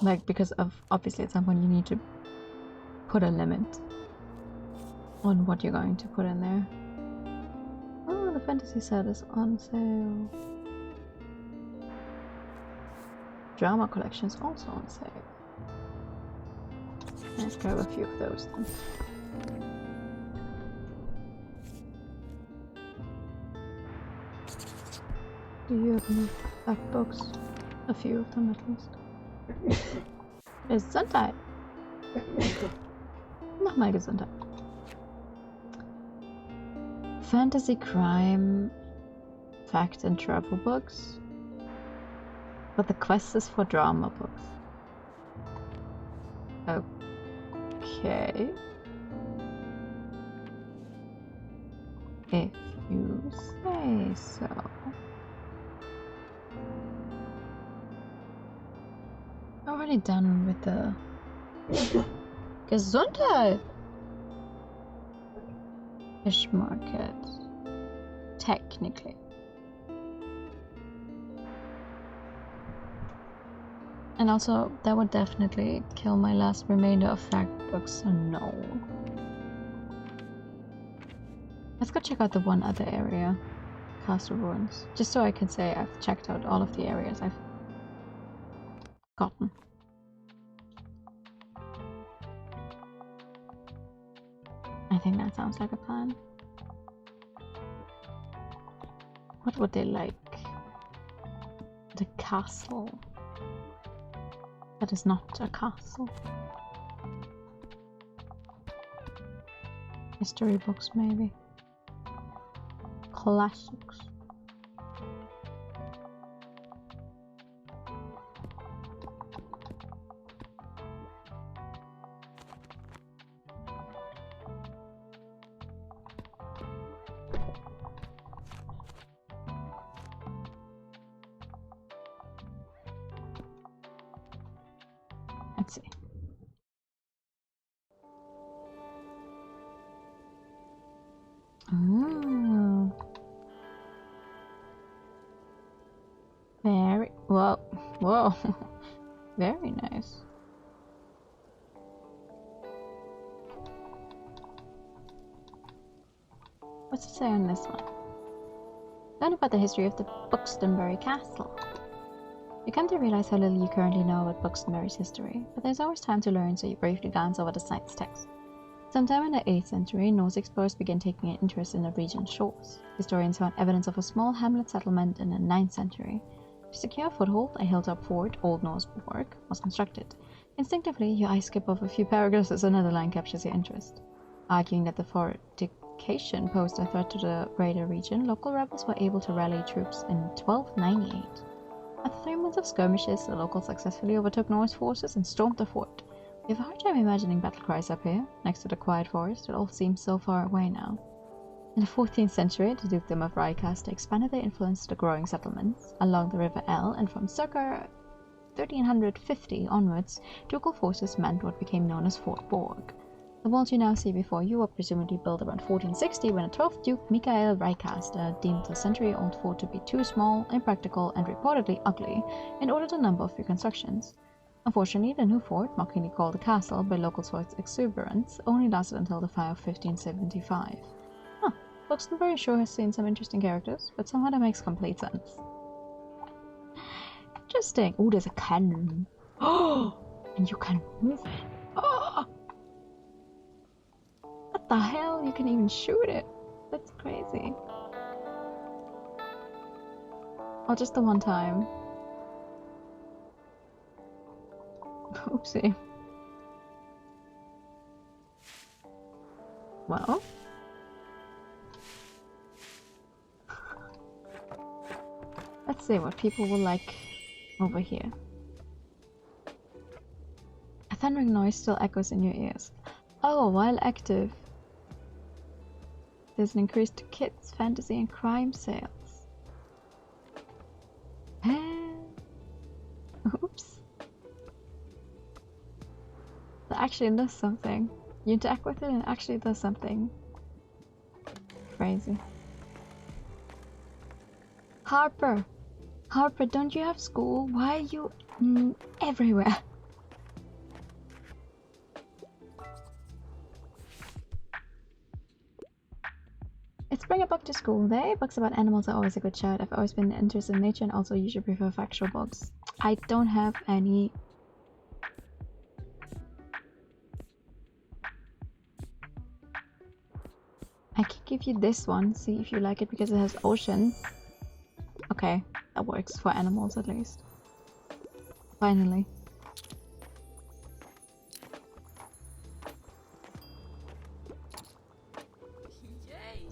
Like, because of obviously at some point you need to put a limit on what you're going to put in there. Oh, the fantasy set is on sale. Drama collection is also on sale. Let's grab a few of those then. Do you have any fact books? A few of them at least. Gesundheit. Mach mal Gesundheit. Fantasy, crime, fact and travel books. But the quest is for drama books. Okay. If you say so. Already done with the Gesundheit fish market. Technically. And also, that would definitely kill my last remainder of fact books, so no. Let's go check out the one other area, Castle Ruins, just so I can say I've checked out all of the areas I've gotten. I think that sounds like a plan. What would they like? The castle. That is not a castle. History books, maybe. Classics. Let's see. Oh. Very whoa. Whoa. Very nice. What's it say on this one? Learn about the history of the Buxtonbury Castle. You come to realize how little you currently know about Buxtonbury's history, but there's always time to learn, so you briefly glance over the site's text. Sometime in the 8th century, Norse explorers began taking an interest in the region's shores. Historians found evidence of a small hamlet settlement in the 9th century. To secure a foothold, a hilltop fort, Old Norse work, was constructed. Instinctively, your eyes skip over a few paragraphs as another line captures your interest. Arguing that the fortification posed a threat to the greater region, local rebels were able to rally troops in 1298. After 3 months of skirmishes, the locals successfully overtook Norse forces and stormed the fort. We have a hard time imagining battle cries up here, next to the quiet forest. It all seems so far away now. In the 14th century, the Dukedom of Ricasta expanded their influence to the growing settlements along the River El, and from circa 1350 onwards, ducal forces manned what became known as Fort Borg. The walls you now see before you were presumably built around 1460 when the 12th Duke Mikael Ricasta deemed the century-old fort to be too small, impractical, and reportedly ugly and ordered a number of reconstructions. Unfortunately, the new fort, mockingly called a castle by locals for its exuberance, only lasted until the fire of 1575. Luxembourg sure has seen some interesting characters, but somehow that makes complete sense. Interesting. Oh, there's a cannon. Oh, and you can move it. Oh, what the hell? You can even shoot it. That's crazy. Oh, just the one time. Oopsie. Well. Let's see what people will like over here. A thundering noise still echoes in your ears. Oh, while active, there's an increase to kids, fantasy, and crime sales. Oops. That actually does something. You interact with it and it actually does something. Crazy. Harper! Harper, don't you have school? Why are you everywhere? It's bring a book to school day. Books about animals are always a good shout. I've always been interested in nature and also usually prefer factual books. I don't have any. I can give you this one, see if you like it because it has oceans. Okay, that works for animals at least. Finally.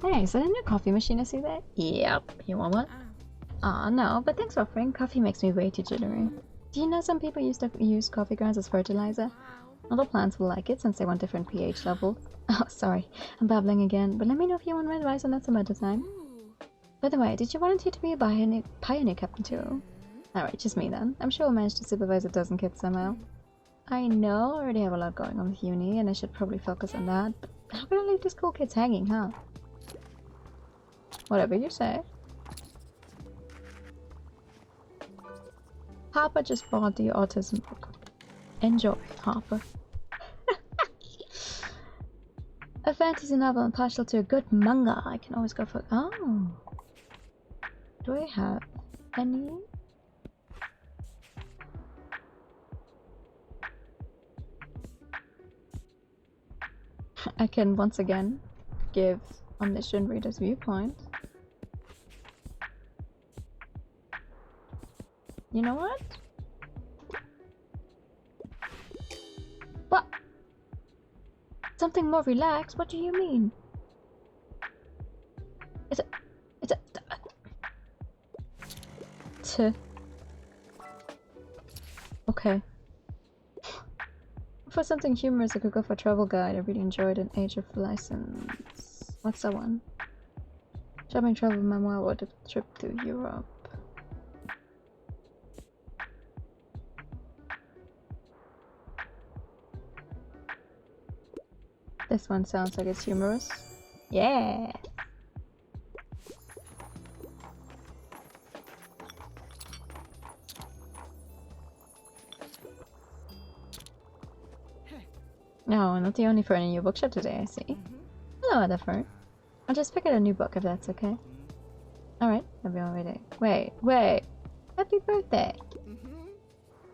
Hey, is that a new coffee machine I see there? Yep. You want one? Aw, no, but thanks for offering. Coffee makes me way too jittery. Do you know some people used to use coffee grounds as fertilizer? Other plants will like it since they want different pH levels. Oh, sorry, I'm babbling again, but let me know if you want my advice on that some other time. By the way, did you volunteer to be a pioneer captain too? Alright, just me then. I'm sure we'll manage to supervise a dozen kids somehow. I know, I already have a lot going on with uni, and I should probably focus on that, but how can I leave the school kids hanging, huh? Whatever you say. Harper just bought the autism book. Enjoy, Harper. A fantasy novel and partial to a good manga. I can always go for. Oh. Do I have any? I can once again give omniscient reader's viewpoint. You know what? What? Something more relaxed? What do you mean? It's a... Okay. For something humorous, I could go for Travel Guide. I really enjoyed an Age of License. What's that one? Shopping travel memoir about a trip to Europe. This one sounds like it's humorous. Yeah! No, not the only fern in your bookshop today, I see. Hello, other fern. I'll just pick out a new book if that's okay. Alright, I'll be on my way. Wait! Happy birthday!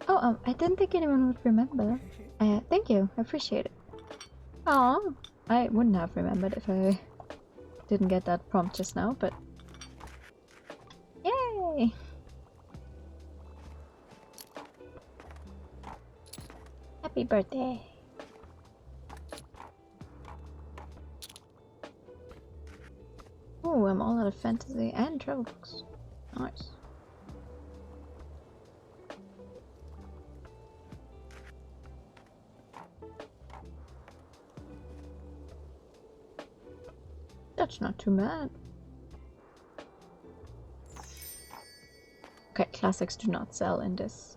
Oh, I didn't think anyone would remember. Thank you, I appreciate it. Aw, I wouldn't have remembered if I didn't get that prompt just now, but... Yay! Happy birthday! Oh, I'm all out of fantasy and travel books. Nice. That's not too bad. Okay, classics do not sell in this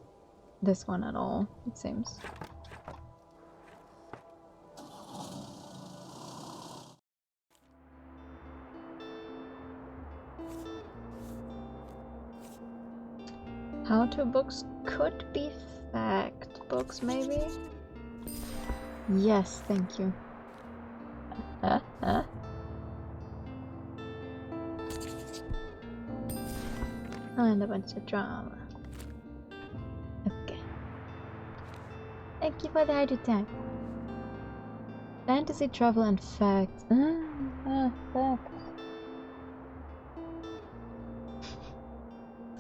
one at all, it seems. How-to books could be fact books, maybe? Yes, thank you. And a bunch of drama. Okay. Thank you for the heart attack. Fantasy, travel, and facts. Facts.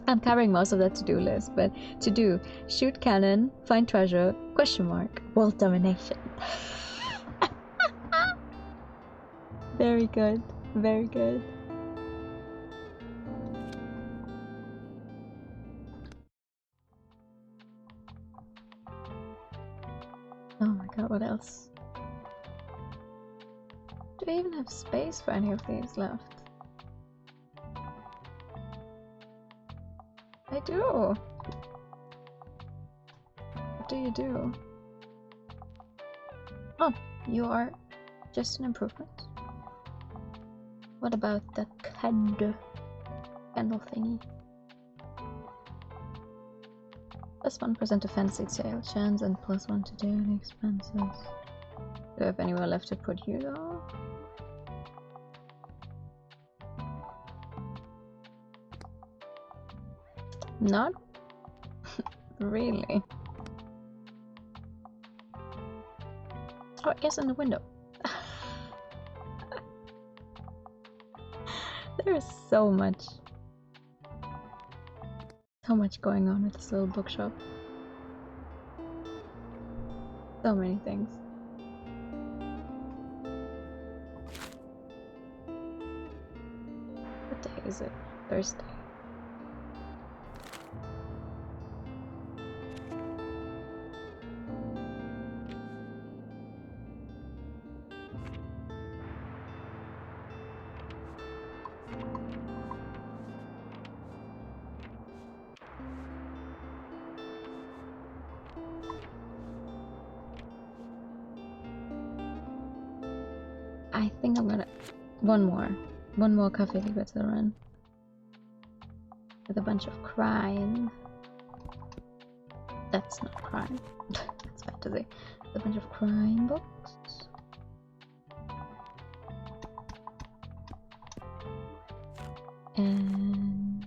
I'm covering most of that to-do list, but to do: shoot cannon, find treasure, question mark, world domination. Very good, very good. Oh my god, what else? Do I even have space for any of these left? I do! What do you do? Oh, you are just an improvement. What about the candle thingy? +1% to fantasy sale chance and +1 to daily expenses. Do I have anywhere left to put you though? Not really. Oh, I guess in the window. There is so much going on with this little bookshop. So many things. What day is it? Thursday. I think I'm gonna one more Cafe Liberty run with a bunch of crime. That's not crime. That's fantasy. A bunch of crime books. And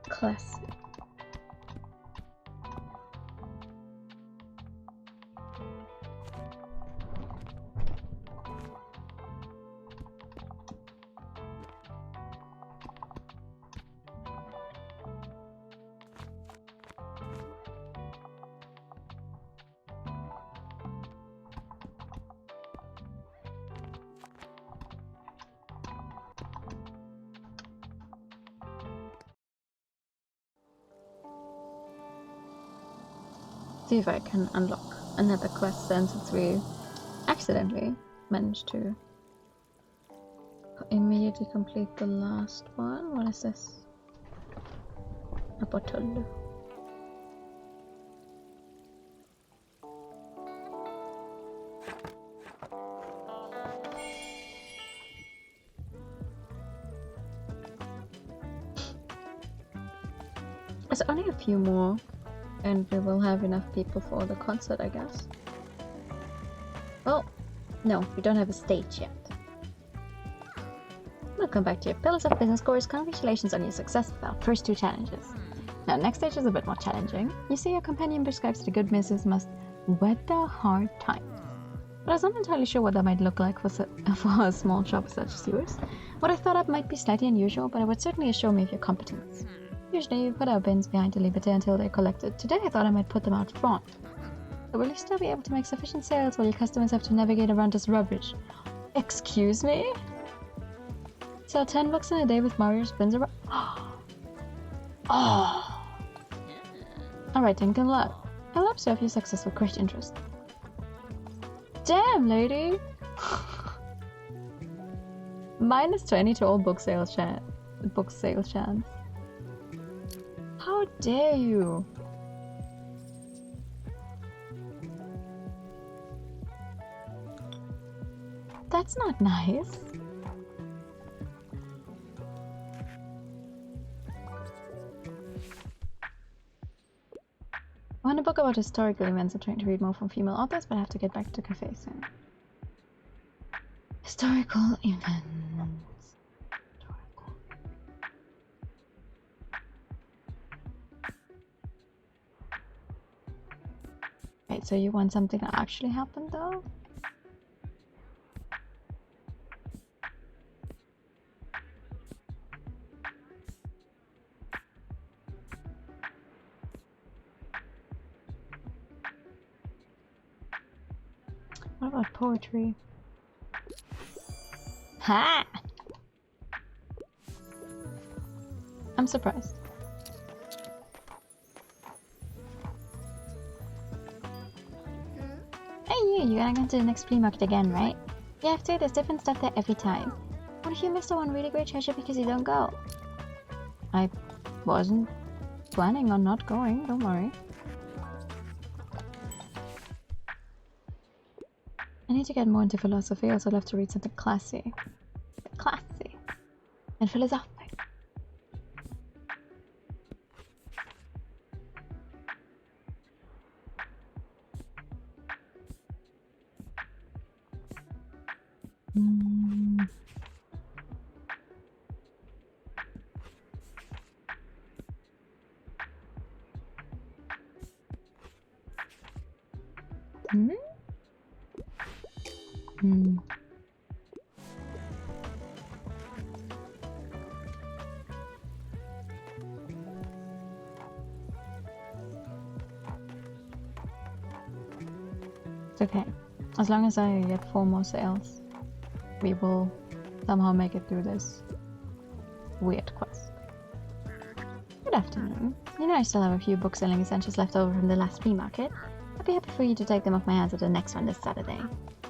classic. See if I can unlock another quest then, since we accidentally managed to immediately complete the last one. What is this? A bottle. There's only a few more. And we will have enough people for the concert, I guess. Well, no, we don't have a stage yet. Welcome back to your Pillars of Business course. Congratulations on your success with our first 2 challenges. Now, next stage is a bit more challenging. You see, your companion prescribes the good missus must weather hard times. But I was not entirely sure what that might look like for a small shop such as yours. What I thought up might be slightly unusual, but it would certainly assure me of your competence. Usually, you put our bins behind the Liberté until they're collected. Today, I thought I might put them out front. So will you still be able to make sufficient sales while your customers have to navigate around this rubbish? Excuse me? Sell 10 books in a day with Mario's bins around? Oh! Alright then, good luck. I will observe your success with great interest. Damn, lady! -20 to all book sales chance. How dare you? That's not nice. I want a book about historical events. I'm trying to read more from female authors, but I have to get back to cafe soon. Historical events. Wait, so you want something that actually happened though? What about poetry? Ha! I'm surprised. Hey you're gonna go to the next flea market again, right? You have to, there's different stuff there every time. What if you missed the one really great treasure because you don't go? I wasn't planning on not going, don't worry. I need to get more into philosophy. I also love to read something classy. Classy. And philosophic. It's okay. As long as I get 4 more sales, we will somehow make it through this weird quest. Good afternoon. You know I still have a few book selling essentials left over from the last flea market. I'd be happy for you to take them off my hands at the next one this Saturday.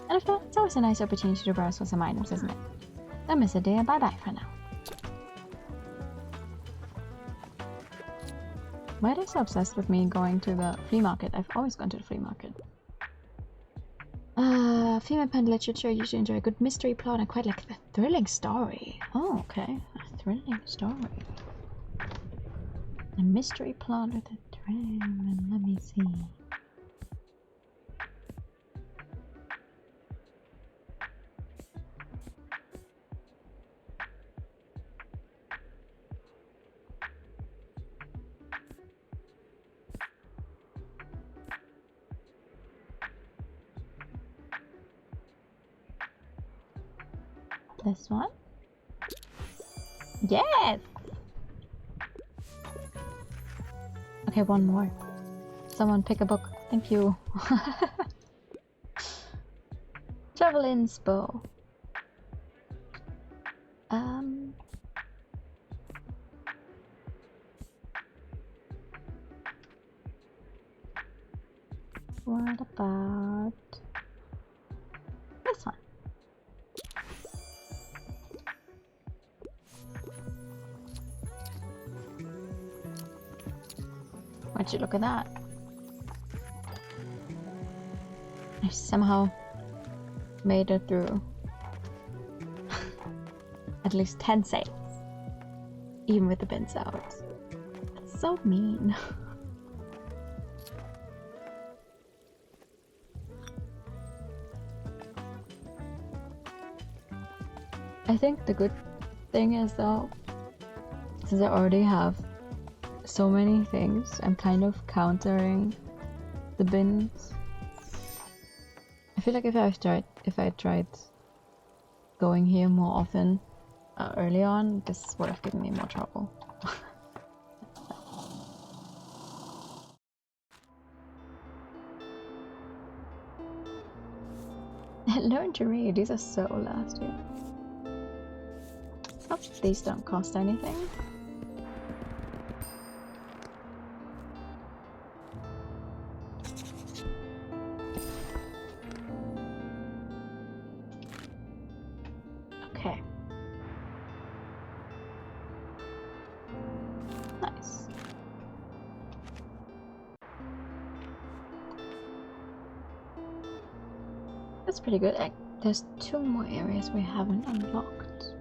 And if not, it's always a nice opportunity to browse for some items, isn't it? Don't miss it, dear. Bye-bye for now. Why are they so obsessed with me going to the flea market? I've always gone to the flea market. Female pen literature, usually enjoy a good mystery plot and quite like the thrilling story. Oh, okay. A thrilling story. A mystery plot with a thrill, let me see. This one? Yes! Okay, one more. Someone pick a book. Thank you. Travel inspo. What about this one? Why'd you look at that? I somehow made it through at least 10 sales, even with the bins out. That's so mean. I think the good thing is though, since I already have so many things, I'm kind of countering the bins. I feel like if I tried going here more often early on, this would have given me more trouble. Learn to read. These are so last year. Hope these don't cost anything. Okay. That's pretty good. There's 2 more areas we haven't unlocked.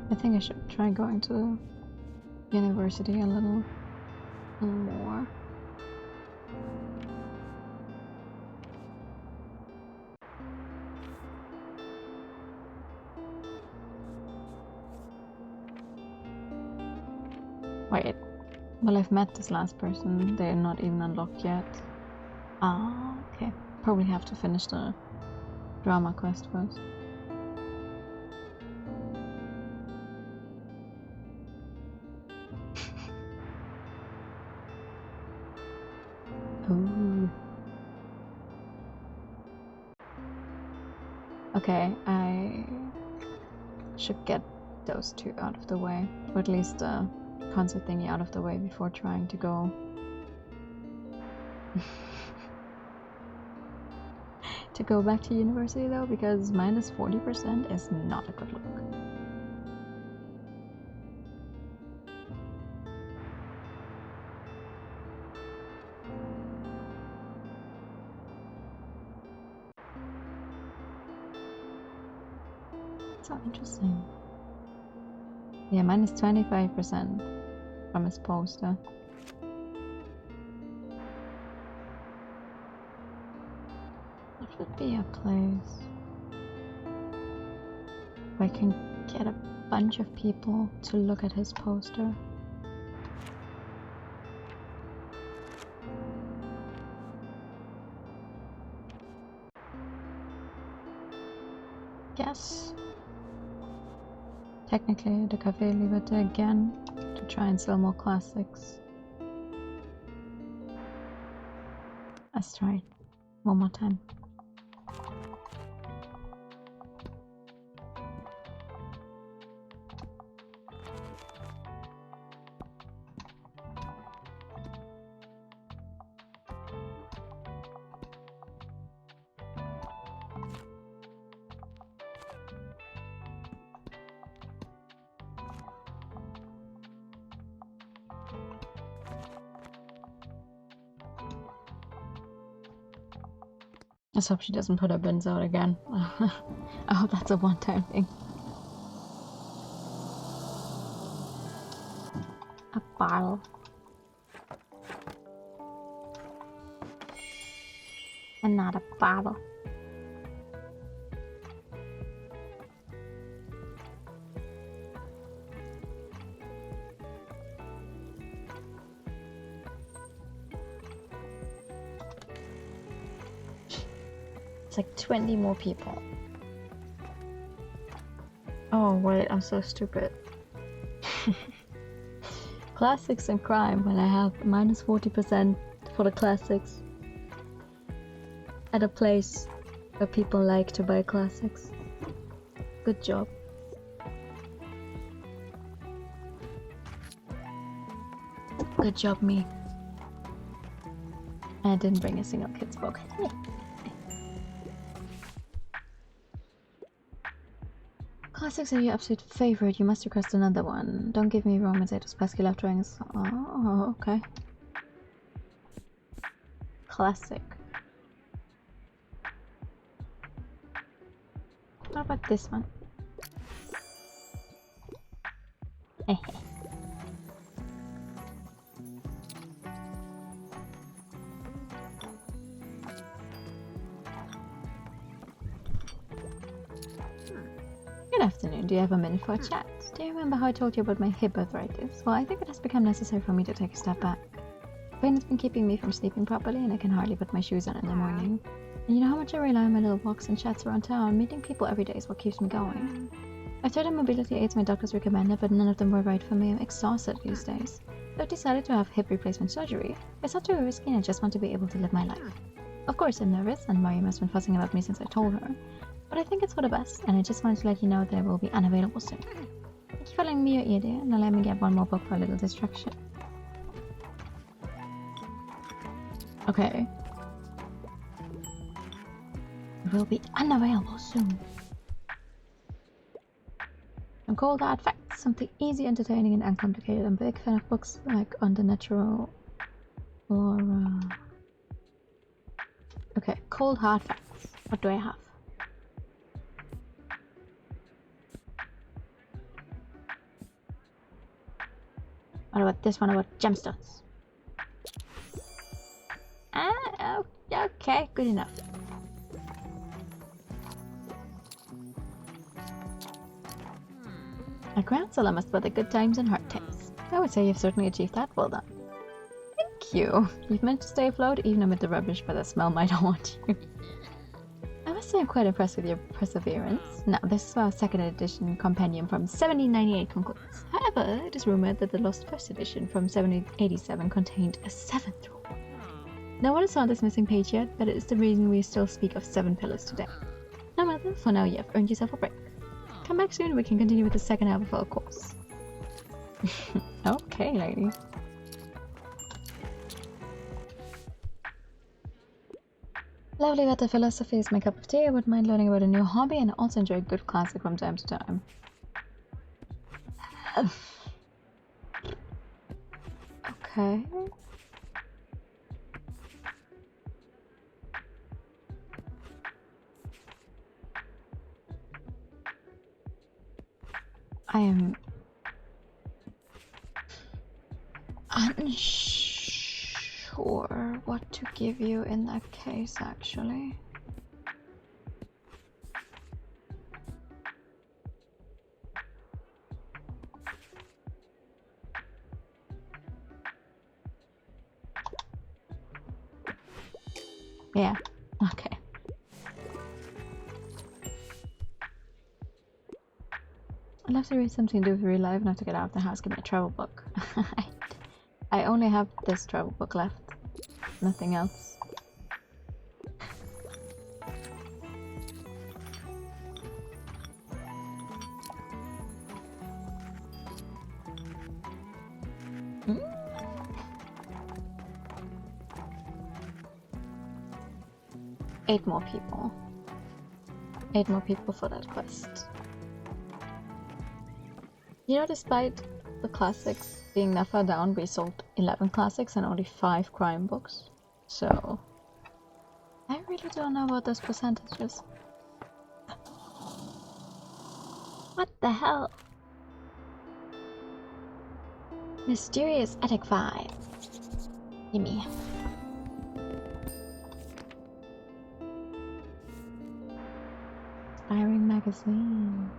I think I should try going to university a little more. Wait, well, I've met this last person. They're not even unlocked yet. Ah, okay. Probably have to finish the drama quest first. Ooh. Okay, I should get those 2 out of the way, or at least the concert thingy out of the way before trying to go. To go back to university though, because minus 40% is not a good look. So interesting. Yeah, minus 25% from his poster. What would be a place where I can get a bunch of people to look at his poster? Yes. Technically, the Café Liberté again to try and sell more classics. Let's try it one more time. Let's hope she doesn't put her bins out again. I hope that's a one-time thing. A bottle. And not a bottle. It's like 20 more people. Oh wait, I'm so stupid. Classics and crime when I have minus 40% for the classics at a place where people like to buy classics. Good job. Good job, me. And I didn't bring a single kid's book. Classics are your absolute favorite. You must request another one. Don't give me Romance 8 of pesky left wings. Oh, okay. Classic. What about this one? Good afternoon. Do you have a minute for a chat? Do you remember how I told you about my hip arthritis? Well, I think it has become necessary for me to take a step back. Pain has been keeping me from sleeping properly, and I can hardly put my shoes on in the morning. And you know how much I rely on my little walks and chats around town. Meeting people every day is what keeps me going. I've tried mobility aids my doctors recommended, but none of them were right for me. I'm exhausted these days. So I've decided to have hip replacement surgery. It's not too risky, and I just want to be able to live my life. Of course, I'm nervous, and Mariam has been fussing about me since I told her. But I think it's for the best, and I just wanted to let you know that I will be unavailable soon. Thank you for lending me your ear, dear. Now let me get one more book for a little distraction. Okay. It will be unavailable soon. Some cold hard facts, something easy, entertaining, and uncomplicated. I'm a big fan of books like on the natural or okay, cold hard facts. What do I have? What about this one about gemstones? Okay, good enough. A Grand Cellar must weather good times and hard times. I would say you've certainly achieved that. Well done. Thank you. You've managed to stay afloat even amid the rubbish, but the smell might haunt you. I must say I'm quite impressed with your perseverance. Now, this is our second edition compendium from 1798 concludes. However, it is rumored that the lost first edition from 1787 contained a seventh rule. No one has found this missing page yet, but it is the reason we still speak of 7 pillars today. No matter, for now you have earned yourself a break. Come back soon and we can continue with the second half of our course. Okay, lady. Lovely that the philosophy is my cup of tea. I wouldn't mind learning about a new hobby and also enjoy a good classic from time to time. Okay. I am unsure what to give you in that case, actually. Yeah, okay. I'd love to read something to do with real life and have to get out of the house. Give me a travel book. I only have this travel book left. Nothing else. Hmm? 8 more people. 8 more people for that quest. You know, despite the classics being that far down, we sold 11 classics and only 5 crime books. So, I really don't know about those percentages. What the hell? Mysterious attic vibe. Gimme. Inspiring magazines.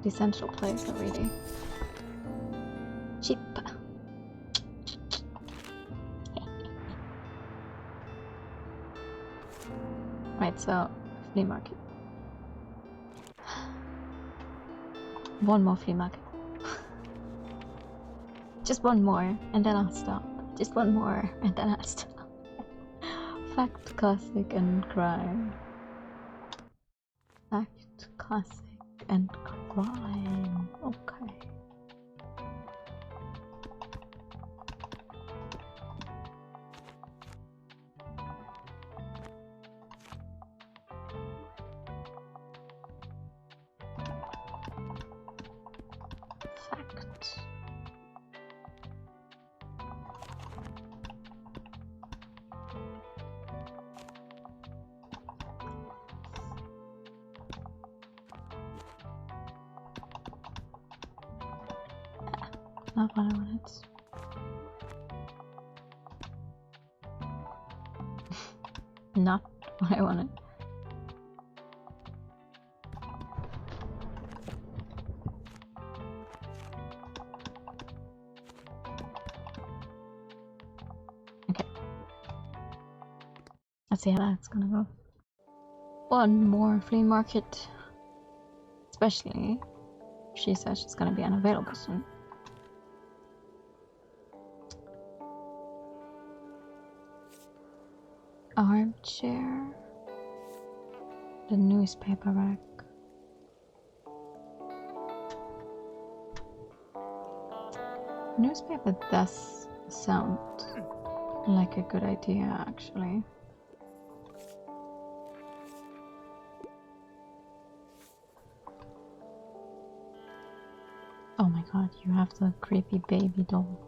The essential place already. Cheap. Right, so flea market. One more flea market. Just one more, and then I'll stop. Just one more, and then I'll stop. Fact, classic, and crime. Fact, classic, and crime. Okay. Fact. Not what I wanted. Not what I wanted. Okay. Let's see how that's gonna go. One more flea market. Especially, she says she's gonna be unavailable soon. Armchair. The newspaper rack. Newspaper does sound like a good idea, actually. Oh my god, you have the creepy baby doll.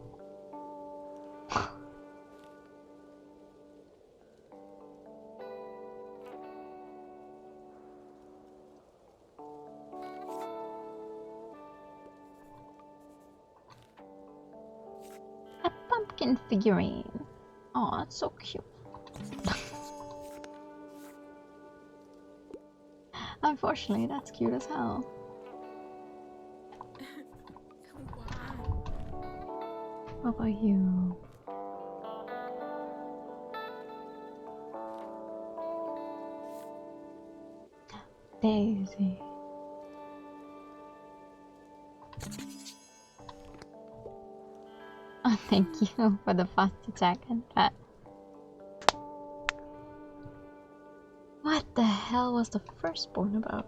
A pumpkin figurine. Oh, that's so cute. Unfortunately, that's cute as hell. What about you? Daisy. Oh, thank you for the fast attack and pet. What the hell was the firstborn about?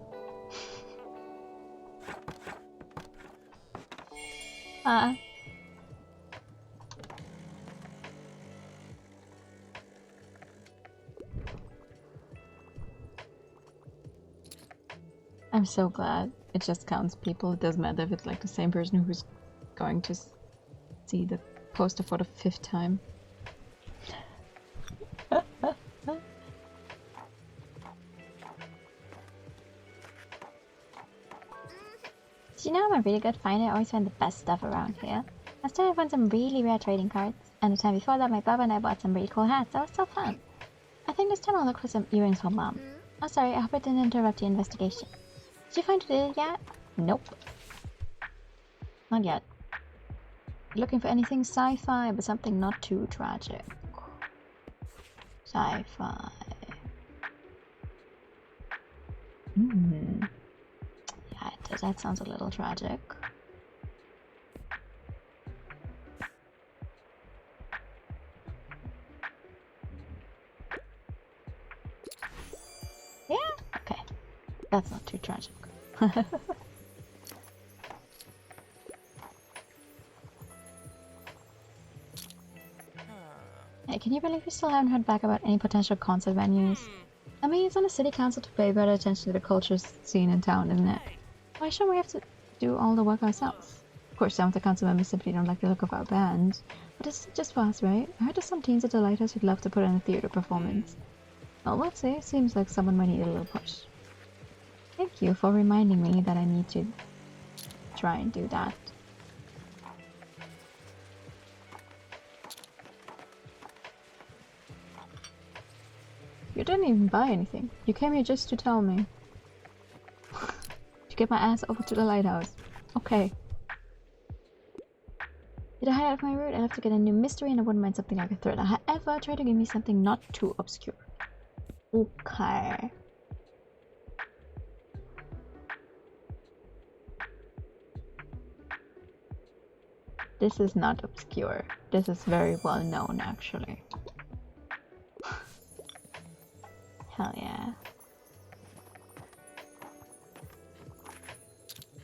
I'm so glad it just counts people. It doesn't matter if it's like the same person who's going to see the poster for the 5th time. Did you know I'm a really good finder? I always find the best stuff around here. Last time I found some really rare trading cards, and the time before that my brother and I bought some really cool hats. That was so fun. I think this time I'll look for some earrings for Mom. Oh sorry, I hope I didn't interrupt your investigation. Did you find it yet? Nope. Not yet. Looking for anything sci-fi, but something not too tragic. Sci-fi. Yeah, that sounds a little tragic. Yeah? Okay. That's not too tragic. Hey, can you believe we still haven't heard back about any potential concert venues? I mean, it's on the city council to pay better attention to the culture scene in town, isn't it? Why shouldn't we have to do all the work ourselves? Of course, some of the council members simply don't like the look of our bands, but it's just for us, right? I heard there's some teens at the lighthouse who'd love to put on a theater performance. Well, we'll see. Seems like someone might need a little push. Thank you for reminding me that I need to try and do that. You didn't even buy anything. You came here just to tell me. To get my ass over to the lighthouse. Okay. Did I hide out of my route? I love to get a new mystery and I wouldn't mind something like a thriller. However, try to give me something not too obscure. Okay. This is not obscure. This is very well known, actually. Hell yeah.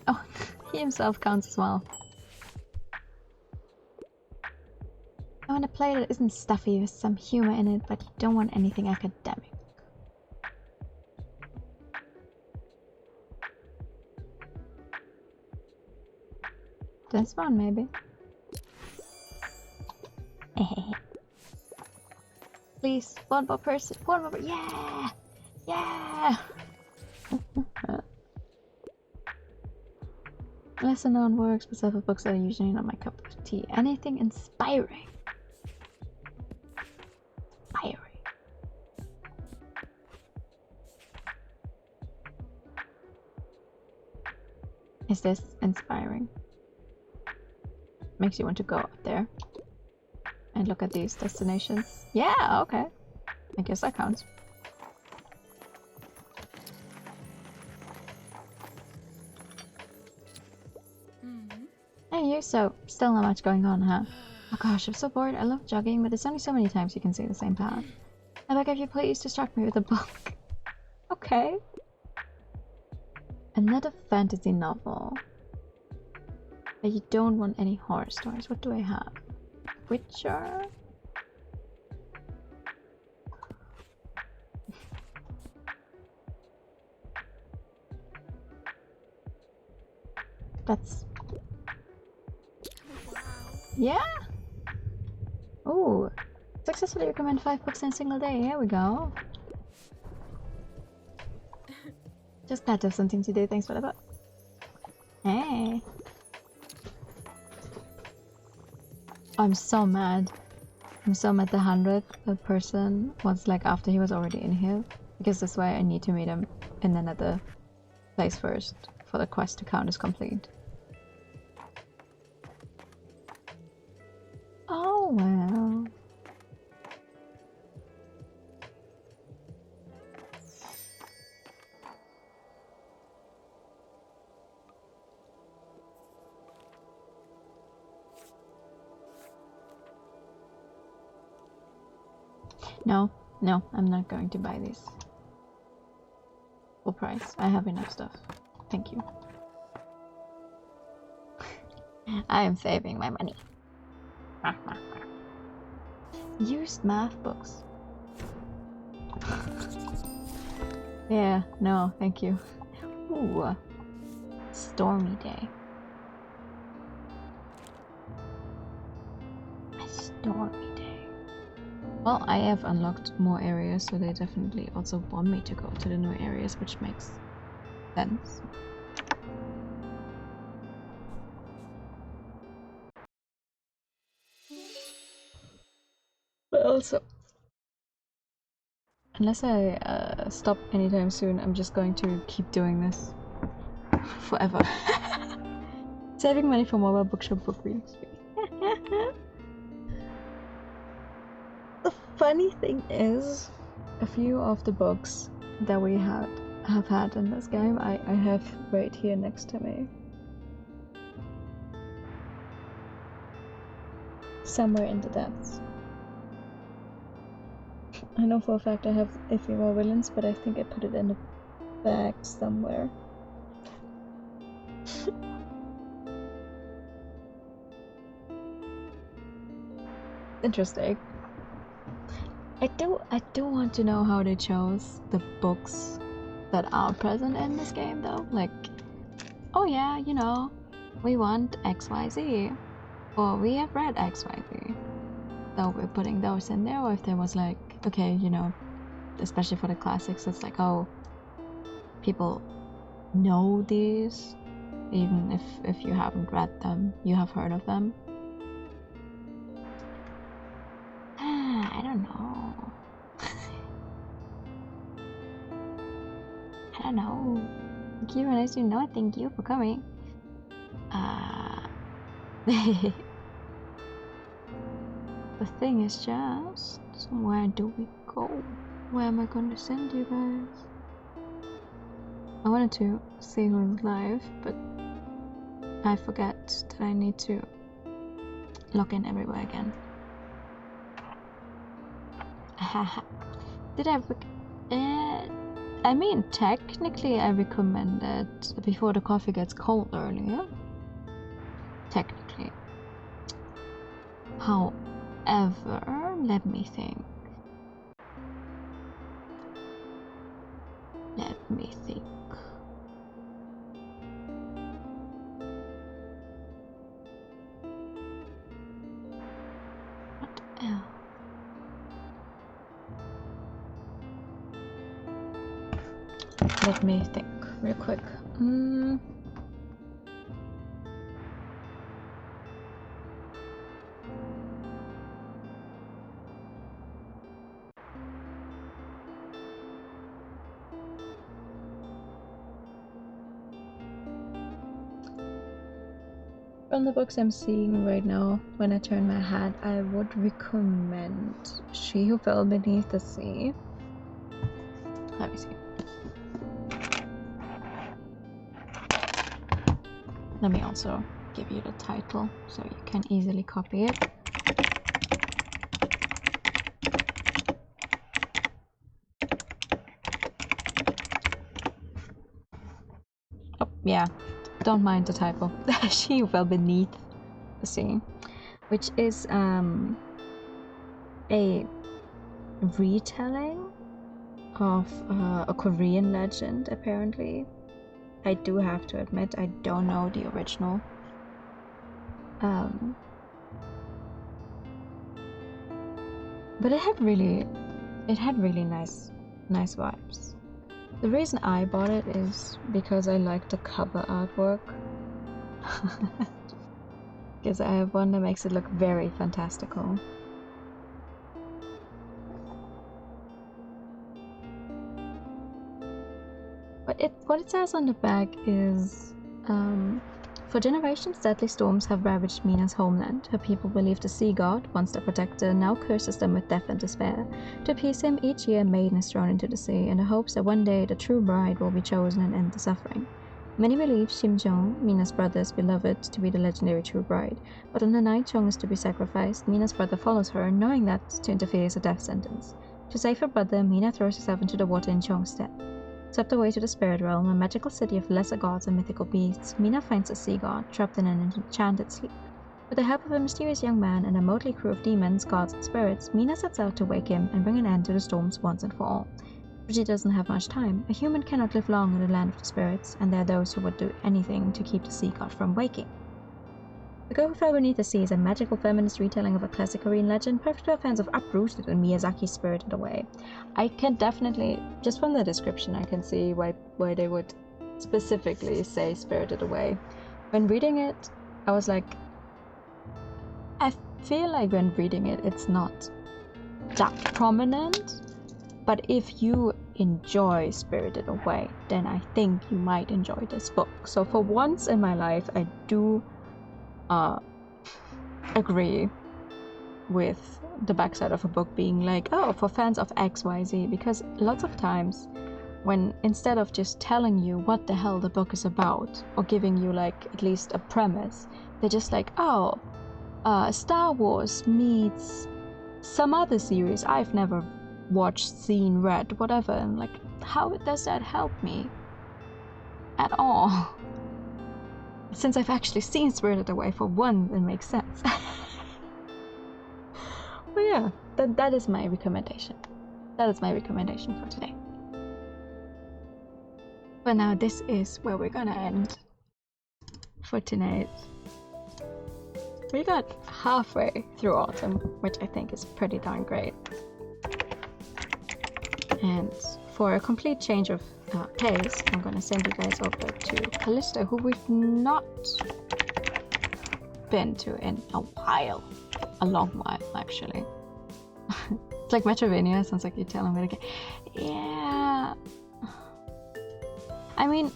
Oh, he himself counts as well. I want a play that isn't stuffy with some humor in it, but you don't want anything academic. This one, maybe. Please, one more person, one more. Yeah! Yeah! Lesser known works, but several books are usually not my cup of tea. Anything inspiring. Inspiring. Is this inspiring? Makes you want to go up there and look at these destinations. Yeah, okay. I guess that counts. Hey, you, so still not much going on, huh? Oh gosh, I'm so bored. I love jogging, but there's only so many times you can see the same path. I beg of you, please distract me with a book. Okay. Another fantasy novel. But you don't want any horror stories. What do I have? Witcher? That's Ooh, successfully recommend 5 books in a single day. Here we go. Just glad to have something to do. Thanks for the book. Hey. I'm so mad. I'm so mad the 100th person was like after he was already in here. Because that's why I need to meet him in another place first for the quest to count as complete. Oh well. No, I'm not going to buy these. Full price. I have enough stuff. Thank you. I am saving my money. Used math books. Yeah, no, thank you. Ooh. Stormy day. A stormy day. Well, I have unlocked more areas, so they definitely also want me to go to the new areas, which makes sense. But also, unless I stop anytime soon, I'm just going to keep doing this forever. Saving money for mobile bookshop book reading speed. The funny thing is, a few of the books that we have had in this game, I have right here next to me. Somewhere in the depths. I know for a fact I have Ephemeral Villains, but I think I put it in a bag somewhere. Interesting. I do want to know how they chose the books that are present in this game though. Like, oh yeah, you know, we want XYZ. Or we have read XYZ. So we're putting those in there, or if there was like, okay, you know, especially for the classics, it's like, oh, people know these, even if you haven't read them, you have heard of them. I don't know. I don't know. Thank you, nice to know. Thank you for coming. The thing is just, where do we go? Where am I going to send you guys? I wanted to see who's live, but I forget that I need to log in everywhere again. Did I? I mean, technically, I recommend it before the coffee gets cold earlier. Technically. However, let me think. Let me think. What else? Let me think real quick. From the books I'm seeing right now, when I turn my head, I would recommend She Who Fell Beneath the Sea. Let me see. Let me also give you the title so you can easily copy it. Oh, yeah, don't mind the typo. She Who Fell Beneath the Sea, which is a retelling of a Korean legend, apparently. I do have to admit, I don't know the original. But it had really nice vibes. The reason I bought it is because I like the cover artwork. Because I have one that makes it look very fantastical. What it says on the back is, for generations, deadly storms have ravaged Mina's homeland. Her people believe the sea god, once their protector, now curses them with death and despair. To appease him, each year a maiden is thrown into the sea in the hopes that one day the true bride will be chosen and end the suffering. Many believe Shimjong, Mina's brother, is beloved to be the legendary true bride, but on the night Chong is to be sacrificed, Mina's brother follows her, knowing that to interfere is a death sentence. To save her brother, Mina throws herself into the water in Chong's stead. Swept away to the spirit realm, a magical city of lesser gods and mythical beasts, Mina finds a sea god, trapped in an enchanted sleep. With the help of a mysterious young man and a motley crew of demons, gods, and spirits, Mina sets out to wake him and bring an end to the storms once and for all. But she doesn't have much time. A human cannot live long in the land of the spirits, and there are those who would do anything to keep the sea god from waking. The Girl Who Fell Beneath the Sea is a magical feminist retelling of a classic Korean legend, perfect for fans of Uprooted and Miyazaki's Spirited Away. I can definitely, just from the description, I can see why they would specifically say Spirited Away. When reading it, I was like, I feel like when reading it, it's not that prominent, but if you enjoy Spirited Away, then I think you might enjoy this book. So for once in my life, I do agree with the backside of a book being like, oh, for fans of XYZ, because lots of times when instead of just telling you what the hell the book is about or giving you like at least a premise, they're just like, oh, Star Wars meets some other series I've never watched, seen, read, whatever. And like, how does that help me at all? Since I've actually seen Spirited Away for one, it makes sense. But yeah, that is my recommendation. That is my recommendation for today. But now this is where we're gonna end for tonight. We got halfway through autumn, which I think is pretty darn great. And for a complete change of pace, I'm gonna send you guys over to Callisto, who we've not been to in a while. A long while, actually. It's like Metrovania, sounds like you're telling me again. Yeah. I mean,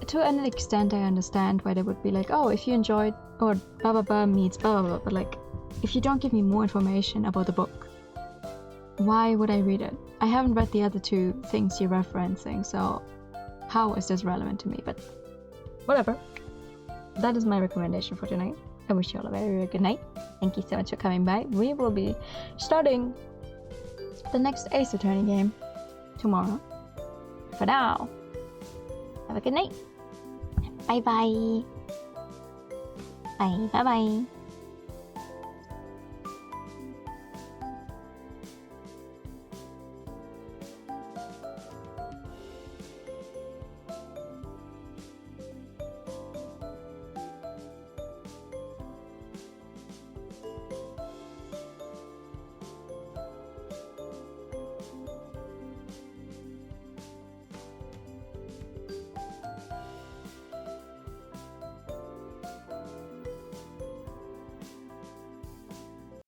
to an extent I understand why they would be like, oh, if you enjoyed, or blah blah blah meets blah blah blah, but like, if you don't give me more information about the book, why would I read it? I haven't read the other two things you're referencing, so how is this relevant to me? But whatever. That is my recommendation for tonight. I wish you all a very, very good night. Thank you so much for coming by. We will be starting the next Ace Attorney game tomorrow. For now, have a good night. Bye bye. Bye bye bye.